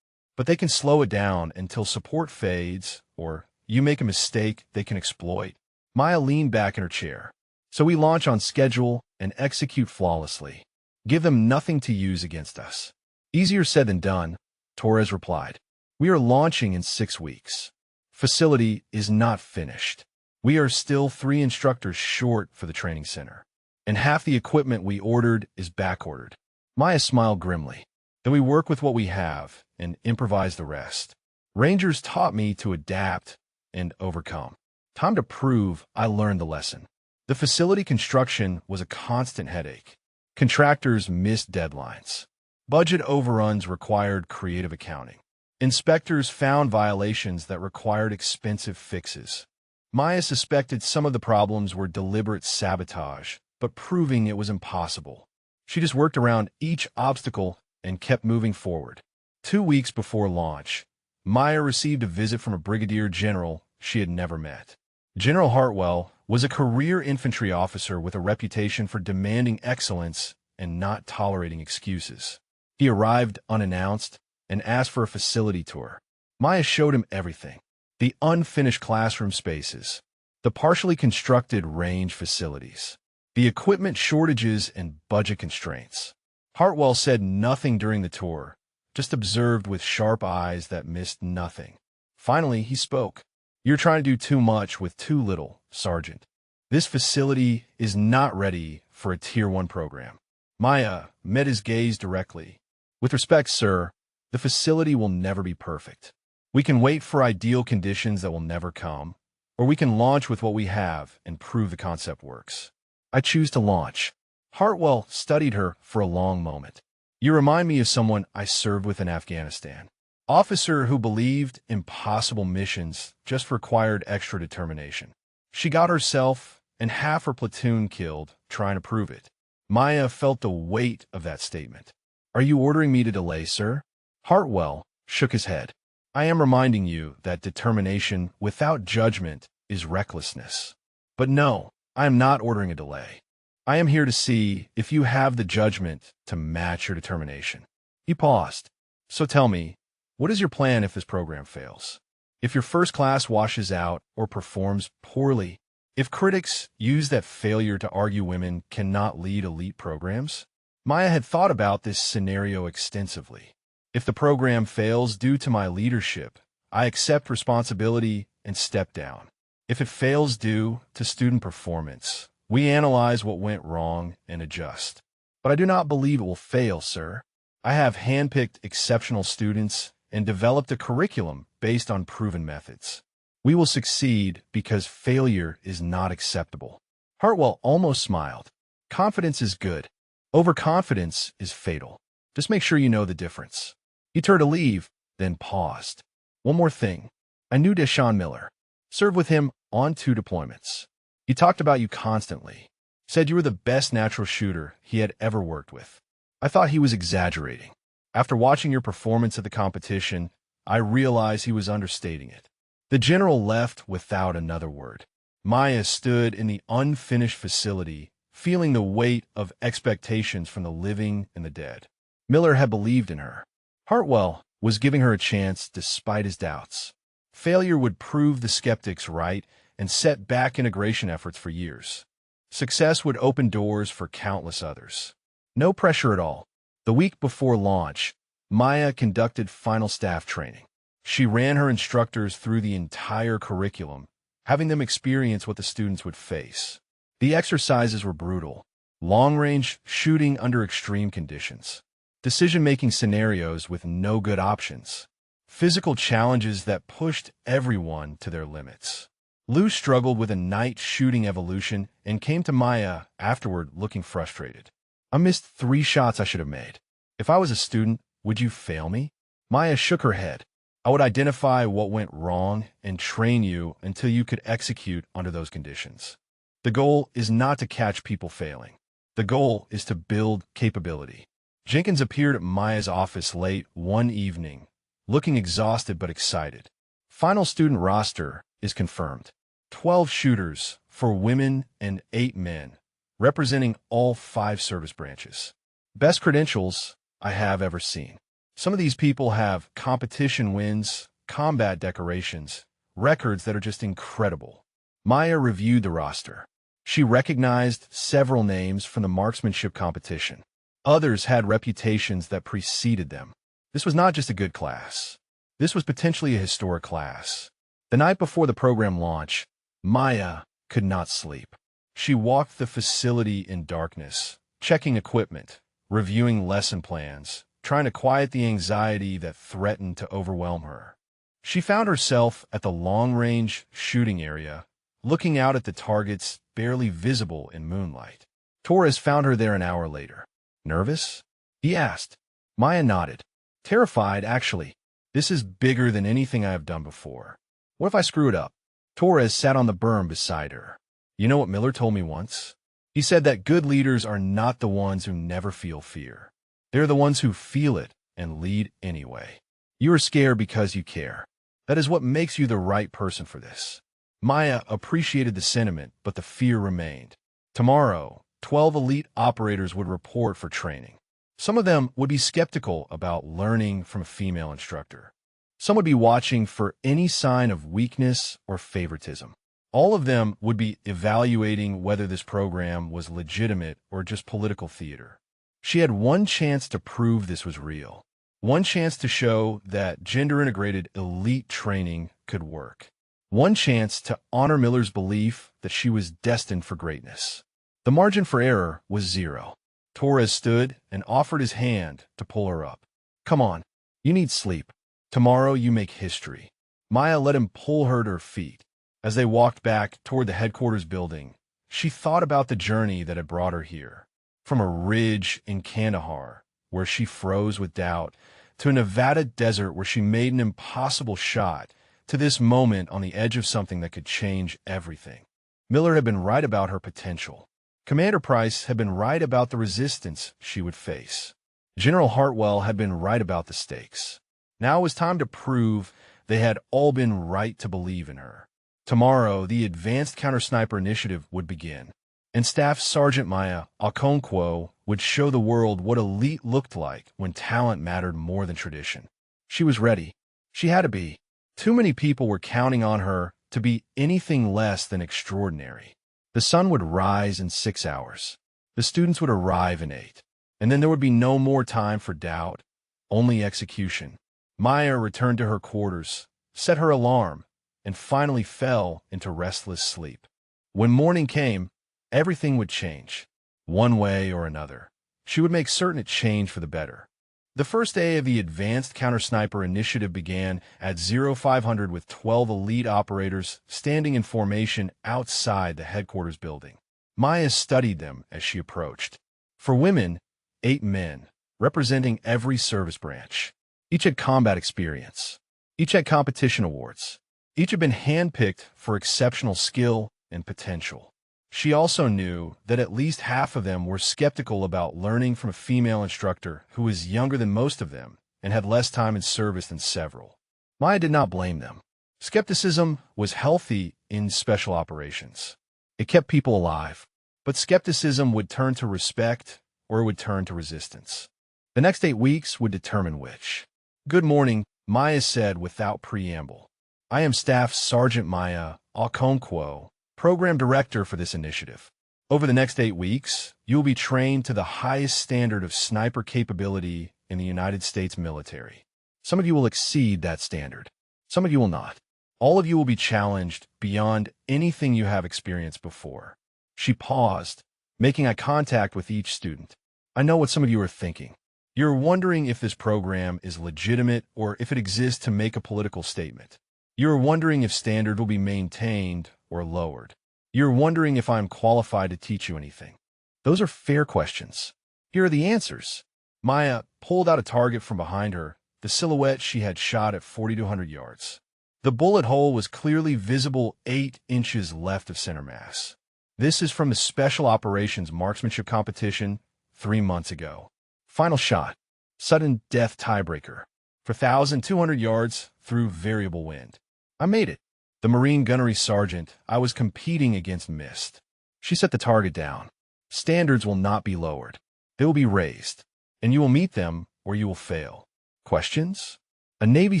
But they can slow it down until support fades, or you make a mistake they can exploit." Maya leaned back in her chair. "So we launch on schedule and execute flawlessly. Give them nothing to use against us." "Easier said than done," Torres replied. "We are launching in 6 weeks. Facility is not finished. We are still 3 instructors short for the training center. And half the equipment we ordered is back-ordered." Maya smiled grimly. "Then we work with what we have and improvise the rest. Rangers taught me to adapt and overcome. Time to prove I learned the lesson." The facility construction was a constant headache. Contractors missed deadlines. Budget overruns required creative accounting. Inspectors found violations that required expensive fixes. Maya suspected some of the problems were deliberate sabotage, but proving it was impossible. She just worked around each obstacle and kept moving forward. 2 weeks before launch, Maya received a visit from a brigadier general she had never met. General Hartwell was a career infantry officer with a reputation for demanding excellence and not tolerating excuses. He arrived unannounced and asked for a facility tour. Maya showed him everything: the unfinished classroom spaces, the partially constructed range facilities, the equipment shortages and budget constraints. Hartwell said nothing during the tour, just observed with sharp eyes that missed nothing. Finally, he spoke. "You're trying to do too much with too little, Sergeant. This facility is not ready for a Tier 1 program." Maya met his gaze directly. "With respect, sir, the facility will never be perfect. We can wait for ideal conditions that will never come, or we can launch with what we have and prove the concept works." "I choose to launch." Hartwell studied her for a long moment. "You remind me of someone I served with in Afghanistan. Officer who believed impossible missions just required extra determination. She got herself and half her platoon killed trying to prove it." Maya felt the weight of that statement. "Are you ordering me to delay, sir?" Hartwell shook his head. "I am reminding you that determination without judgment is recklessness. But no, I am not ordering a delay. I am here to see if you have the judgment to match your determination." He paused. "So tell me, what is your plan if this program fails? If your first class washes out or performs poorly? If critics use that failure to argue women cannot lead elite programs?" Maya had thought about this scenario extensively. "If the program fails due to my leadership, I accept responsibility and step down. If it fails due to student performance, we analyze what went wrong and adjust. But I do not believe it will fail, sir. I have handpicked exceptional students and developed a curriculum based on proven methods. We will succeed because failure is not acceptable." Hartwell almost smiled. "Confidence is good. Overconfidence is fatal. Just make sure you know the difference." He turned to leave, then paused. "One more thing. I knew Deshaun Miller. Served with him on 2 deployments. He talked about you constantly. Said you were the best natural shooter he had ever worked with. I thought he was exaggerating. After watching your performance at the competition, I realized he was understating it. The general left without another word. Maya stood in the unfinished facility, feeling the weight of expectations from the living and the dead. Miller had believed in her. Hartwell was giving her a chance despite his doubts. Failure would prove the skeptics right and set back integration efforts for years. Success would open doors for countless others. No pressure at all. The week before launch, Maya conducted final staff training. She ran her instructors through the entire curriculum, having them experience what the students would face. The exercises were brutal. Long-range shooting under extreme conditions. Decision-making scenarios with no good options. Physical challenges that pushed everyone to their limits. Lou struggled with a night shooting evolution and came to Maya afterward looking frustrated. I missed 3 shots I should have made. If I was a student, would you fail me? Maya shook her head. I would identify what went wrong and train you until you could execute under those conditions. The goal is not to catch people failing. The goal is to build capability. Jenkins appeared at Maya's office late one evening, looking exhausted but excited. Final student roster is confirmed. 12 shooters for women and 8 men, representing all 5 service branches. Best credentials I have ever seen. Some of these people have competition wins, combat decorations, records that are just incredible. Maya reviewed the roster. She recognized several names from the marksmanship competition. Others had reputations that preceded them. This was not just a good class. This was potentially a historic class. The night before the program launch, Maya could not sleep. She walked the facility in darkness, checking equipment, reviewing lesson plans, trying to quiet the anxiety that threatened to overwhelm her. She found herself at the long-range shooting area, looking out at the targets barely visible in moonlight. Torres found her there an hour later. Nervous? He asked. Maya nodded. Terrified, actually. This is bigger than anything I have done before. What if I screw it up? Torres sat on the berm beside her. You know what Miller told me once? He said that good leaders are not the ones who never feel fear. They're the ones who feel it and lead anyway. You are scared because you care. That is what makes you the right person for this. Maya appreciated the sentiment, but the fear remained. Tomorrow, 12 elite operators would report for training. Some of them would be skeptical about learning from a female instructor. Some would be watching for any sign of weakness or favoritism. All of them would be evaluating whether this program was legitimate or just political theater. She had one chance to prove this was real. One chance to show that gender-integrated elite training could work. One chance to honor Miller's belief that she was destined for greatness. The margin for error was 0. Torres stood and offered his hand to pull her up. Come on, you need sleep. Tomorrow you make history. Maya let him pull her to her feet. As they walked back toward the headquarters building, she thought about the journey that had brought her here. From a ridge in Kandahar, where she froze with doubt, to a Nevada desert where she made an impossible shot, to this moment on the edge of something that could change everything. Miller had been right about her potential. Commander Price had been right about the resistance she would face. General Hartwell had been right about the stakes. Now it was time to prove they had all been right to believe in her. Tomorrow, the Advanced Counter-Sniper Initiative would begin, and Staff Sergeant Maya Okonkwo would show the world what elite looked like when talent mattered more than tradition. She was ready. She had to be. Too many people were counting on her to be anything less than extraordinary. The sun would rise in 6 hours. The students would arrive in 8. And then there would be no more time for doubt, only execution. Maya returned to her quarters, set her alarm, and finally fell into restless sleep. When morning came, everything would change, one way or another. She would make certain it changed for the better. The first day of the Advanced Counter-Sniper Initiative began at 0500 with 12 elite operators standing in formation outside the headquarters building. Maya studied them as she approached. For women, 8 men, representing every service branch. Each had combat experience. Each had competition awards. Each had been handpicked for exceptional skill and potential. She also knew that at least half of them were skeptical about learning from a female instructor who was younger than most of them and had less time in service than several. Maya did not blame them. Skepticism was healthy in special operations. It kept people alive. But skepticism would turn to respect or it would turn to resistance. The next 8 weeks would determine which. Good morning, Maya said without preamble. I am Staff Sergeant Maya Okonkwo, Program Director for this initiative. Over the next 8 weeks, you will be trained to the highest standard of sniper capability in the United States military. Some of you will exceed that standard. Some of you will not. All of you will be challenged beyond anything you have experienced before. She paused, making eye contact with each student. I know what some of you are thinking. You're wondering if this program is legitimate or if it exists to make a political statement. You're wondering if standard will be maintained or lowered. You're wondering if I'm qualified to teach you anything. Those are fair questions. Here are the answers. Maya pulled out a target from behind her, the silhouette she had shot at 4,200 yards. The bullet hole was clearly visible 8 inches left of center mass. This is from the Special Operations Marksmanship Competition 3 months ago. Final shot. Sudden death tiebreaker. 4,200 yards through variable wind. I made it. The Marine gunnery sergeant I was competing against missed. She set the target down. Standards will not be lowered. They will be raised, and you will meet them or you will fail. Questions? A Navy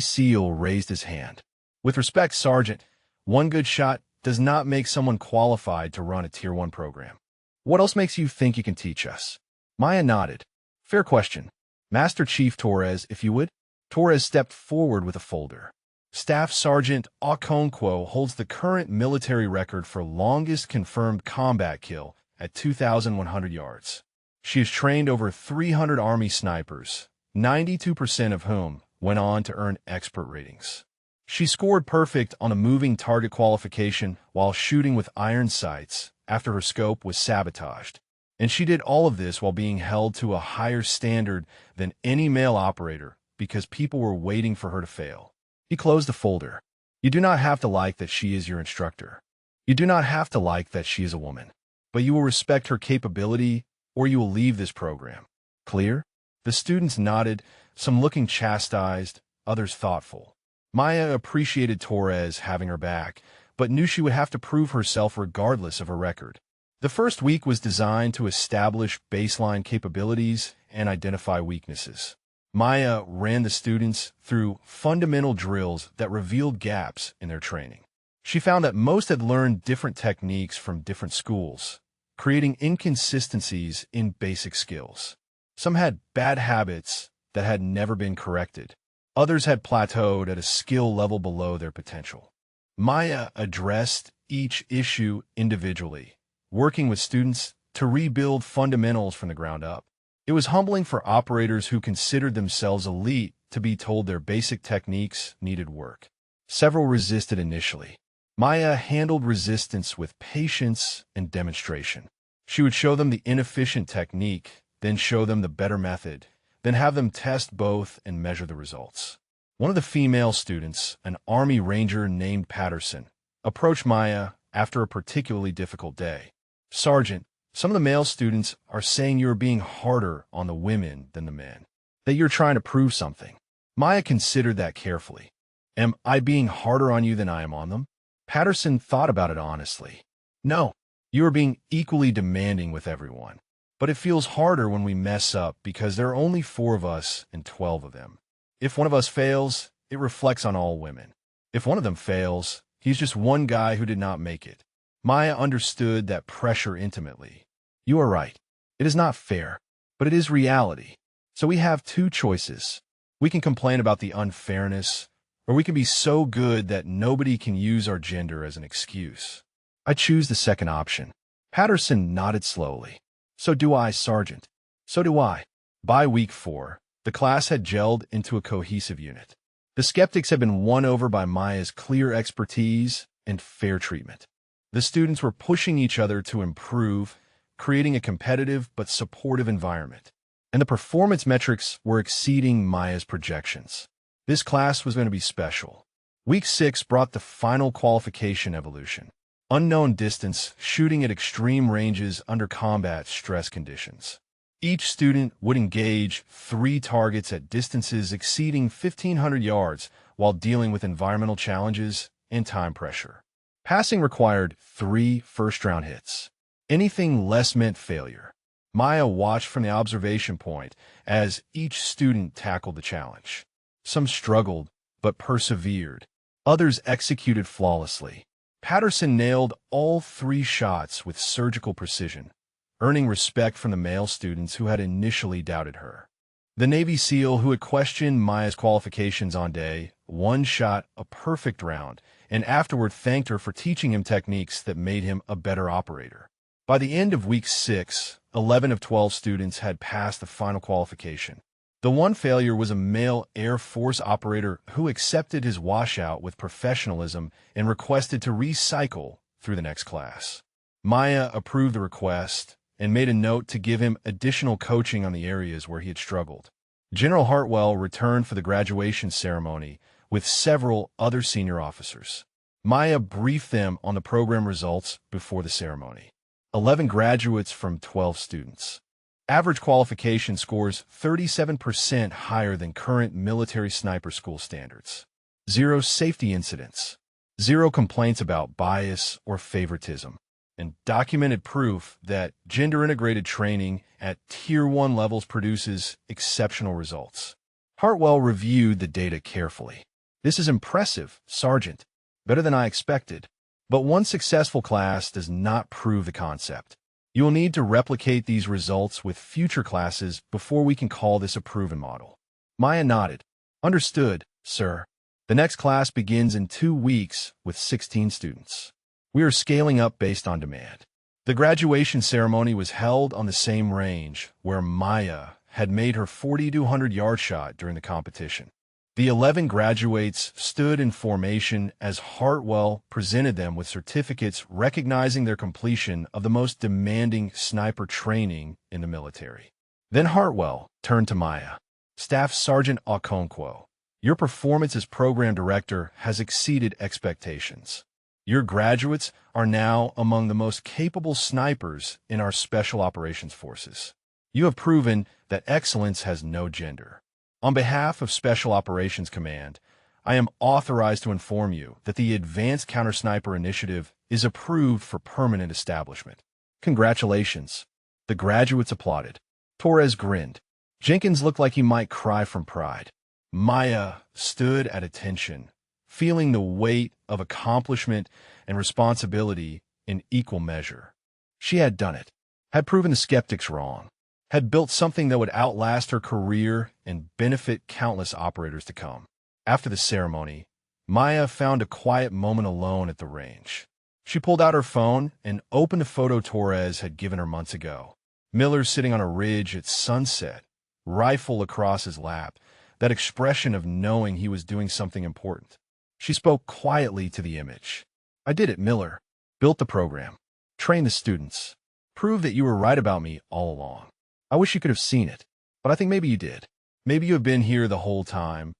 SEAL raised his hand. With respect, Sergeant, one good shot does not make someone qualified to run a Tier 1 program. What else makes you think you can teach us? Maya nodded. Fair question. Master Chief Torres, if you would. Torres stepped forward with a folder. Staff Sergeant Okonkwo holds the current military record for longest confirmed combat kill at 2,100 yards. She has trained over 300 Army snipers, 92% of whom went on to earn expert ratings. She scored perfect on a moving target qualification while shooting with iron sights after her scope was sabotaged. And she did all of this while being held to a higher standard than any male operator because people were waiting for her to fail. He closed the folder. You do not have to like that she is your instructor. You do not have to like that she is a woman. But you will respect her capability or you will leave this program. Clear? The students nodded, some looking chastised, others thoughtful. Maya appreciated Torres having her back, but knew she would have to prove herself regardless of her record. The first week was designed to establish baseline capabilities and identify weaknesses. Maya ran the students through fundamental drills that revealed gaps in their training. She found that most had learned different techniques from different schools, creating inconsistencies in basic skills. Some had bad habits that had never been corrected. Others had plateaued at a skill level below their potential. Maya addressed each issue individually, working with students to rebuild fundamentals from the ground up. It was humbling for operators who considered themselves elite to be told their basic techniques needed work. Several resisted initially. Maya handled resistance with patience and demonstration. She would show them the inefficient technique, then show them the better method, then have them test both and measure the results. One of the female students, an Army Ranger named Patterson, approached Maya after a particularly difficult day. Sergeant, some of the male students are saying you are being harder on the women than the men, that you're trying to prove something. Maya considered that carefully. Am I being harder on you than I am on them? Patterson thought about it honestly. No, you are being equally demanding with everyone. But it feels harder when we mess up because there are only 4 of us and 12 of them. If one of us fails, it reflects on all women. If one of them fails, he's just one guy who did not make it. Maya understood that pressure intimately. You are right. It is not fair, but it is reality. So we have 2 choices. We can complain about the unfairness, or we can be so good that nobody can use our gender as an excuse. I choose the second option. Patterson nodded slowly. So do I, Sergeant. So do I. By week 4, the class had gelled into a cohesive unit. The skeptics had been won over by Maya's clear expertise and fair treatment. The students were pushing each other to improve, creating a competitive but supportive environment. And the performance metrics were exceeding Maya's projections. This class was going to be special. Week 6 brought the final qualification evolution. Unknown distance, shooting at extreme ranges under combat stress conditions. Each student would engage 3 targets at distances exceeding 1,500 yards while dealing with environmental challenges and time pressure. Passing required 3 first-round hits. Anything less meant failure. Maya watched from the observation point as each student tackled the challenge. Some struggled, but persevered. Others executed flawlessly. Patterson nailed all 3 shots with surgical precision, earning respect from the male students who had initially doubted her. The Navy SEAL who had questioned Maya's qualifications on day 1 shot a perfect round and afterward thanked her for teaching him techniques that made him a better operator. By the end of week 6, 11 of 12 students had passed the final qualification. The one failure was a male Air Force operator who accepted his washout with professionalism and requested to recycle through the next class. Maya approved the request and made a note to give him additional coaching on the areas where he had struggled. General Hartwell returned for the graduation ceremony with several other senior officers. Maya briefed them on the program results before the ceremony. 11 graduates from 12 students. Average qualification scores 37% higher than current military sniper school standards. 0 safety incidents. 0 complaints about bias or favoritism. And documented proof that gender-integrated training at Tier 1 levels produces exceptional results. Hartwell reviewed the data carefully. This is impressive, Sergeant. Better than I expected. But one successful class does not prove the concept. You will need to replicate these results with future classes before we can call this a proven model. Maya nodded. Understood, sir. The next class begins in 2 weeks with 16 students. We are scaling up based on demand. The graduation ceremony was held on the same range where Maya had made her 4,200-yard shot during the competition. The 11 graduates stood in formation as Hartwell presented them with certificates recognizing their completion of the most demanding sniper training in the military. Then Hartwell turned to Maya. Staff Sergeant Okonkwo, your performance as program director has exceeded expectations. Your graduates are now among the most capable snipers in our Special Operations Forces. You have proven that excellence has no gender. On behalf of Special Operations Command, I am authorized to inform you that the Advanced Counter-Sniper Initiative is approved for permanent establishment. Congratulations. The graduates applauded. Torres grinned. Jenkins looked like he might cry from pride. Maya stood at attention, feeling the weight of accomplishment and responsibility in equal measure. She had done it, had proven the skeptics wrong, had built something that would outlast her career and benefit countless operators to come. After the ceremony, Maya found a quiet moment alone at the range. She pulled out her phone and opened a photo Torres had given her months ago. Miller sitting on a ridge at sunset, rifle across his lap, that expression of knowing he was doing something important. She spoke quietly to the image. I did it, Miller. Built the program. Trained the students. Proved that you were right about me all along. I wish you could have seen it, but I think maybe you did. Maybe you have been here the whole time,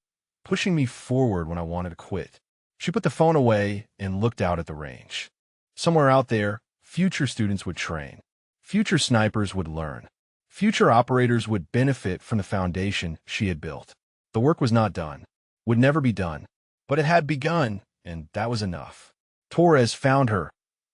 pushing me forward when I wanted to quit. She put the phone away and looked out at the range. Somewhere out there, future students would train. Future snipers would learn. Future operators would benefit from the foundation she had built. The work was not done, would never be done, but it had begun, and that was enough. Torres found her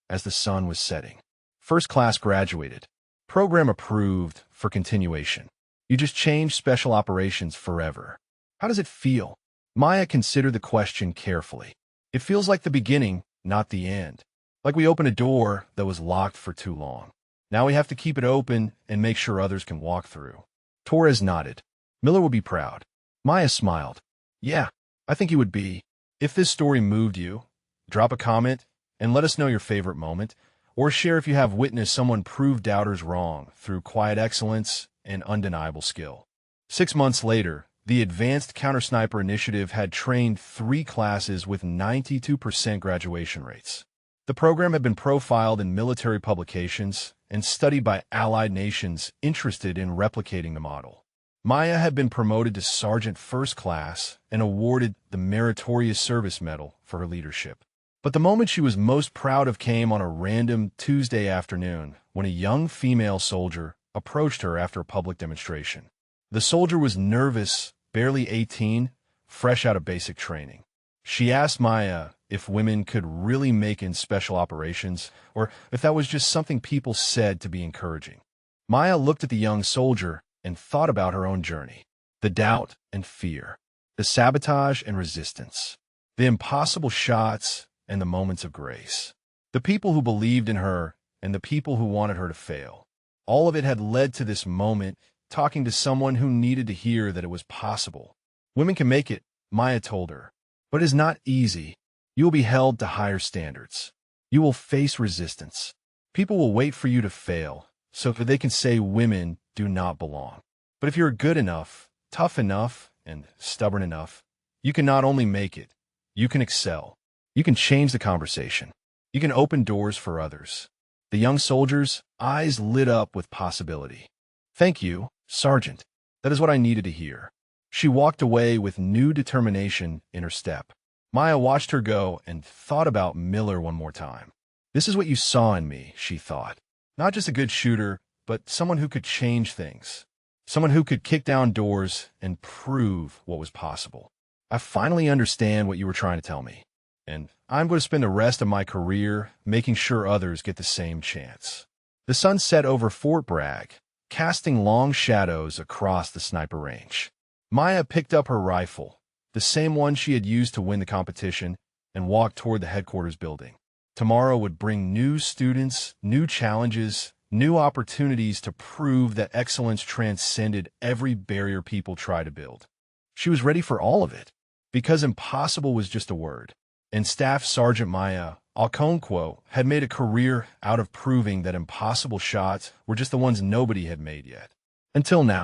as the sun was setting. First class graduated. Program approved for continuation. You just changed Special Operations forever. How does it feel? Maya considered the question carefully. It feels like the beginning, not the end. Like we opened a door that was locked for too long. Now we have to keep it open and make sure others can walk through. Torres nodded. Miller would be proud. Maya smiled. Yeah, I think he would be. If this story moved you, drop a comment and let us know your favorite moment, or share if you have witnessed someone prove doubters wrong through quiet excellence and undeniable skill. 6 months later, the Advanced Counter-Sniper Initiative had trained 3 classes with 92% graduation rates. The program had been profiled in military publications and studied by allied nations interested in replicating the model. Maya had been promoted to Sergeant First Class and awarded the Meritorious Service Medal for her leadership. But the moment she was most proud of came on a random Tuesday afternoon when a young female soldier approached her after a public demonstration. The soldier was nervous, barely 18, fresh out of basic training. She asked Maya if women could really make in special operations, or if that was just something people said to be encouraging. Maya looked at the young soldier and thought about her own journey. The doubt and fear, the sabotage and resistance, the impossible shots and the moments of grace. The people who believed in her and the people who wanted her to fail. All of it had led to this moment, talking to someone who needed to hear that it was possible. Women can make it, Maya told her, but it is not easy. You will be held to higher standards. You will face resistance. People will wait for you to fail, so that they can say women do not belong. But if you're good enough, tough enough, and stubborn enough, you can not only make it, you can excel. You can change the conversation. You can open doors for others. The young soldier's eyes lit up with possibility. Thank you, Sergeant. That is what I needed to hear. She walked away with new determination in her step. Maya watched her go and thought about Miller one more time. This is what you saw in me, she thought. Not just a good shooter, but someone who could change things. Someone who could kick down doors and prove what was possible. I finally understand what you were trying to tell me. And I'm going to spend the rest of my career making sure others get the same chance. The sun set over Fort Bragg, casting long shadows across the sniper range. Maya picked up her rifle, the same one she had used to win the competition, and walked toward the headquarters building. Tomorrow would bring new students, new challenges, new opportunities to prove that excellence transcended every barrier people try to build. She was ready for all of it, because impossible was just a word. And Staff Sergeant Maya Okonkwo had made a career out of proving that impossible shots were just the ones nobody had made yet. Until now.